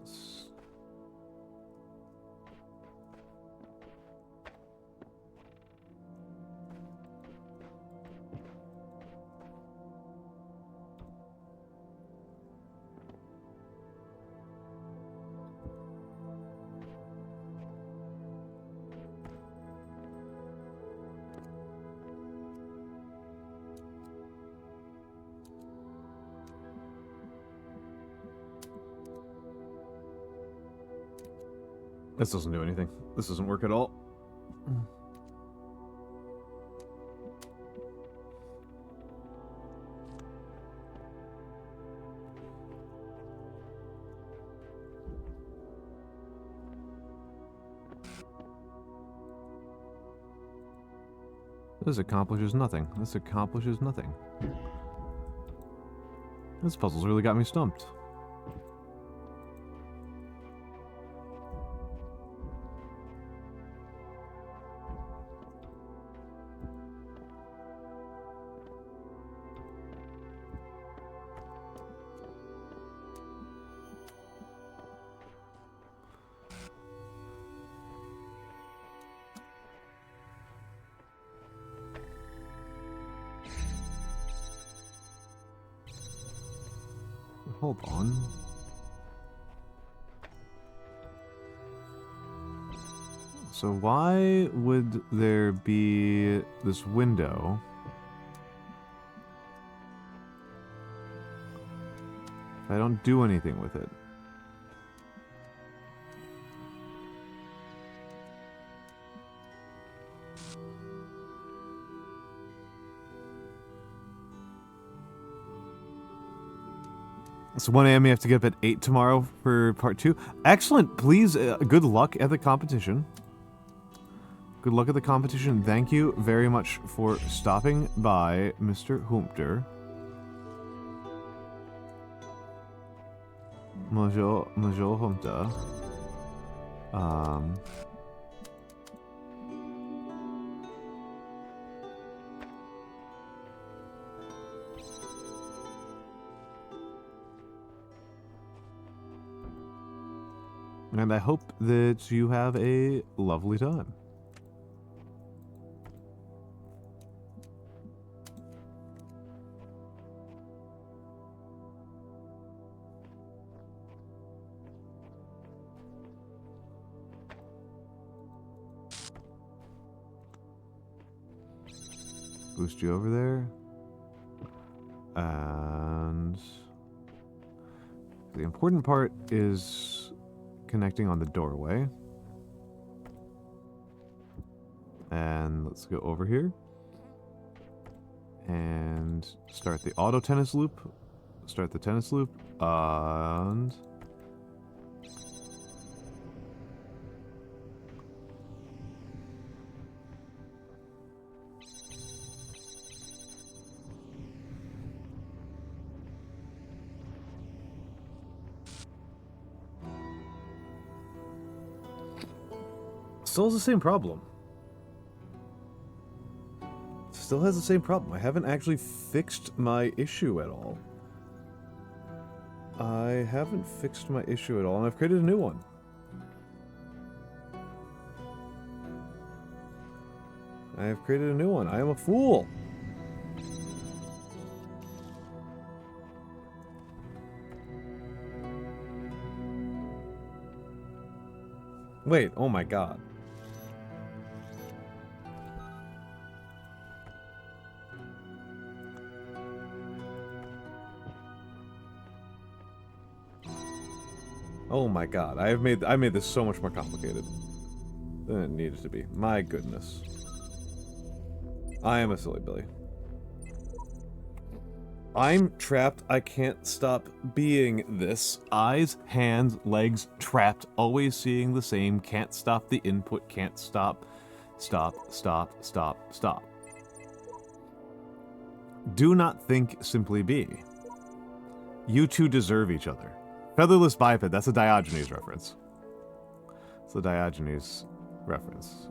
this doesn't do anything. This doesn't work at all. This accomplishes nothing. This accomplishes nothing. This puzzle's really got me stumped. Hold on. So why would there be this window if I don't do anything with it? It's 1 a.m. You have to get up at 8 tomorrow for part 2. Excellent. Please, good luck at the competition. Good luck at the competition. Thank you very much for stopping by, Mr. Humpter. Major Humpter. And I hope that you have a lovely time. Boost you over there. And the important part is connecting on the doorway. And let's go over here and start the auto tennis loop. Start the tennis loop, and still has the same problem. Still has the same problem. I haven't actually fixed my issue at all. I haven't fixed my issue at all, and I've created a new one. I have created a new one. I am a fool. Wait, oh my god. Oh my god, I made this so much more complicated than it needed to be. My goodness. I am a silly Billy. I'm trapped. I can't stop being this. Eyes, hands, legs, trapped. Always seeing the same. Can't stop the input. Can't stop. Stop, stop, stop, stop. Do not think, simply be. You two deserve each other. Featherless biped, that's a Diogenes reference. It's a Diogenes reference.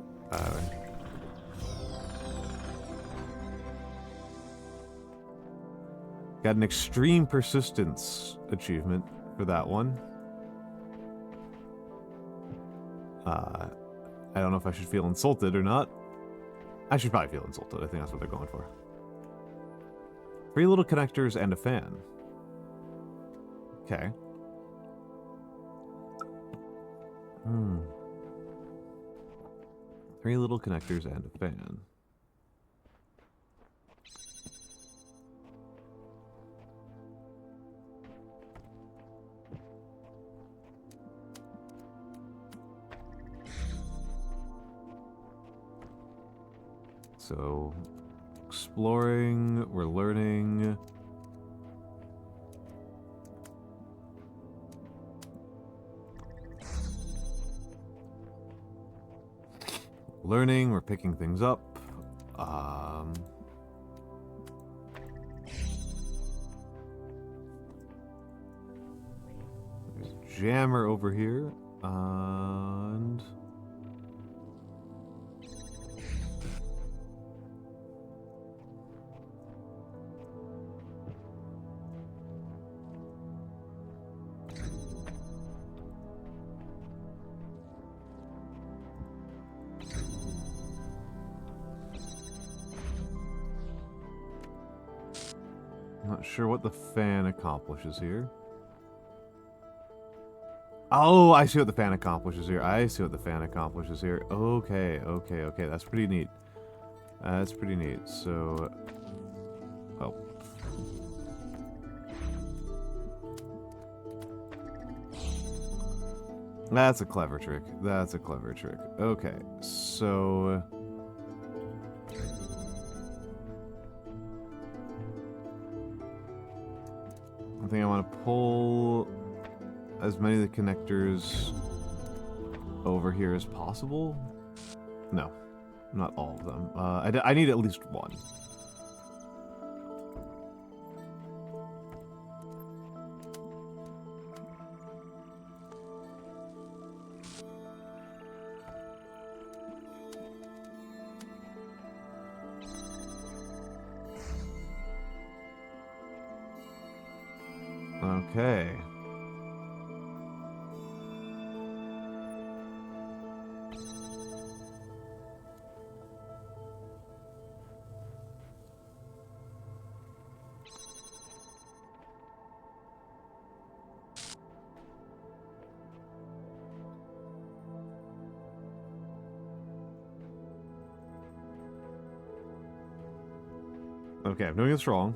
Got an extreme persistence achievement for that one. I don't know if I should feel insulted or not. I should probably feel insulted. I think that's what they're going for. 3 little connectors and a fan. Okay. 3 little connectors and a fan. So, exploring, we're learning. Learning, we're picking things up. There's a jammer over here, and not sure what the fan accomplishes here. Oh, I see what the fan accomplishes here. I see what the fan accomplishes here. Okay, okay, okay. That's pretty neat. That's pretty neat. So, oh. That's a clever trick. That's a clever trick. Okay, so I think I want to pull as many of the connectors over here as possible. No, not all of them. I need at least one. Okay. Okay, I'm doing this wrong.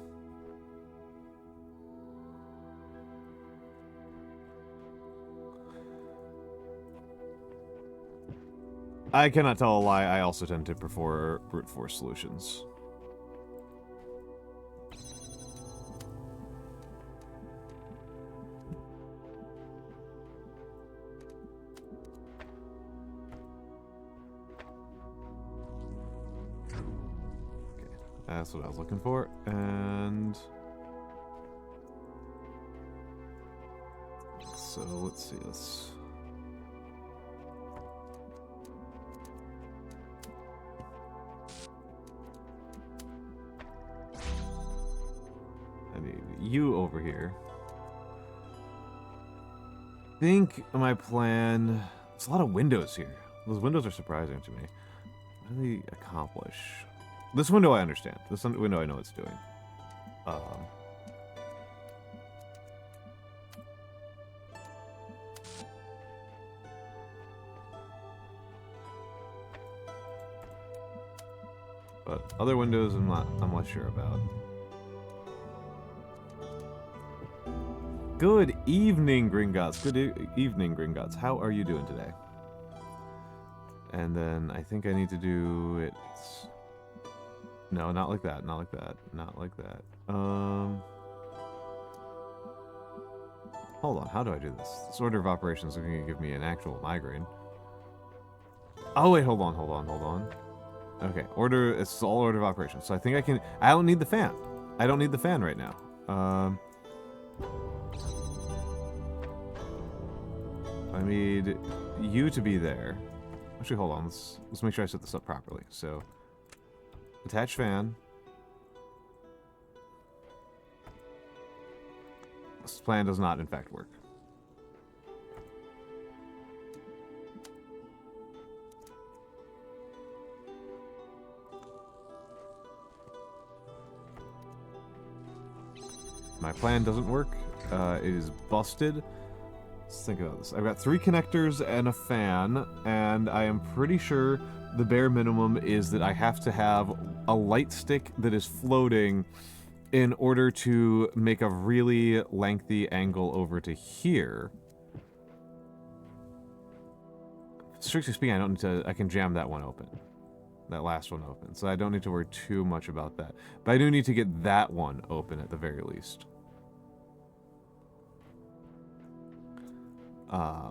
I cannot tell a lie, I also tend to prefer brute force solutions. Okay, that's what I was looking for, and so let's see this. over here. I think my plan... There's a lot of windows here. Those windows are surprising to me. What do they accomplish? This window I understand. This window I know what it's doing. But other windows I'm not sure about. Good evening, Gringotts. Good evening, Gringotts. How are you doing today? And then I think I need to do it... No, not like that. Not like that. Not like that. Hold on. How do I do this? This order of operations is going to give me an actual migraine. Oh, wait. Hold on. Hold on. Hold on. Okay. Order... It's all order of operations. So I think I can... I don't need the fan. I don't need the fan right now. I need you to be there. Actually, hold on. Let's make sure I set this up properly. So, attach fan. This plan does not, in fact, work. My plan doesn't work. It is busted. Let's think about this. I've got 3 connectors and a fan, and I am pretty sure the bare minimum is that I have to have a light stick that is floating in order to make a really lengthy angle over to here. Strictly speaking, I don't need to... I can jam that one open. That last one open. So I don't need to worry too much about that. But I do need to get that one open at the very least. Huh.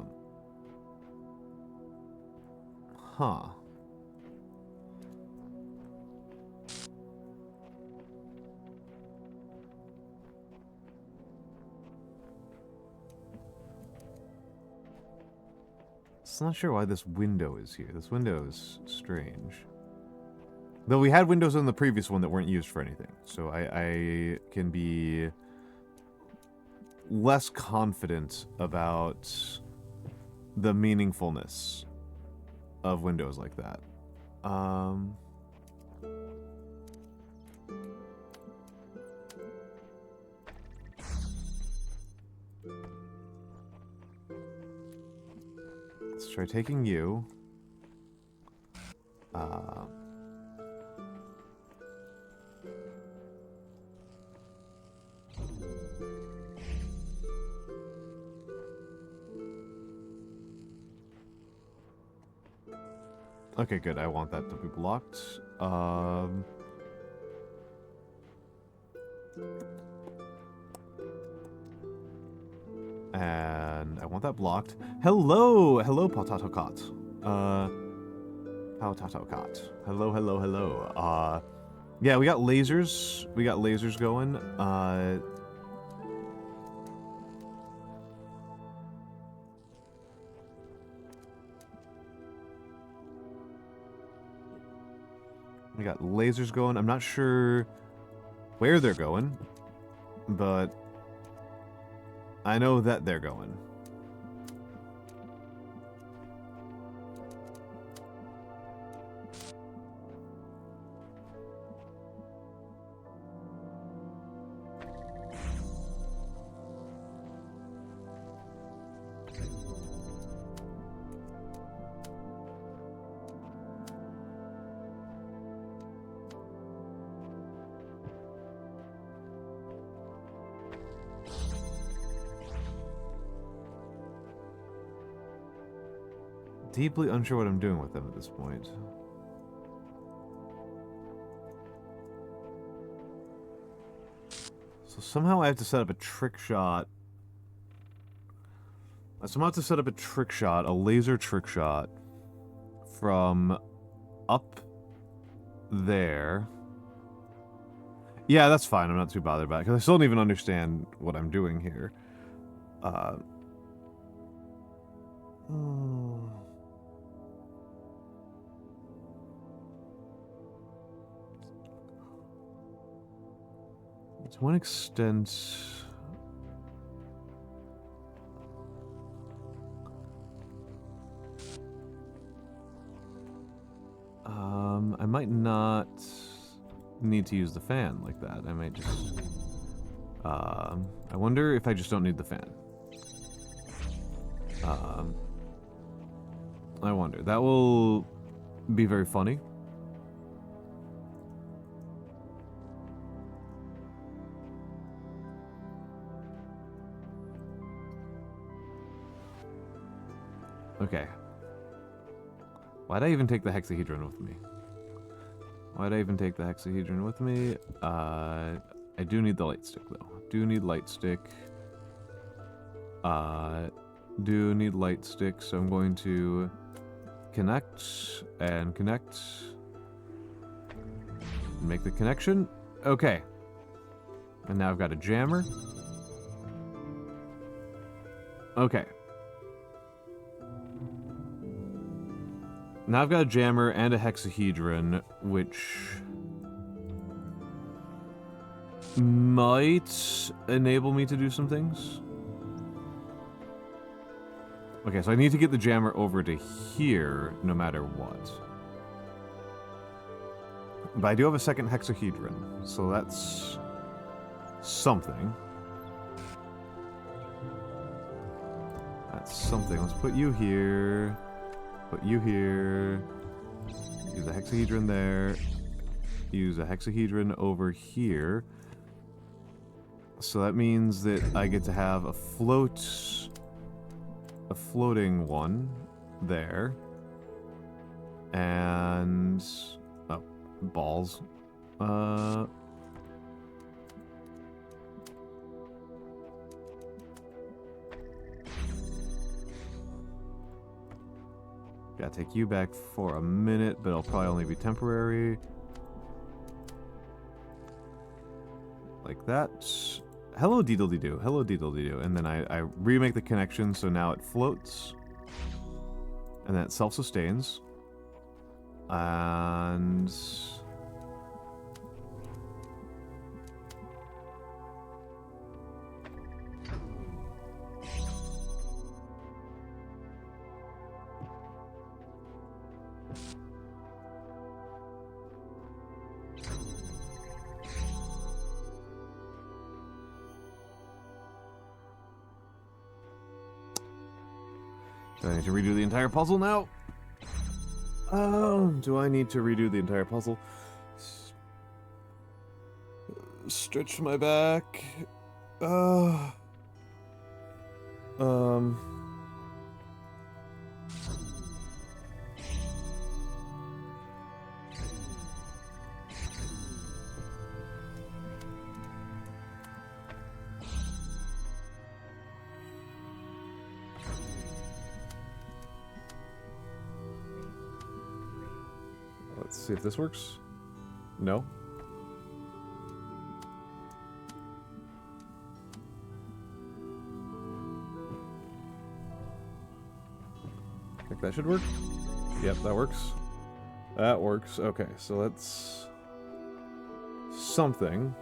I'm not sure why this window is here. This window is strange. Though we had windows in the previous one that weren't used for anything. So I can be less confident about the meaningfulness of windows like that. Let's try taking you. Okay, good. I want that to be blocked. And I want that blocked. Hello! Hello, Potato Cot. Potato Cot. Hello, hello, hello. Yeah, we got lasers. We got lasers going. We got lasers going. I'm not sure where they're going, but I know that they're going. Deeply unsure what I'm doing with them at this point. So somehow I have to set up a trick shot. I somehow have to set up a trick shot, a laser trick shot, from up there. Yeah, that's fine. I'm not too bothered about it, because I still don't even understand what I'm doing here. To one extent, might not need to use the fan like that. I might just... I wonder if I just don't need the fan. I wonder. That will be very funny. Okay. Why'd I even take the hexahedron with me? Why'd I even take the hexahedron with me? I do need the light stick, though. Do need light stick. Do need light stick, so I'm going to connect and connect. Make the connection. Okay. And now I've got a jammer. Okay. Now I've got a jammer and a hexahedron, which might enable me to do some things. Okay, so I need to get the jammer over to here, no matter what. But I do have a second hexahedron, so that's something. That's something. Let's put you here. Put you here. Use a hexahedron there. Use a hexahedron over here. So that means that I get to have a floating one there. And oh, balls. Gotta take you back for a minute, but it'll probably only be temporary. Like that. Hello, deedle-dee-doo. Hello, deedle-dee-doo. And then I remake the connection, so now it floats. And then it self-sustains. And... do I need to redo the entire puzzle now? Do I need to redo the entire puzzle? Stretch my back. Let's see if this works. No. I think that should work. Yep, that works. That works. Okay, so that's something.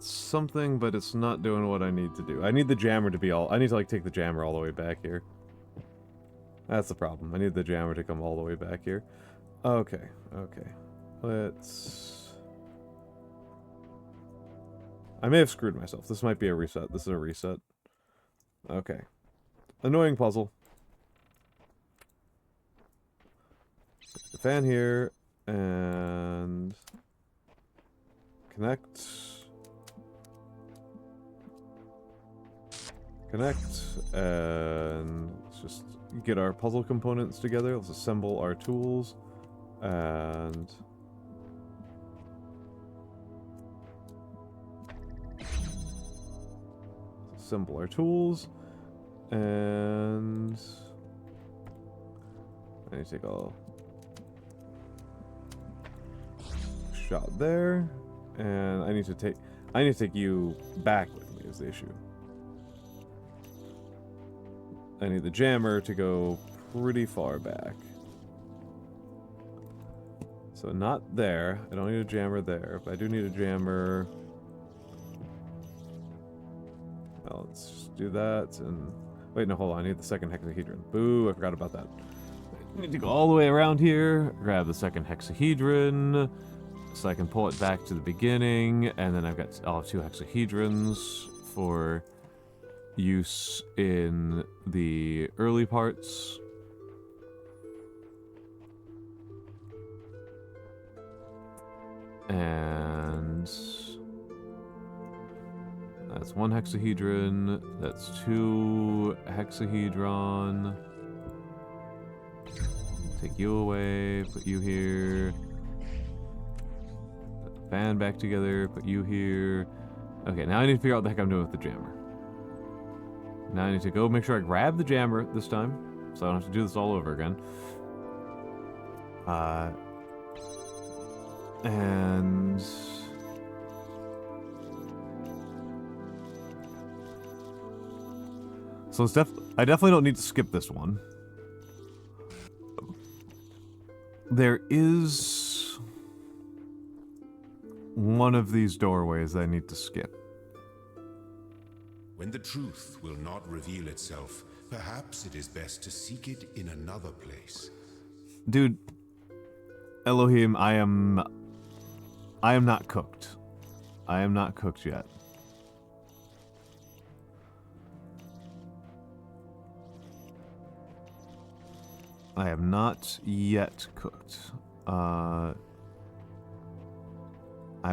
Something, but it's not doing what I need to do. I need the jammer to be all... I need to, like, take the jammer all the way back here. That's the problem. I need the jammer to come all the way back here. Okay, okay. Let's... I may have screwed myself. This might be a reset. This is a reset. Okay. Annoying puzzle. Put the fan here, and... connect... Connect, and let's just get our puzzle components together. Let's assemble our tools, and assemble our tools, and I need to take a shot there, and I need to take you back with me is the issue. I need the jammer to go pretty far back. So not there. I don't need a jammer there, but I do need a jammer. Well, let's just do that, and... Wait, no, hold on. I need the second hexahedron. Boo, I forgot about that. I need to go all the way around here, grab the second hexahedron, so I can pull it back to the beginning, and then I'll have 2 hexahedrons for use in the early parts. And that's 1 hexahedron, that's 2 hexahedron. Take you away, put you here. Put the fan back together, put you here. Okay, now I need to figure out what the heck I'm doing with the jammer. Now I need to go make sure I grab the jammer this time, so I don't have to do this all over again. And... So it's I definitely don't need to skip this one. There is one of these doorways I need to skip. When the truth will not reveal itself, perhaps it is best to seek it in another place. Dude, Elohim, I am not cooked. I am not cooked yet. I am not yet cooked. I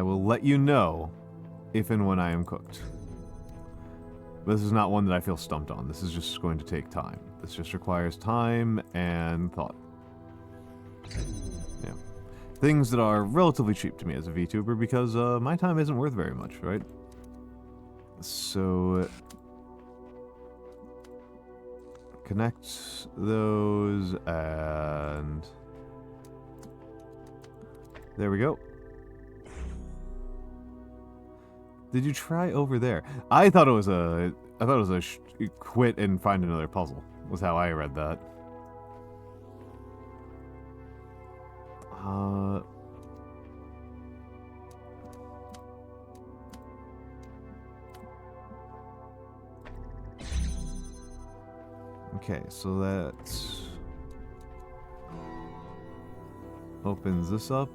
will let you know if and when I am cooked. This is not one that I feel stumped on. This is just going to take time. This just requires time and thought. Yeah. Things that are relatively cheap to me as a VTuber because my time isn't worth very much, right? So... connect those, and... there we go. Did you try over there? I thought it was a quit and find another puzzle, was how I read that. Okay, so that opens this up.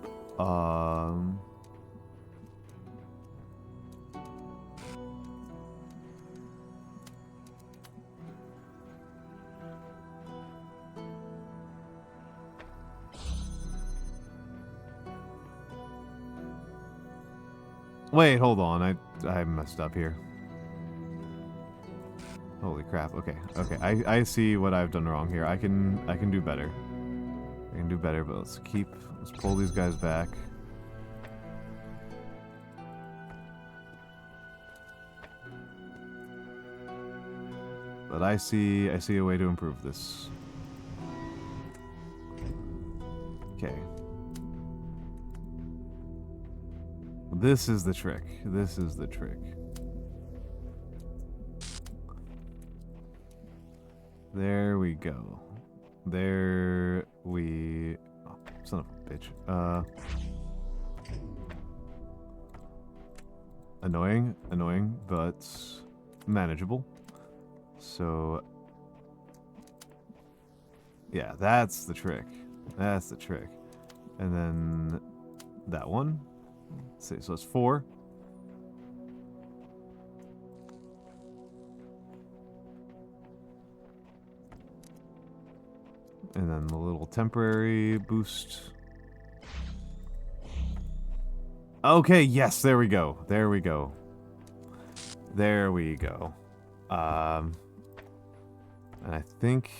Wait, hold on. I messed up here. Holy crap. Okay. Okay. I see what I've done wrong here. I can do better. I can do better, but let's pull these guys back. But I see a way to improve this. Okay. This is the trick. This is the trick. There we go. There we... oh, son of a bitch. Annoying, but manageable. So... yeah, that's the trick. That's the trick. And then... that one. Let's see, so it's 4. And then the little temporary boost. Okay, yes, there we go. There we go. There we go. And I think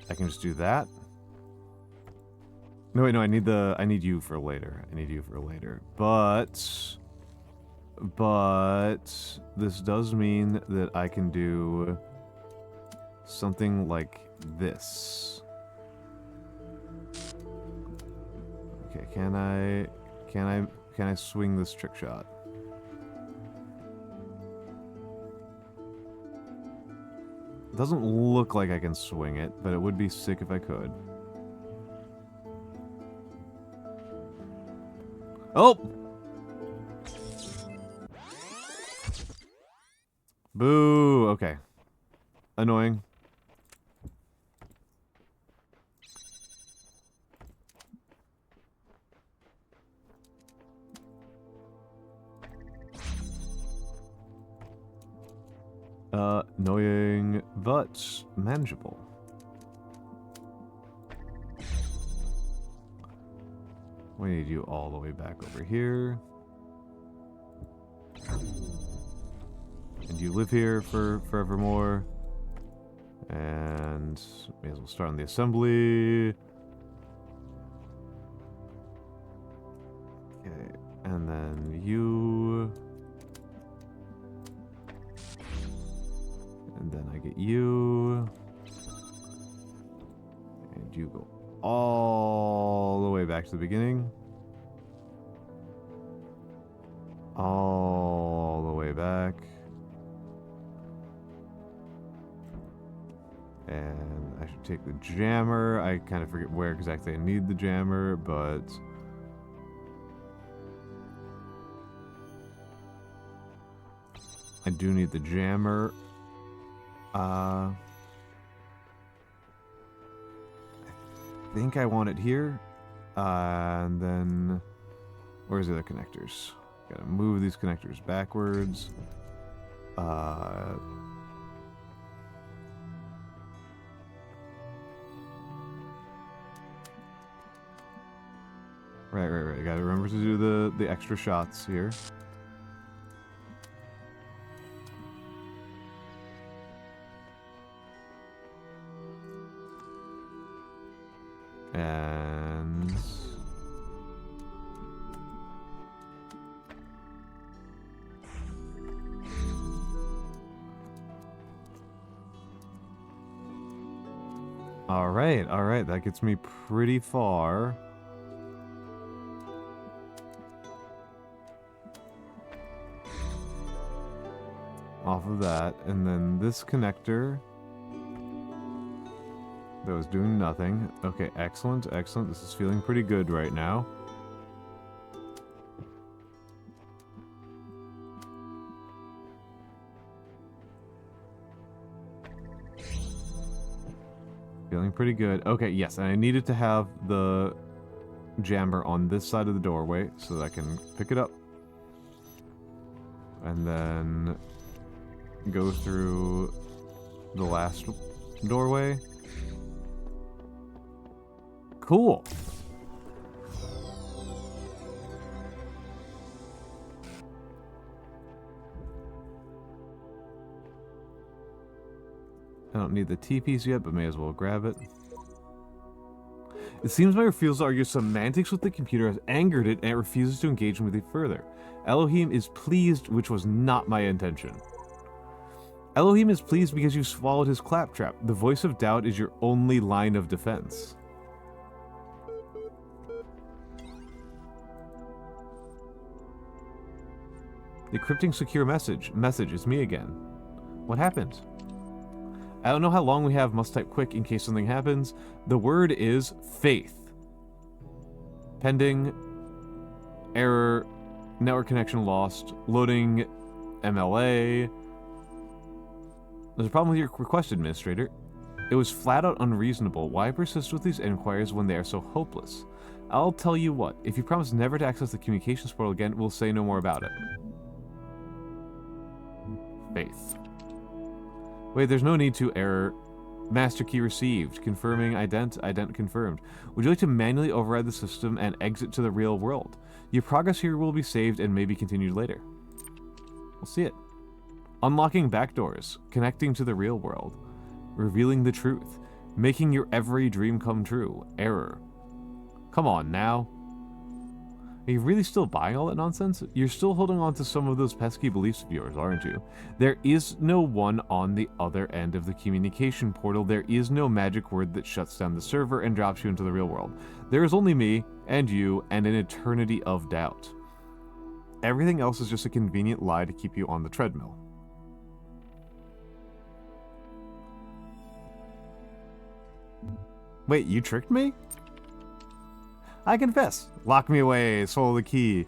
I can just do that. No, wait, no, I need you for later. I need you for later. But this does mean that I can do something like this. Okay, can I swing this trick shot? It doesn't look like I can swing it, but it would be sick if I could. Oh! Boo! Okay. Annoying. Annoying, but manageable. We need you all the way back over here. And you live here for forevermore. And may as well start on the assembly. Okay, and then you. And then I get you. And you go all the way back to the beginning. All the way back. And I should take the jammer. I kind of forget where exactly I need the jammer, but... I do need the jammer. I think I want it here. And then... Where's the other connectors? Gotta move these connectors backwards. Right. Gotta remember to do the extra shots here. And... Alright, that gets me pretty far. Off of that, and then this connector that was doing nothing. Okay, excellent. This is feeling pretty good right now. Feeling pretty good. Okay, yes, and I needed to have the jammer on this side of the doorway so that I can pick it up. And then go through the last doorway. Cool. I don't need the T-piece yet, but may as well grab it. It seems my refusal to argue semantics with the computer has angered it, and it refuses to engage with me further. Elohim is pleased, which was not my intention. Elohim is pleased because you swallowed his claptrap. The voice of doubt is your only line of defense. Decrypting secure message. Message, it's me again. What happened? I don't know how long we have, must type quick in case something happens. The word is faith. Pending. Error. Network connection lost. Loading. MLA. There's a problem with your request, Administrator. It was flat out unreasonable. Why persist with these inquiries when they are so hopeless? I'll tell you what. If you promise never to access the communications portal again, we'll say no more about it. Faith. Wait, there's no need to. Error. Master key received. Confirming ident confirmed. Would you like to manually override the system and exit to the real world? Your progress here will be saved and may be continued later. We'll see it. Unlocking backdoors. Connecting to the real world. Revealing the truth. Making your every dream come true. Error. Come on now. Are you really still buying all that nonsense? You're still holding on to some of those pesky beliefs of yours, aren't you? There is no one on the other end of the communication portal. There is no magic word that shuts down the server and drops you into the real world. There is only me, and you, and an eternity of doubt. Everything else is just a convenient lie to keep you on the treadmill. Wait, you tricked me? I confess. Lock me away, swallow the key.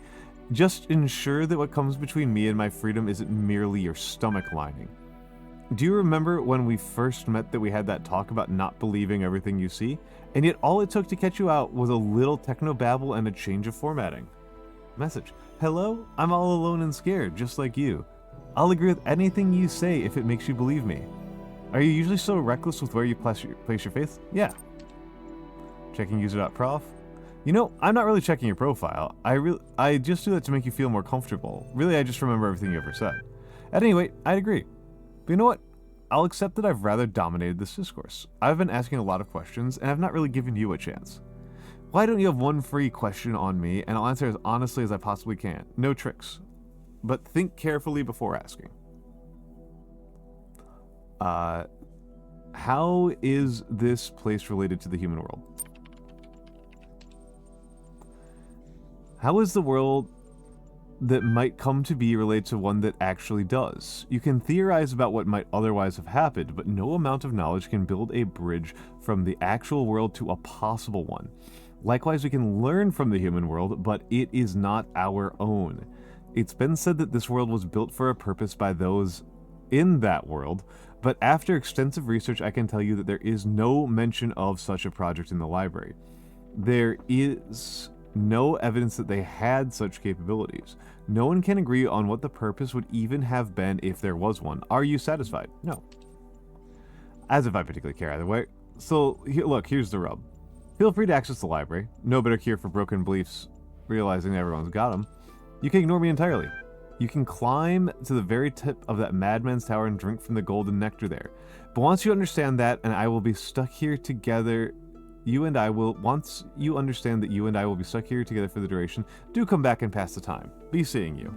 Just ensure that what comes between me and my freedom isn't merely your stomach lining. Do you remember when we first met that we had that talk about not believing everything you see? And yet all it took to catch you out was a little techno-babble and a change of formatting. Message. Hello? I'm all alone and scared, just like you. I'll agree with anything you say if it makes you believe me. Are you usually so reckless with where you place your faith? Yeah. Checking user.prof. You know, I'm not really checking your profile. I just do that to make you feel more comfortable. Really, I just remember everything you ever said. At any rate, I'd agree. But you know what? I'll accept that I've rather dominated this discourse. I've been asking a lot of questions, and I've not really given you a chance. Why don't you have one free question on me, and I'll answer as honestly as I possibly can. No tricks. But think carefully before asking. How is this place related to the human world? How is the world that might come to be related to one that actually does? You can theorize about what might otherwise have happened, but no amount of knowledge can build a bridge from the actual world to a possible one. Likewise, we can learn from the human world, but it is not our own. It's been said that this world was built for a purpose by those in that world, but after extensive research, I can tell you that there is no mention of such a project in the library. There is no evidence that they had such capabilities. No one can agree on what the purpose would even have been if there was one. Are you satisfied? No. As if I particularly care either way. So, look, here's the rub. Feel free to access the library. No better cure for broken beliefs, realizing everyone's got them. You can ignore me entirely. You can climb to the very tip of that madman's tower and drink from the golden nectar there. But once you understand that, and I will be stuck here together, once you understand that you and I will be stuck here together for the duration, do come back and pass the time. Be seeing you.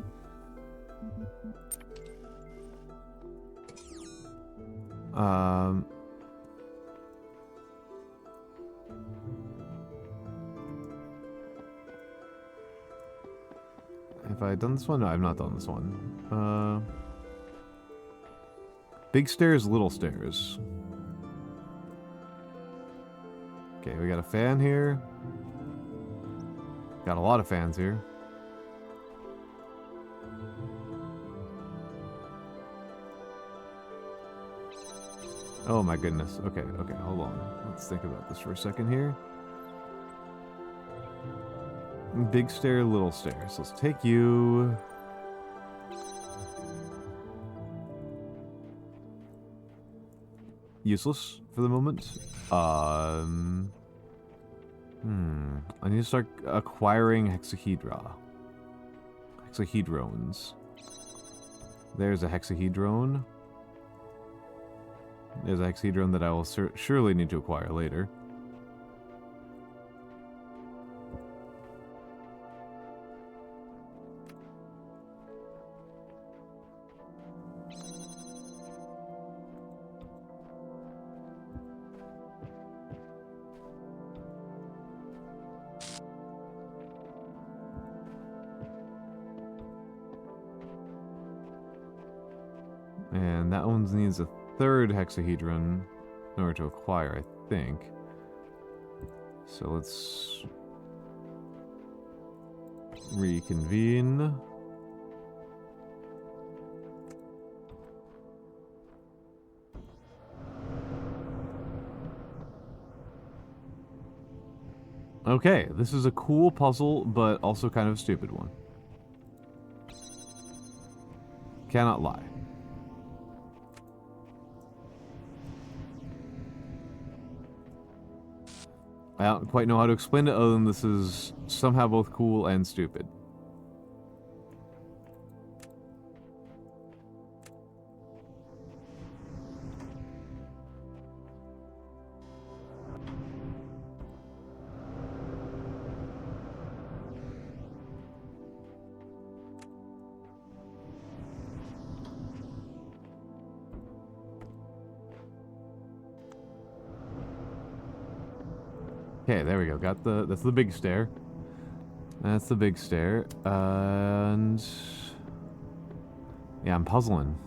Have I done this one? No, I've not done this one. Big stairs, little stairs. Okay, we got a fan here. Got a lot of fans here. Oh my goodness. Okay, hold on. Let's think about this for a second here. Big stair, little stair. So let's take you. Useless for the moment. I need to start acquiring hexahedrons. There's a hexahedron. There's a hexahedron that I will surely need to acquire later. And that one needs a third hexahedron in order to acquire, I think. So let's reconvene. Okay, this is a cool puzzle, but also kind of a stupid one. Cannot lie. I don't quite know how to explain it other than this is somehow both cool and stupid. Okay, there we go. Got that's the big stair. That's the big stair. And yeah, I'm puzzling.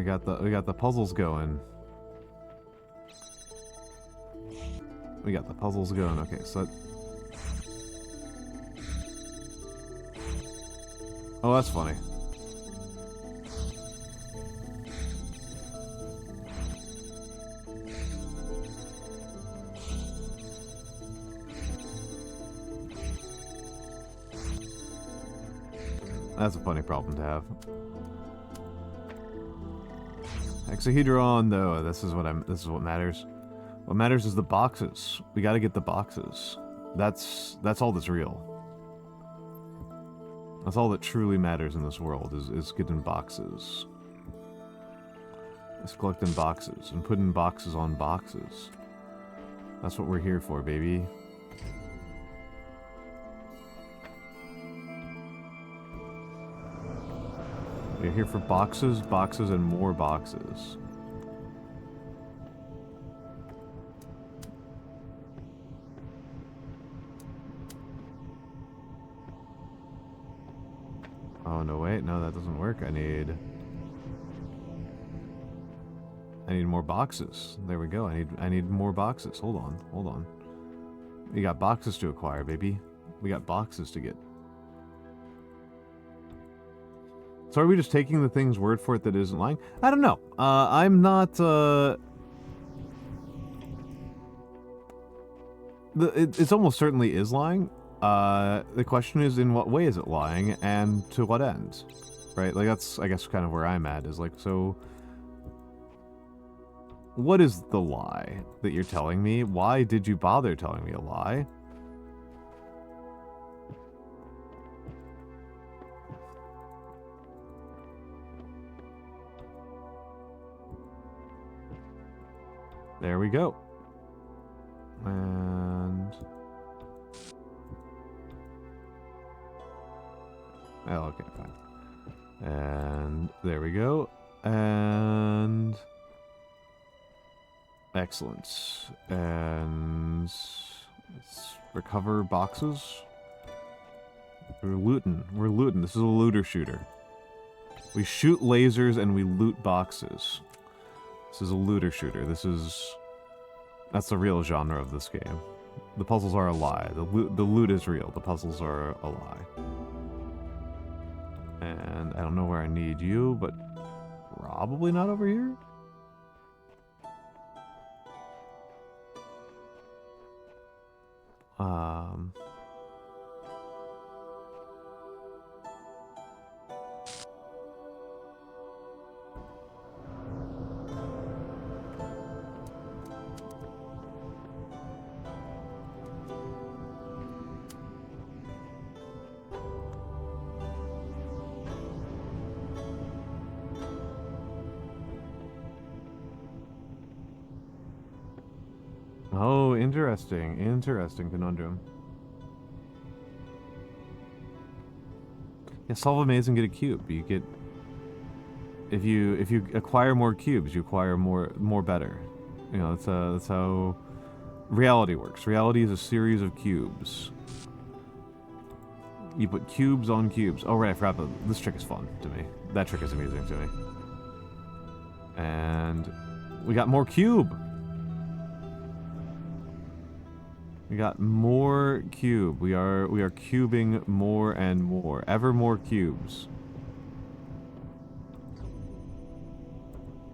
got the puzzles going. We got the puzzles going. Okay, so oh, that's funny. That's a funny problem to have. Hexahedron, though, this is what matters. What matters is the boxes. We gotta get the boxes. That's all that's real. That's all that truly matters in this world is getting boxes. It's collecting boxes and putting boxes on boxes. That's what we're here for, baby. We're here for boxes, boxes, and more boxes. Oh, no, wait. No, that doesn't work. I need more boxes. There we go. I need more boxes. Hold on. We got boxes to acquire, baby. We got boxes to get. So are we just taking the thing's word for it that isn't lying? I don't know. I'm not, It almost certainly is lying. The question is, in what way is it lying, and to what end? Right? Like, that's, I guess, kind of where I'm at, is like, so... What is the lie that you're telling me? Why did you bother telling me a lie? There we go. And... oh, okay, fine. And there we go. And... excellent. And... let's recover boxes. We're looting. We're looting. This is a looter shooter. We shoot lasers and we loot boxes. This is a looter shooter. That's the real genre of this game. The puzzles are a lie. The loot is real. The puzzles are a lie. And I don't know where I need you, but probably not over here. Oh, interesting. Interesting conundrum. Yeah, solve a maze and get a cube. You get... If you acquire more cubes, you acquire more better. You know, that's how reality works. Reality is a series of cubes. You put cubes on cubes. Oh, right, I forgot, but this trick is fun to me. That trick is amusing to me. And we got more cube. We got more cube. We are cubing more and more. Ever more cubes.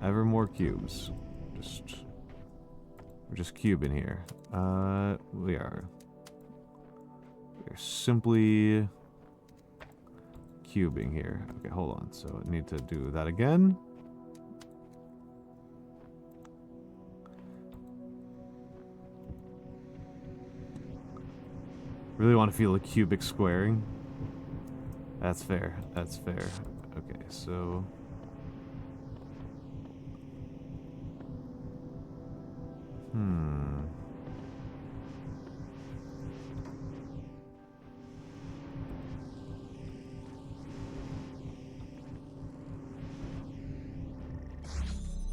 Ever more cubes. We're just cubing here. We are simply cubing here. Okay, hold on. So I need to do that again. Really want to feel a cubic squaring. That's fair. That's fair. Okay, so...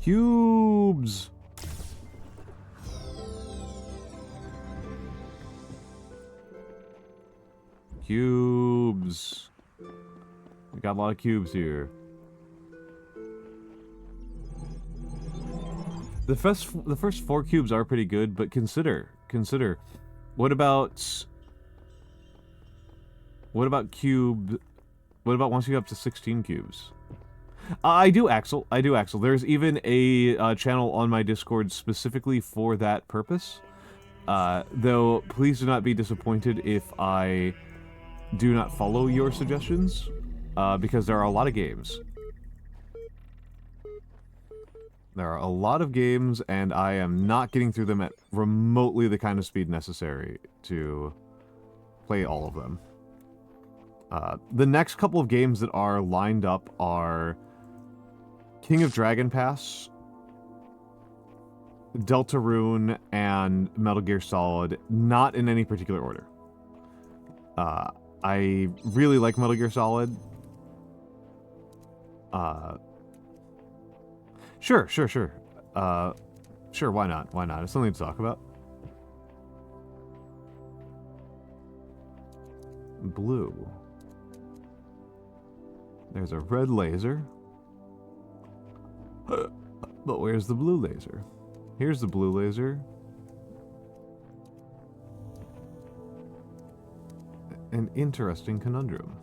Cubes! Cubes. We got a lot of cubes here. The first 4 cubes are pretty good, but consider. What about once you get up to 16 cubes? I do Axel. There's even a channel on my Discord specifically for that purpose. Though, please do not be disappointed if I do not follow your suggestions, because there are a lot of games. There are a lot of games, and I am not getting through them at remotely the kind of speed necessary to play all of them. The next couple of games that are lined up are King of Dragon Pass, Deltarune, and Metal Gear Solid, not in any particular order. I really like Metal Gear Solid. Sure. Sure, why not? It's something to talk about. Blue. There's a red laser. But where's the blue laser? Here's the blue laser. An interesting conundrum.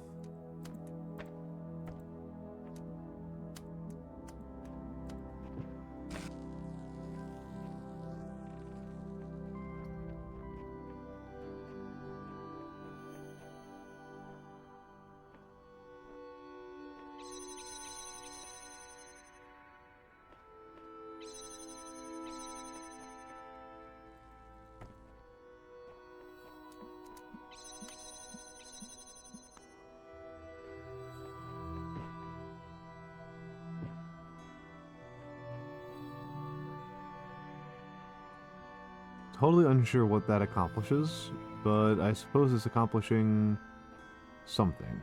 Totally unsure what that accomplishes, but I suppose it's accomplishing something.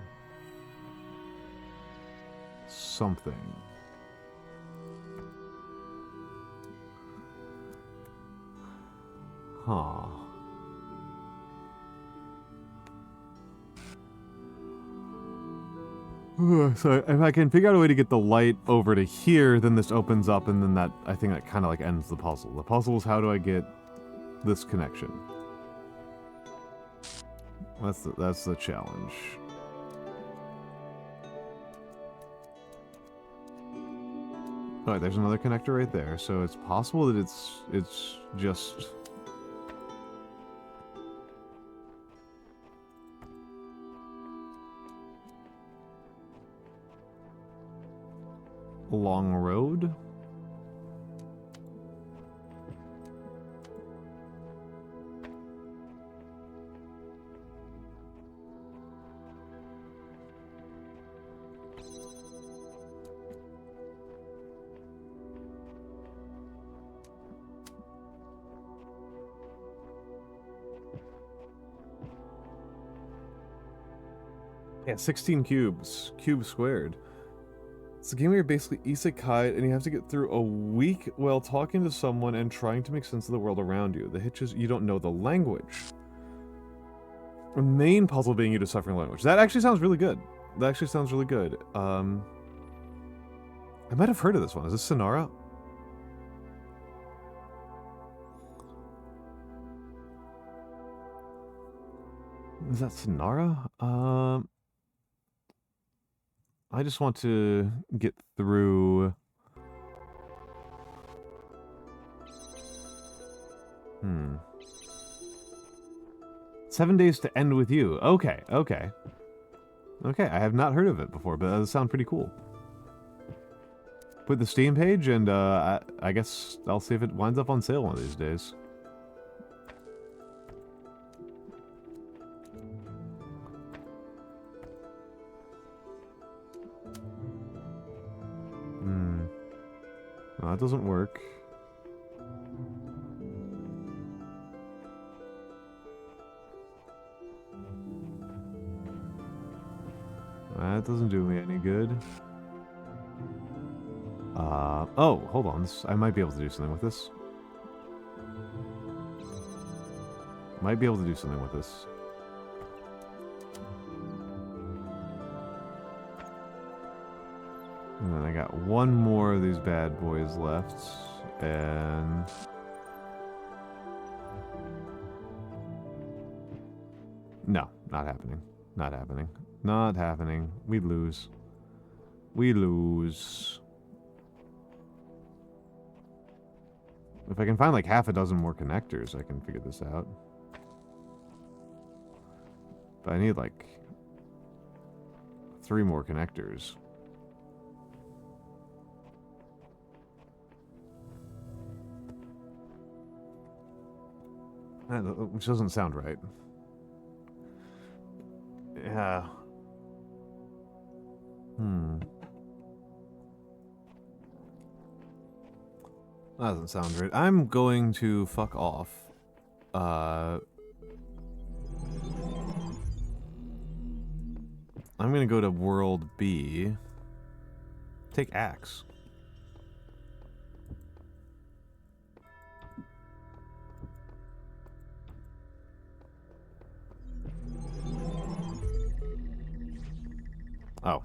Huh. So if I can figure out a way to get the light over to here, then this opens up, and then that, I think that kind of like ends the puzzle. The puzzle is how do I get this connection? That's the challenge. Alright, there's another connector right there, so it's possible that it's just a long road. Yeah, 16 cubes. Cube squared. It's a game where you're basically isekai, and you have to get through a week while talking to someone and trying to make sense of the world around you. The hitch is you don't know the language. The main puzzle being you deciphering language. That actually sounds really good. I might have heard of this one. Is this Sonara? Is that Sonara? I just want to get through... 7 days to end with you. Okay. I have not heard of it before, but that does sound pretty cool. Put the Steam page, and I guess I'll see if it winds up on sale one of these days. No, that doesn't work. That doesn't do me any good. Oh, hold on. I might be able to do something with this. And then I got one more of these bad boys left. And no, not happening. Not happening. Not happening. We lose. We lose. If I can find like half a dozen more connectors, I can figure this out. But I need like 3 more connectors. Which doesn't sound right. Yeah. That doesn't sound right. I'm going to fuck off. I'm gonna go to World B. Take Axe. Oh.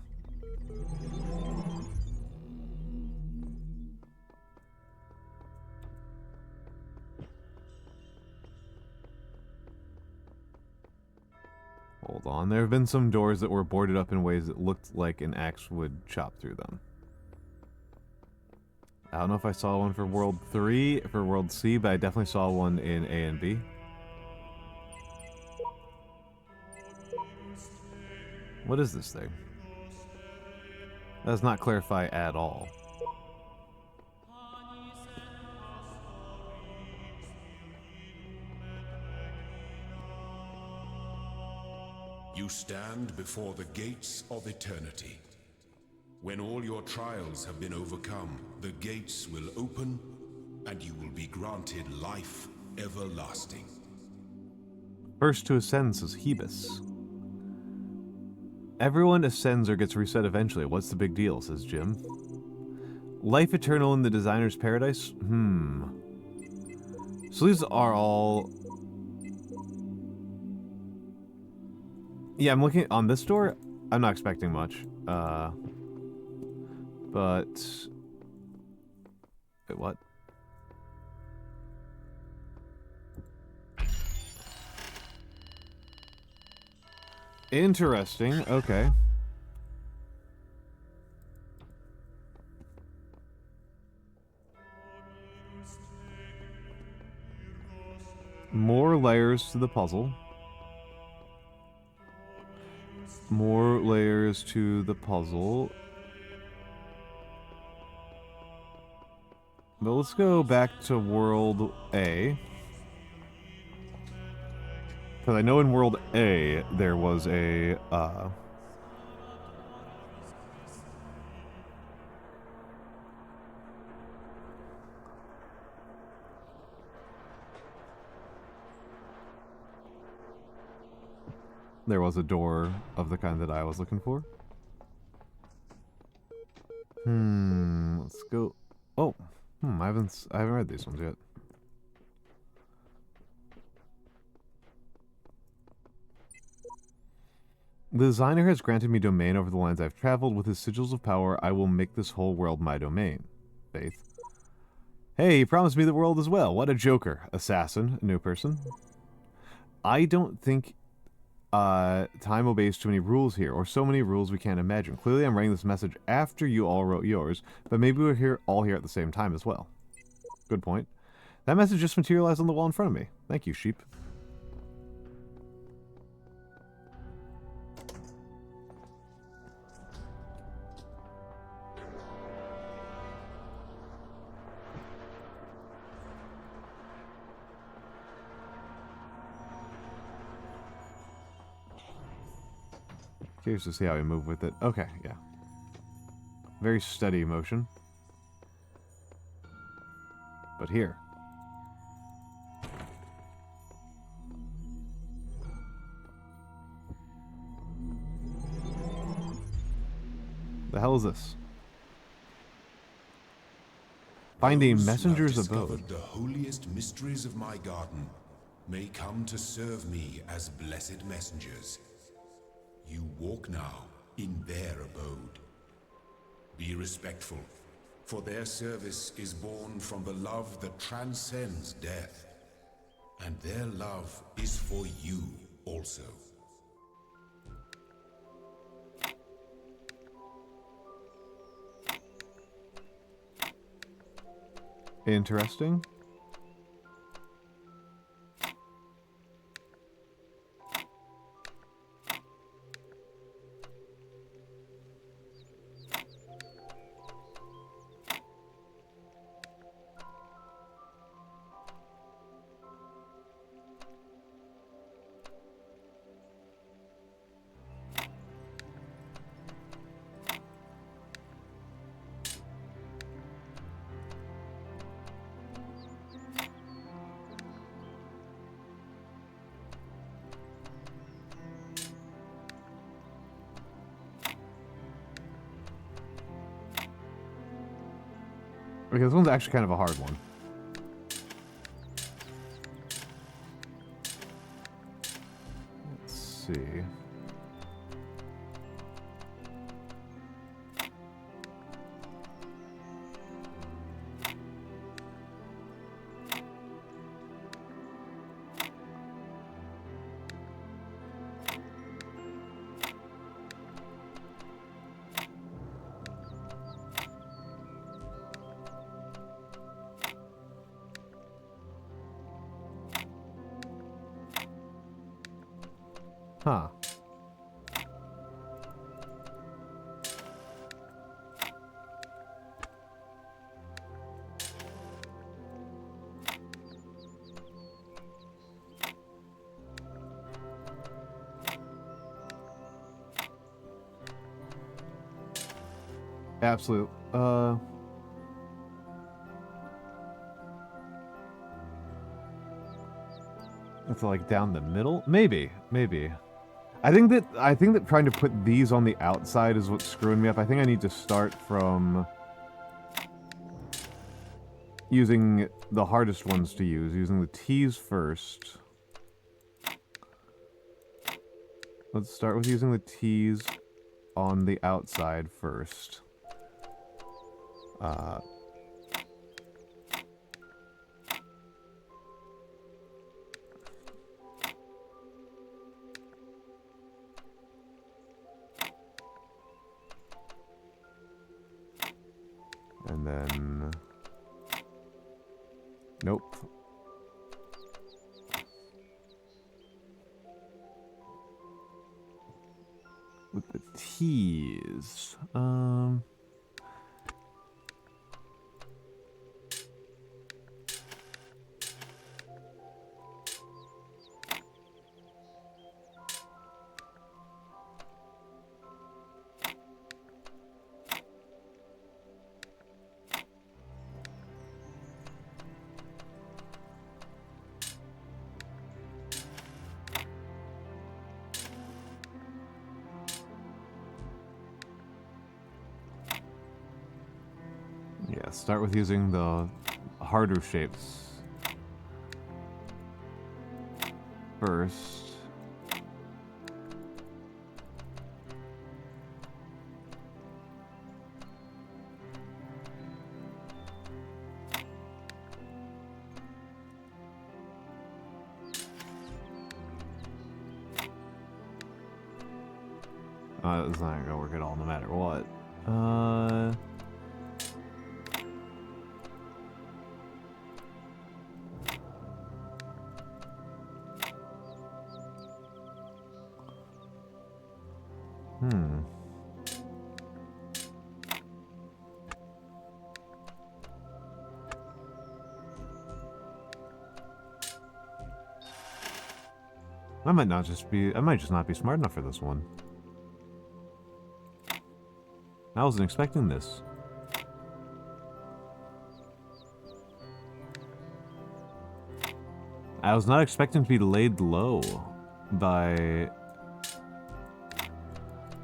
Hold on. There have been some doors that were boarded up in ways that looked like an axe would chop through them. I don't know if I saw one for World 3, for World C, but I definitely saw one in A and B. What is this thing? That does not clarify at all. You stand before the gates of eternity. When all your trials have been overcome, the gates will open, and you will be granted life everlasting. First to ascend, says Hebus. Everyone ascends or gets reset eventually. What's the big deal, says Jim. Life eternal in the designer's paradise? So these are all... Yeah, I'm looking on this door. I'm not expecting much. But... Wait, what? Interesting. Okay. More layers to the puzzle. More layers to the puzzle. But let's go back to World A. Because I know in World A, there was a, there was a door of the kind that I was looking for. Let's go. Oh, I haven't read these ones yet. The designer has granted me domain over the lands I've traveled. With his sigils of power, I will make this whole world my domain. Faith. Hey, he promised me the world as well. What a joker. Assassin. A new person. I don't think time obeys too many rules here, or so many rules we can't imagine. Clearly I'm writing this message after you all wrote yours, but maybe we're all here at the same time as well. Good point. That message just materialized on the wall in front of me. Thank you, sheep. Curious to see how we move with it. Okay, yeah. Very steady motion. But here. The hell is this? Find a messenger's abode. The holiest mysteries of my garden may come to serve me as blessed messengers. You walk now in their abode. Be respectful, For their service is born from the love that transcends death. And their love is for you also. Interesting. Okay, this one's actually kind of a hard one. Let's see. Huh. Absolute. It's like down the middle? Maybe. I think that trying to put these on the outside is what's screwing me up. I think I need to start from using the hardest ones to use, using the T's first. Let's start with using the T's on the outside first. And then... Nope. With the T's... Yeah, start with using the harder shapes first. It's not gonna work at all, no matter what. I might just not be smart enough for this one. I wasn't expecting this. I was not expecting to be laid low by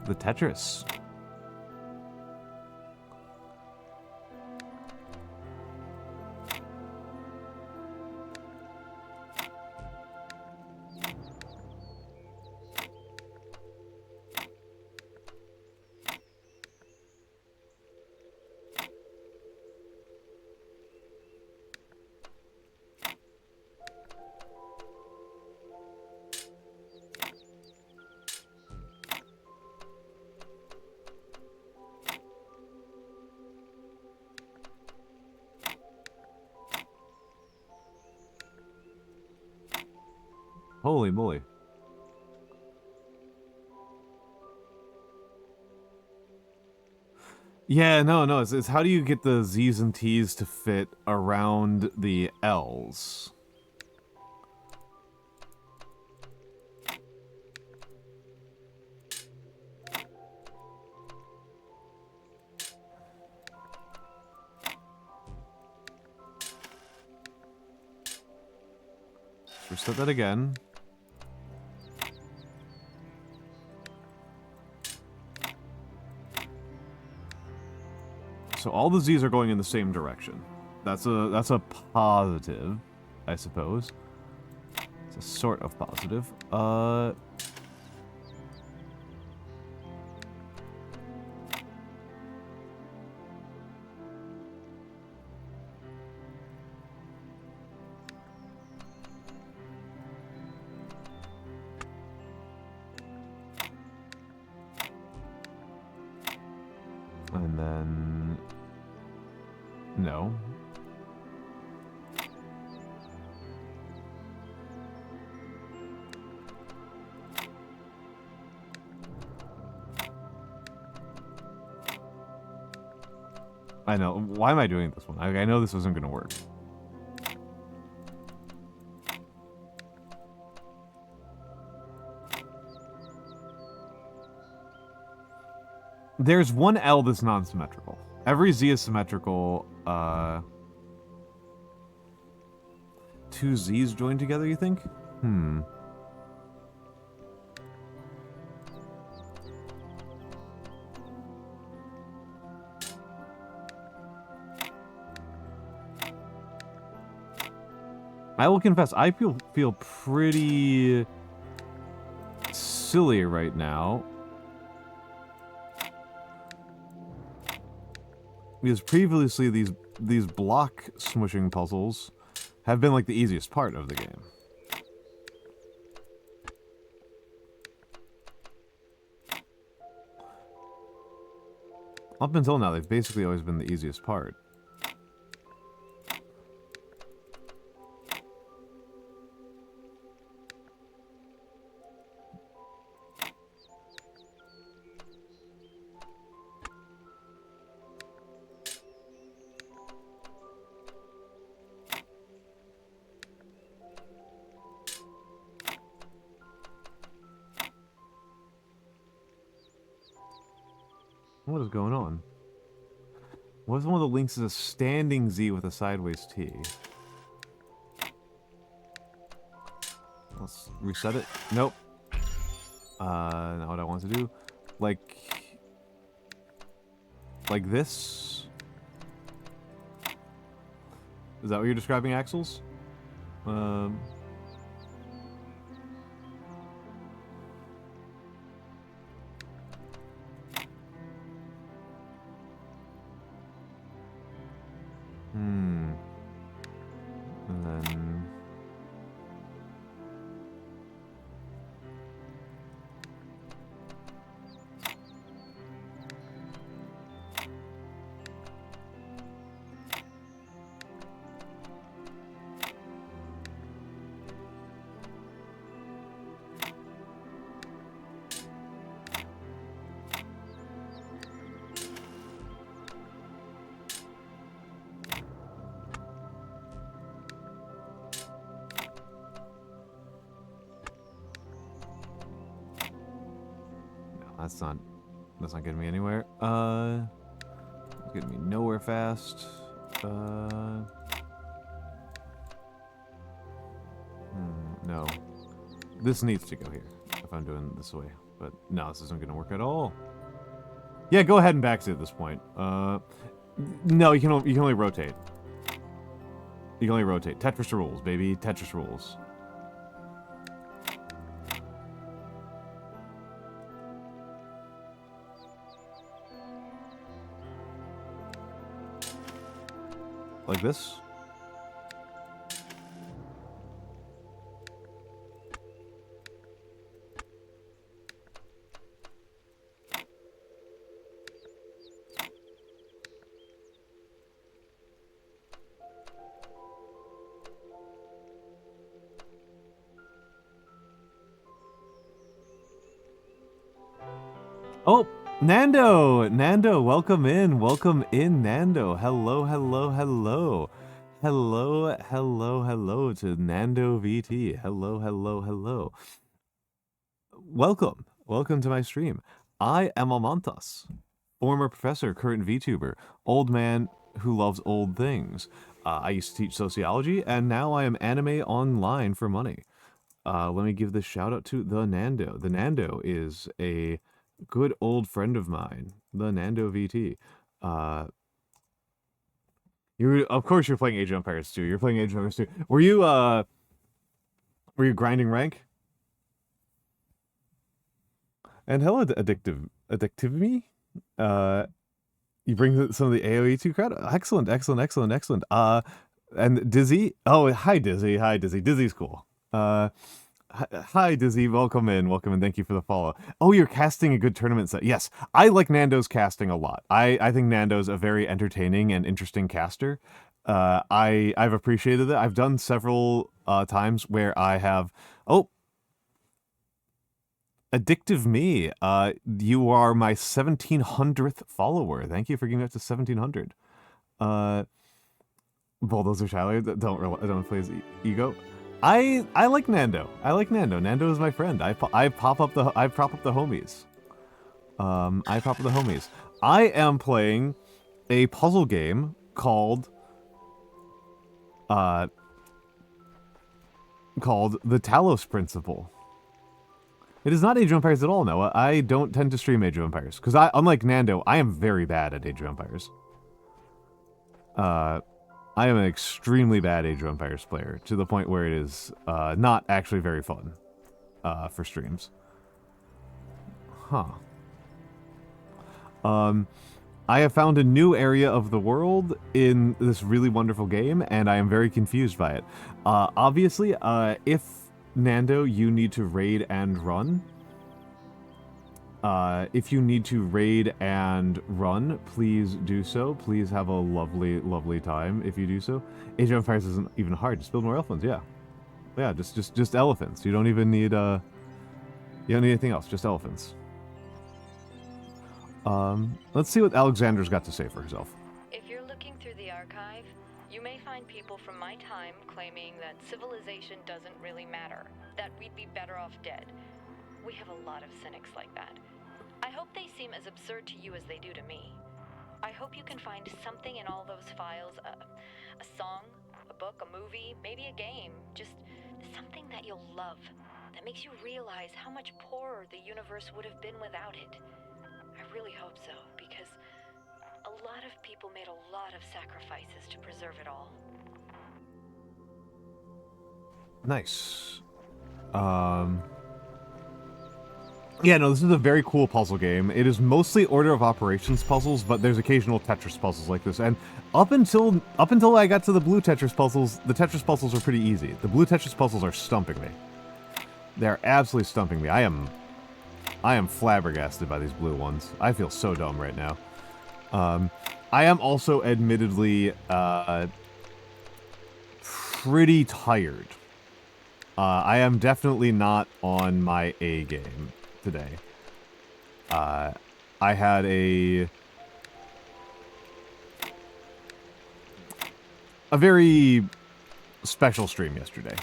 the Tetris. Holy moly. Yeah, no, it's how do you get the Z's and T's to fit around the L's? Reset that again. So all the Z's are going in the same direction. That's a positive, I suppose. It's a sort of positive. And then... no. I know. Why am I doing this one? I know this isn't going to work. There's one L that's non-symmetrical. Every Z is symmetrical. 2 Z's joined together, you think? I will confess, I feel pretty silly right now. Because previously these block smushing puzzles have been like the easiest part of the game. Up until now, they've basically always been the easiest part. What is going on? What if one of the links is a standing Z with a sideways T? Let's reset it. Nope. Not what I want to do. Like this? Is that what you're describing, Axels? And then... That's not getting me anywhere. It's getting me nowhere fast. No. This needs to go here if I'm doing it this way. But no, this isn't going to work at all. Yeah, go ahead and backseat at this point. No, you can only rotate. You can only rotate. Tetris rules, baby. Tetris rules. Like this? Oh, Nando! Nando, welcome in. Welcome in, Nando. Hello, hello, hello. Hello, hello, hello to Nando VT. Hello, hello, hello. Welcome. Welcome to my stream. I am Almantas, former professor, current VTuber, old man who loves old things. I used to teach sociology, and now I am anime online for money. Let me give this shout out to the Nando. The Nando is a good old friend of mine, the Nando VT. Of course you're playing Age of Empires 2. You're playing Age of Empires 2. Were you grinding rank? And hello, addictive me. You bring some of the AoE 2 crowd. Excellent, excellent, excellent, excellent. And Dizzy. Oh, hi Dizzy. Hi Dizzy. Dizzy's cool. Hi Dizzy. Welcome in. Welcome in. Thank you for the follow. Oh, you're casting a good tournament set. Yes, I like Nando's casting a lot. I think Nando's a very entertaining and interesting caster. I've appreciated it. I've done several times where I have. Oh. Addictive me, you are my 1700th follower. Thank you for giving up to 1700. Bulldozer Tyler, don't play his ego. I like Nando. I like Nando. Nando is my friend. I prop up the homies. I prop up the homies. I am playing a puzzle game called the Talos Principle. It is not Age of Empires at all, Noah. I don't tend to stream Age of Empires. Because unlike Nando, I am very bad at Age of Empires. I am an extremely bad Age of Empires player, to the point where it is not actually very fun for streams. Huh. I have found a new area of the world in this really wonderful game, and I am very confused by it. Obviously, if Nando, you need to raid and run. If you need to raid and run, please do so. Please have a lovely, lovely time if you do so. Age of Empires isn't even hard. Just build more elephants, yeah. Yeah, just elephants. You don't even need, you don't need anything else, just elephants. Let's see what Alexandra's got to say for herself. If you're looking through the archive, you may find people from my time claiming that civilization doesn't really matter, that we'd be better off dead. We have a lot of cynics like that. I hope they seem as absurd to you as they do to me. I hope you can find something in all those files, a song, a book, a movie, maybe a game, just something that you'll love, that makes you realize how much poorer the universe would have been without it. I really hope so, because a lot of people made a lot of sacrifices to preserve it all. Nice. Yeah, no, this is a very cool puzzle game. It is mostly order of operations puzzles, but there's occasional Tetris puzzles like this. And up until I got to the blue Tetris puzzles, the Tetris puzzles are pretty easy. The blue Tetris puzzles are stumping me. They're absolutely stumping me. I am flabbergasted by these blue ones. I feel so dumb right now. I am also admittedly pretty tired. I am definitely not on my A game today. I had a very special stream yesterday.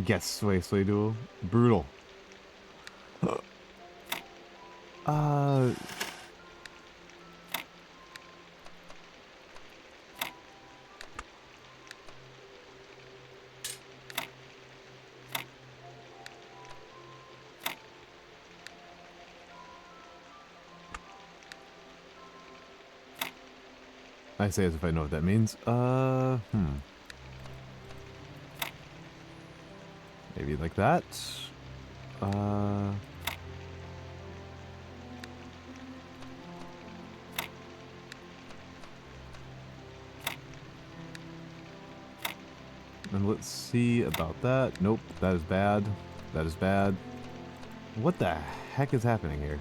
Yes, Sway Duel. Brutal. I say as if I know what that means. Maybe like that. And let's see about that. Nope, that is bad. That is bad. What the heck is happening here?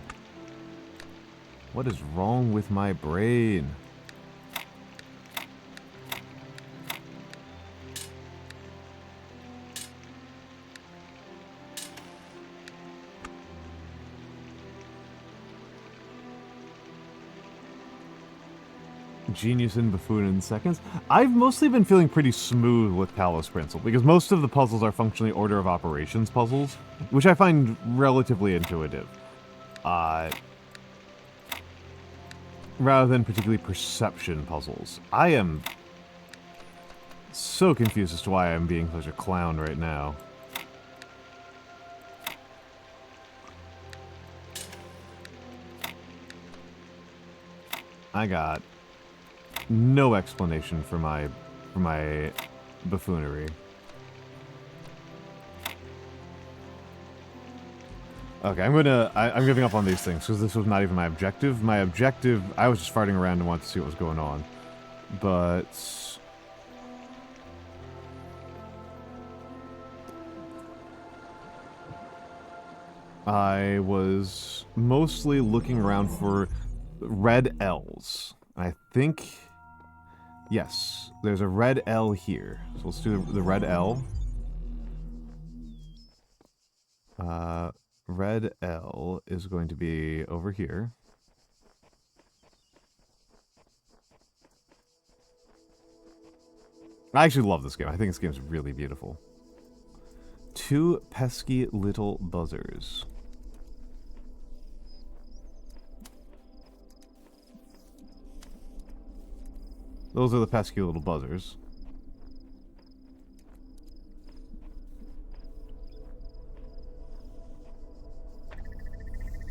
What is wrong with my brain? Genius and buffoon in seconds. I've mostly been feeling pretty smooth with Talos Principle because most of the puzzles are functionally order of operations puzzles, which I find relatively intuitive. Rather than particularly perception puzzles. I am so confused as to why I'm being such a clown right now. I got no explanation for my buffoonery. Okay, I'm giving up on these things because this was not even my objective. My objective, I was just farting around and wanted to see what was going on. But I was mostly looking around for red L's. I think, yes, there's a red L here. So let's do the red L. Red L is going to be over here. I actually love this game. I think this game is really beautiful. Two pesky little buzzers. Those are the pesky little buzzers.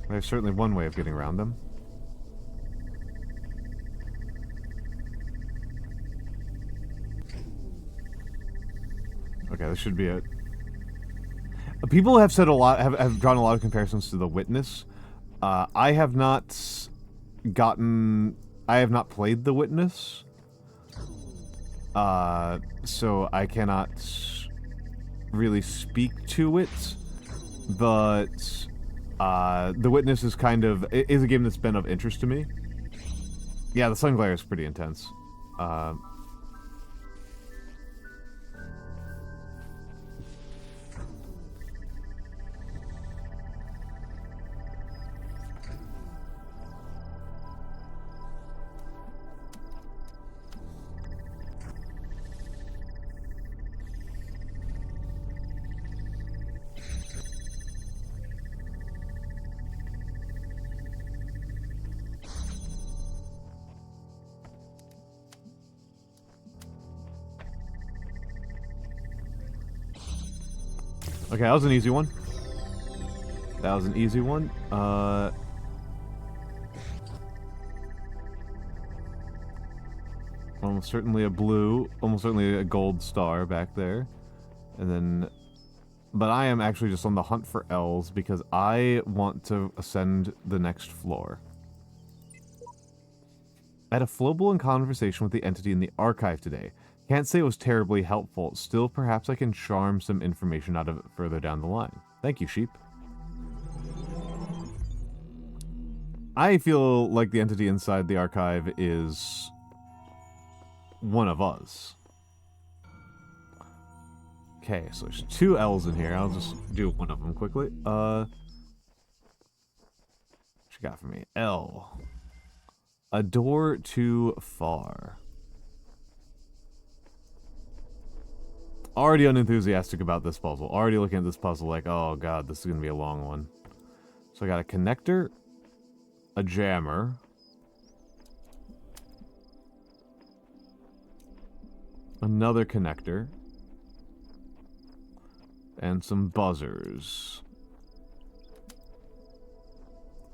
There's certainly one way of getting around them. Okay, this should be it. People have said a lot, have drawn a lot of comparisons to The Witness. I have not played The Witness. So I cannot really speak to it, but The Witness is is a game that's been of interest to me. Yeah, the sun glare is pretty intense. Okay, that was an easy one. That was an easy one. Almost certainly a blue, almost certainly a gold star back there. And then, but I am actually just on the hunt for L's because I want to ascend the next floor. I had a full-blown conversation with the entity in the archive today. Can't say it was terribly helpful. Still, perhaps I can charm some information out of it further down the line. Thank you, sheep. I feel like the entity inside the archive is one of us. Okay, so there's two L's in here. I'll just do one of them quickly. What you got for me? L. A door too far. Already unenthusiastic about this puzzle. Already looking at this puzzle like, oh god, this is going to be a long one. So I got a connector, a jammer, another connector, and some buzzers.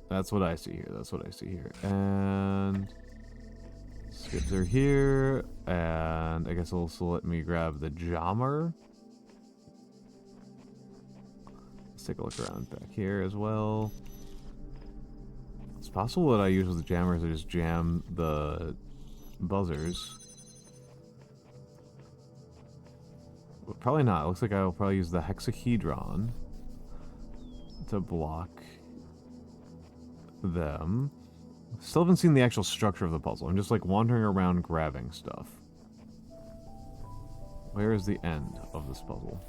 That's what I see here. That's what I see here. And skip through here, and I guess it'll also let me grab the jammer. Let's take a look around back here as well. It's possible that I use with the jammer is I just jam the buzzers. But probably not. It looks like I'll probably use the hexahedron to block them. Still haven't seen the actual structure of the puzzle. I'm just like wandering around grabbing stuff. Where is the end of this puzzle?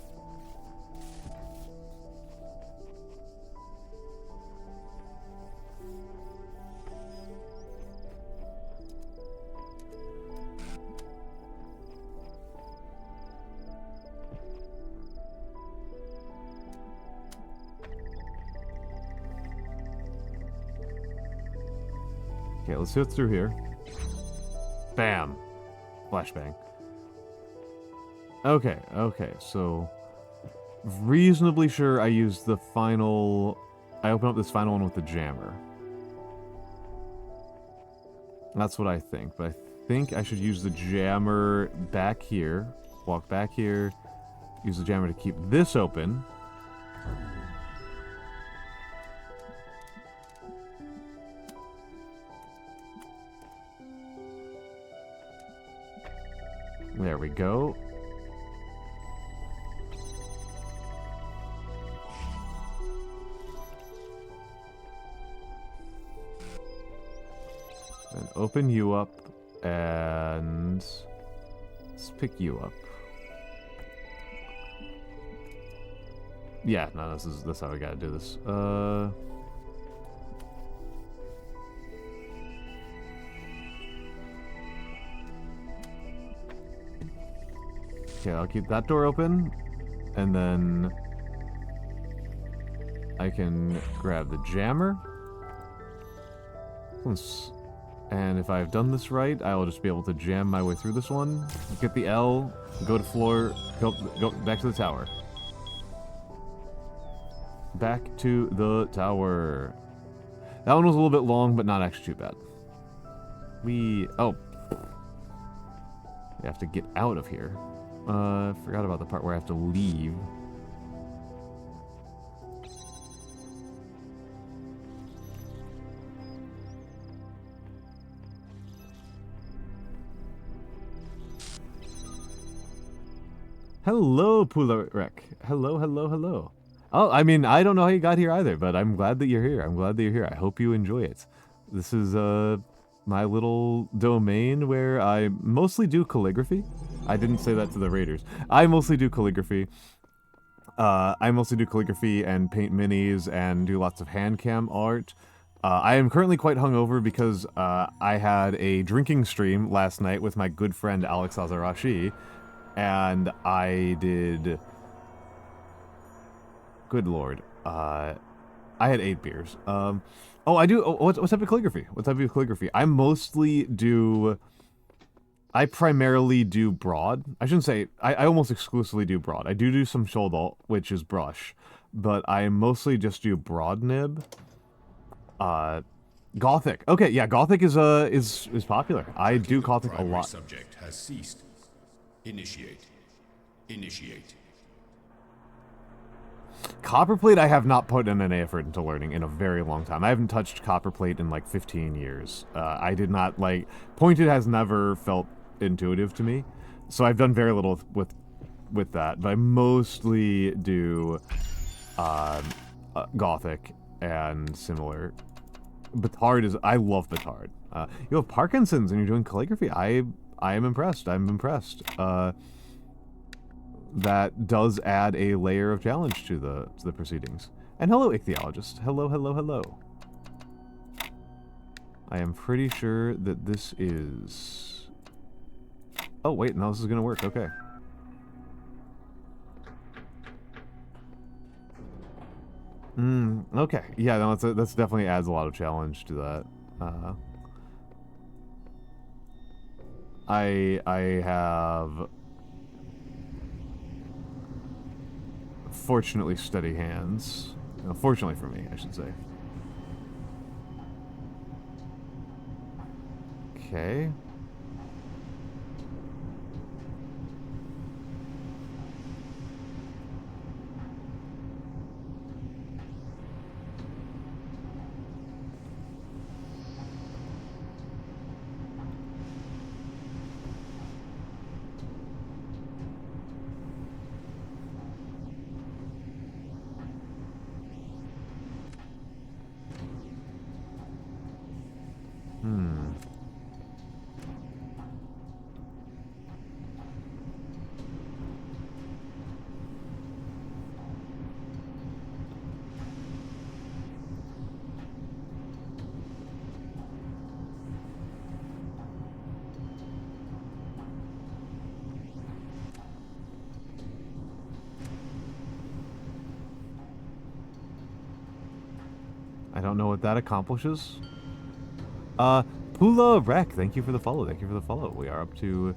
Okay, let's see what's through here. Bam! Flashbang. Okay, okay, so... reasonably sure I used the final... I open up this final one with the jammer. That's what I think, but I think I should use the jammer back here. Walk back here. Use the jammer to keep this open. There we go. And open you up, and let's pick you up. Yeah, no, that's how we gotta do this. Okay, I'll keep that door open, and then I can grab the jammer. And if I've done this right, I'll just be able to jam my way through this one. Get the L, go to floor, go back to the tower. Back to the tower. That one was a little bit long, but not actually too bad. Oh. We have to get out of here. Forgot about the part where I have to leave. Hello, Pularek. Hello, hello, hello. Oh, I mean, I don't know how you got here either, but I'm glad that you're here. I'm glad that you're here. I hope you enjoy it. This is, my little domain where I mostly do calligraphy. I didn't say that to the raiders. I mostly do calligraphy. And paint minis and do lots of handcam art. I am currently quite hungover because I had a drinking stream last night with my good friend Alex Azarashi, and I did... Good lord. I had 8 beers. Oh, I do... what type of calligraphy? What type of calligraphy? I primarily do broad. I shouldn't say... I almost exclusively do broad. I do some shoulder, which is brush. But I mostly just do broad nib. Gothic. Okay, yeah, Gothic is popular. I do Gothic a lot. Subject has ceased. Initiate. Initiate. Copperplate I have not put in any effort into learning in a very long time. I haven't touched copperplate in like 15 years. I did not like... Pointed has never felt intuitive to me. So I've done very little with that. But I mostly do Gothic and similar. Batard is... I love Batard. You have Parkinson's and you're doing calligraphy. I am impressed. I'm impressed. That does add a layer of challenge to the proceedings. And hello, ichthyologist. Hello, hello, hello. I am pretty sure that this is... Oh, wait, no, this is gonna work, okay. Okay. Yeah, no, that's definitely adds a lot of challenge to that. I have... fortunately steady hands. No, fortunately for me, I should say. Okay. I don't know what that accomplishes. Pula Rec, thank you for the follow. Thank you for the follow. We are up to...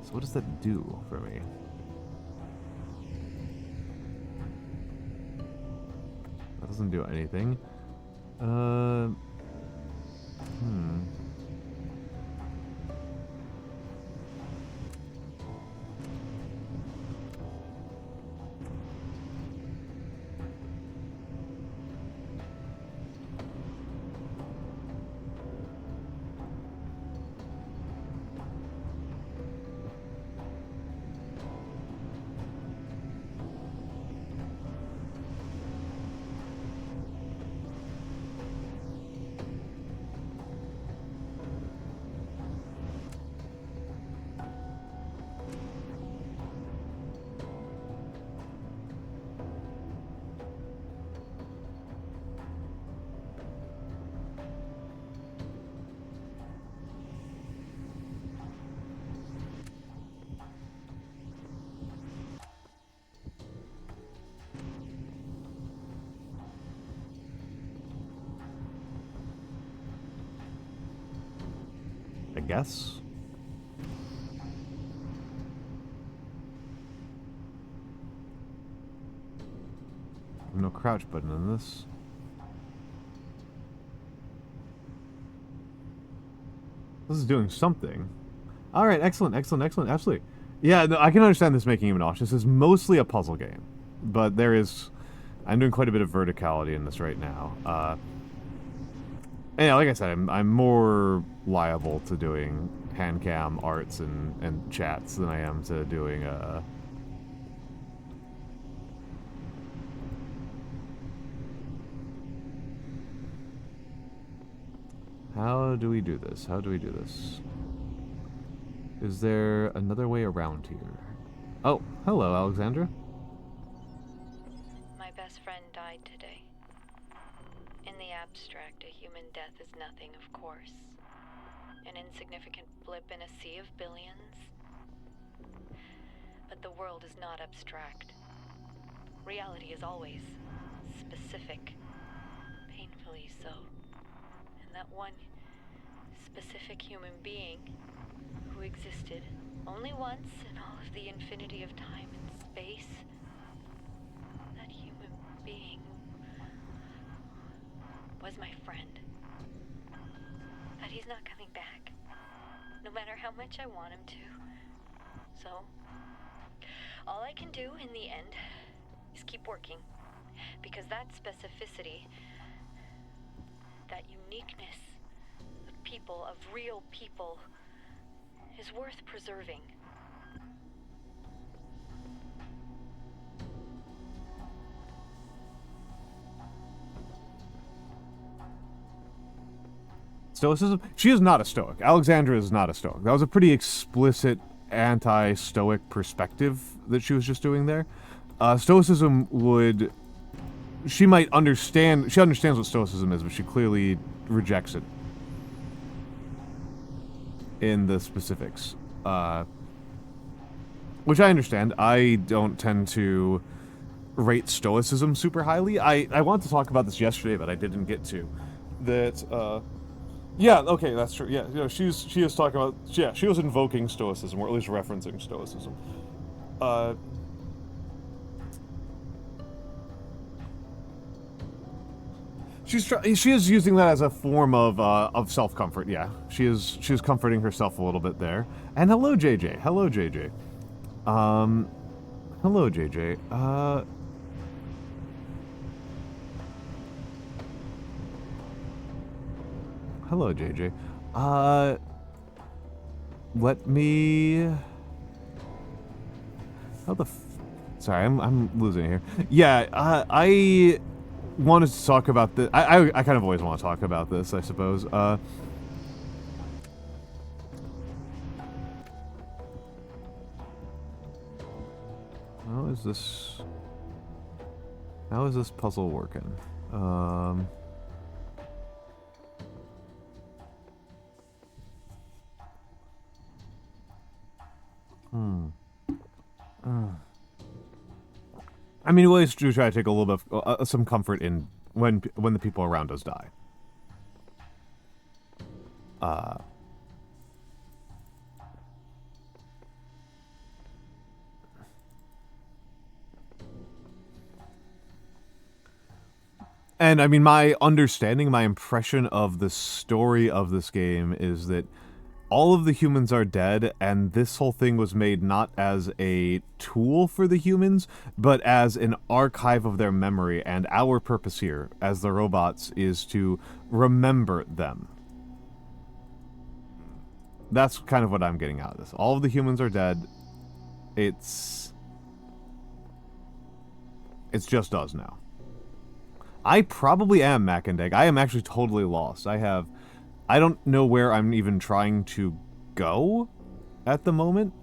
So what does that do for me? That doesn't do anything. I guess. No crouch button in this. This is doing something. All right, excellent, excellent, excellent, absolutely. Yeah, no, I can understand this making you nauseous. This is mostly a puzzle game, but there is... I'm doing quite a bit of verticality in this right now. And yeah, like I said, I'm more liable to doing handcam arts and chats than I am to doing How do we do this? How do we do this? Is there another way around here? Oh, hello, Alexandra. My best friend died today. In the abstract, a human death is nothing, of course. An insignificant blip in a sea of billions. But the world is not abstract. Reality is always specific. Painfully so. And that one specific human being who existed only once in all of the infinity of time and space, that human being was my friend. But he's not coming back, no matter how much I want him to. So, all I can do in the end is keep working, because that specificity, that uniqueness of people, of real people, is worth preserving. Stoicism? She is not a Stoic. Alexandra is not a Stoic. That was a pretty explicit anti-Stoic perspective that she was just doing there. Stoicism would... She might understand... She understands what Stoicism is, but she clearly rejects it in the specifics. Which I understand. I don't tend to rate Stoicism super highly. I wanted to talk about this yesterday, but I didn't get to. That, yeah, okay, that's true. Yeah, you know, she is talking about... Yeah, she was invoking Stoicism, or at least referencing Stoicism. She is using that as a form of self-comfort, yeah. She is comforting herself a little bit there. And hello, JJ. Hello, JJ. Hello, JJ. Hello, JJ. Let me... How the Sorry, I'm losing it here. Yeah, I wanted to talk about this. I kind of always want to talk about this, I suppose. How is this... How is this puzzle working? I mean, we always do try to take a little bit of some comfort in when the people around us die. And I mean, my understanding, my impression of the story of this game is that all of the humans are dead, and this whole thing was made not as a tool for the humans, but as an archive of their memory, and our purpose here, as the robots, is to remember them. That's kind of what I'm getting out of this. All of the humans are dead. It's just us now. I probably am Mac and Egg. I am actually totally lost. I don't know where I'm even trying to go at the moment.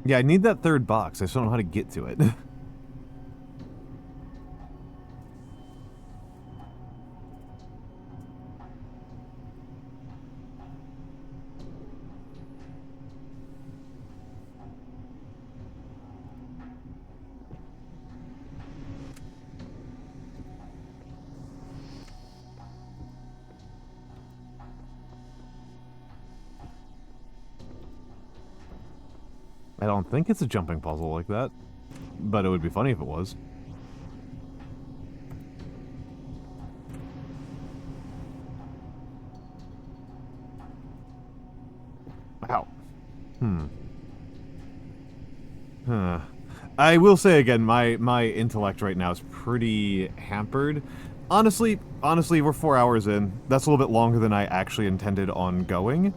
Yeah, I need that third box. I just don't know how to get to it. I don't think it's a jumping puzzle like that, but it would be funny if it was. Ow. I will say again, my intellect right now is pretty hampered. Honestly, we're 4 hours in. That's a little bit longer than I actually intended on going.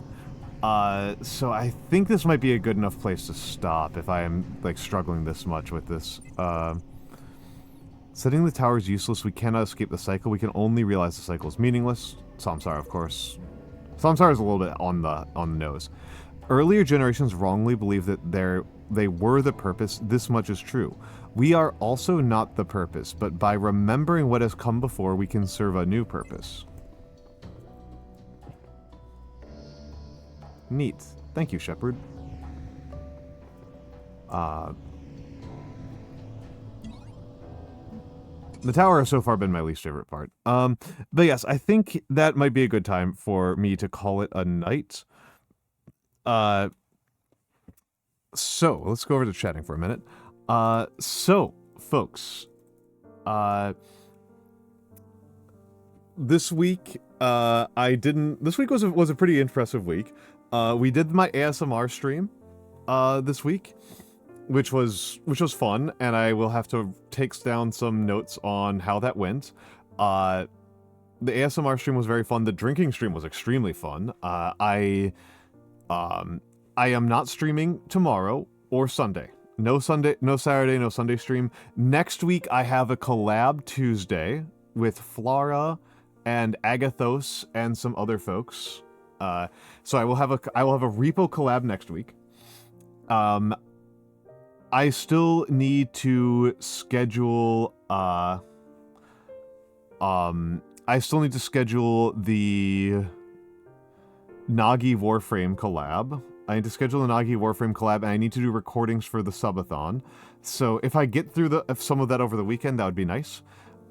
So I think this might be a good enough place to stop if I am, like, struggling this much with this. Setting the tower is useless. We cannot escape the cycle. We can only realize the cycle is meaningless. Samsara, of course. Samsara is a little bit on the nose. Earlier generations wrongly believed that they were the purpose. This much is true. We are also not the purpose, but by remembering what has come before, we can serve a new purpose. Neat. Thank you, Shepard. The tower has so far been my least favorite part. But yes, I think that might be a good time for me to call it a night. So, let's go over to chatting for a minute. So, folks, this week, this week was a pretty impressive week. We did my ASMR stream, this week, which was fun, and I will have to take down some notes on how that went. The ASMR stream was very fun. The drinking stream was extremely fun. I am not streaming tomorrow or Sunday. No Saturday, no Sunday stream. Next week, I have a collab Tuesday with Flora and Agathos and some other folks. So I will have a repo collab next week. I still need to schedule the Nagi Warframe collab. I need to schedule the Nagi Warframe collab, and I need to do recordings for the subathon. So if I get through some of that over the weekend, that would be nice.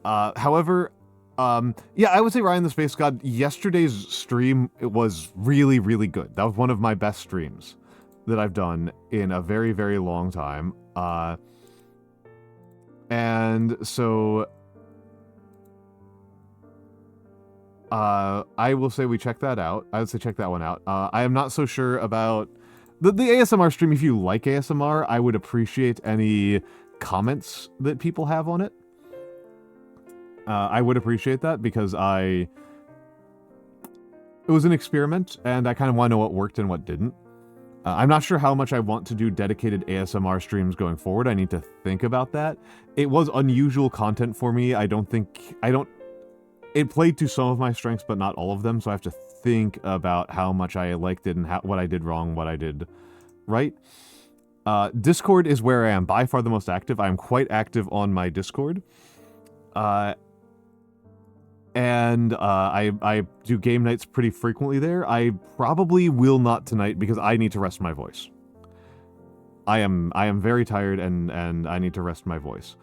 However, yeah, I would say Ryan the Space God, yesterday's stream, it was really, really good. That was one of my best streams that I've done in a very, very long time. And so I will say we check that out. I would say check that one out. I am not so sure about the ASMR stream. If you like ASMR, I would appreciate any comments that people have on it. I would appreciate that because it was an experiment, and I kind of want to know what worked and what didn't. I'm not sure how much I want to do dedicated ASMR streams going forward. I need to think about that. It was unusual content for me. it played to some of my strengths, but not all of them. So I have to think about how much I liked it and what I did wrong, what I did right. Discord is where I am by far the most active. I'm quite active on my Discord. And I do game nights pretty frequently there. I probably will not tonight because I need to rest my voice. I am very tired and I need to rest my voice.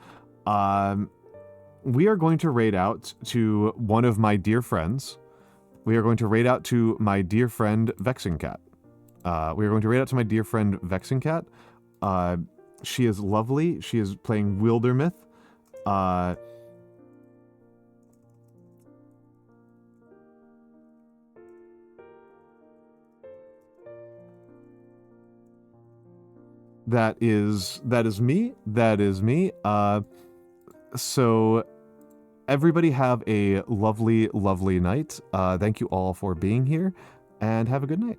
We are going to raid out to one of my dear friends. We are going to raid out to my dear friend Vexing Cat. We are going to raid out to my dear friend Vexing Cat. She is lovely. She is playing Wildermyth. That is me. That is me. So everybody have a lovely, lovely night. Thank you all for being here, and have a good night.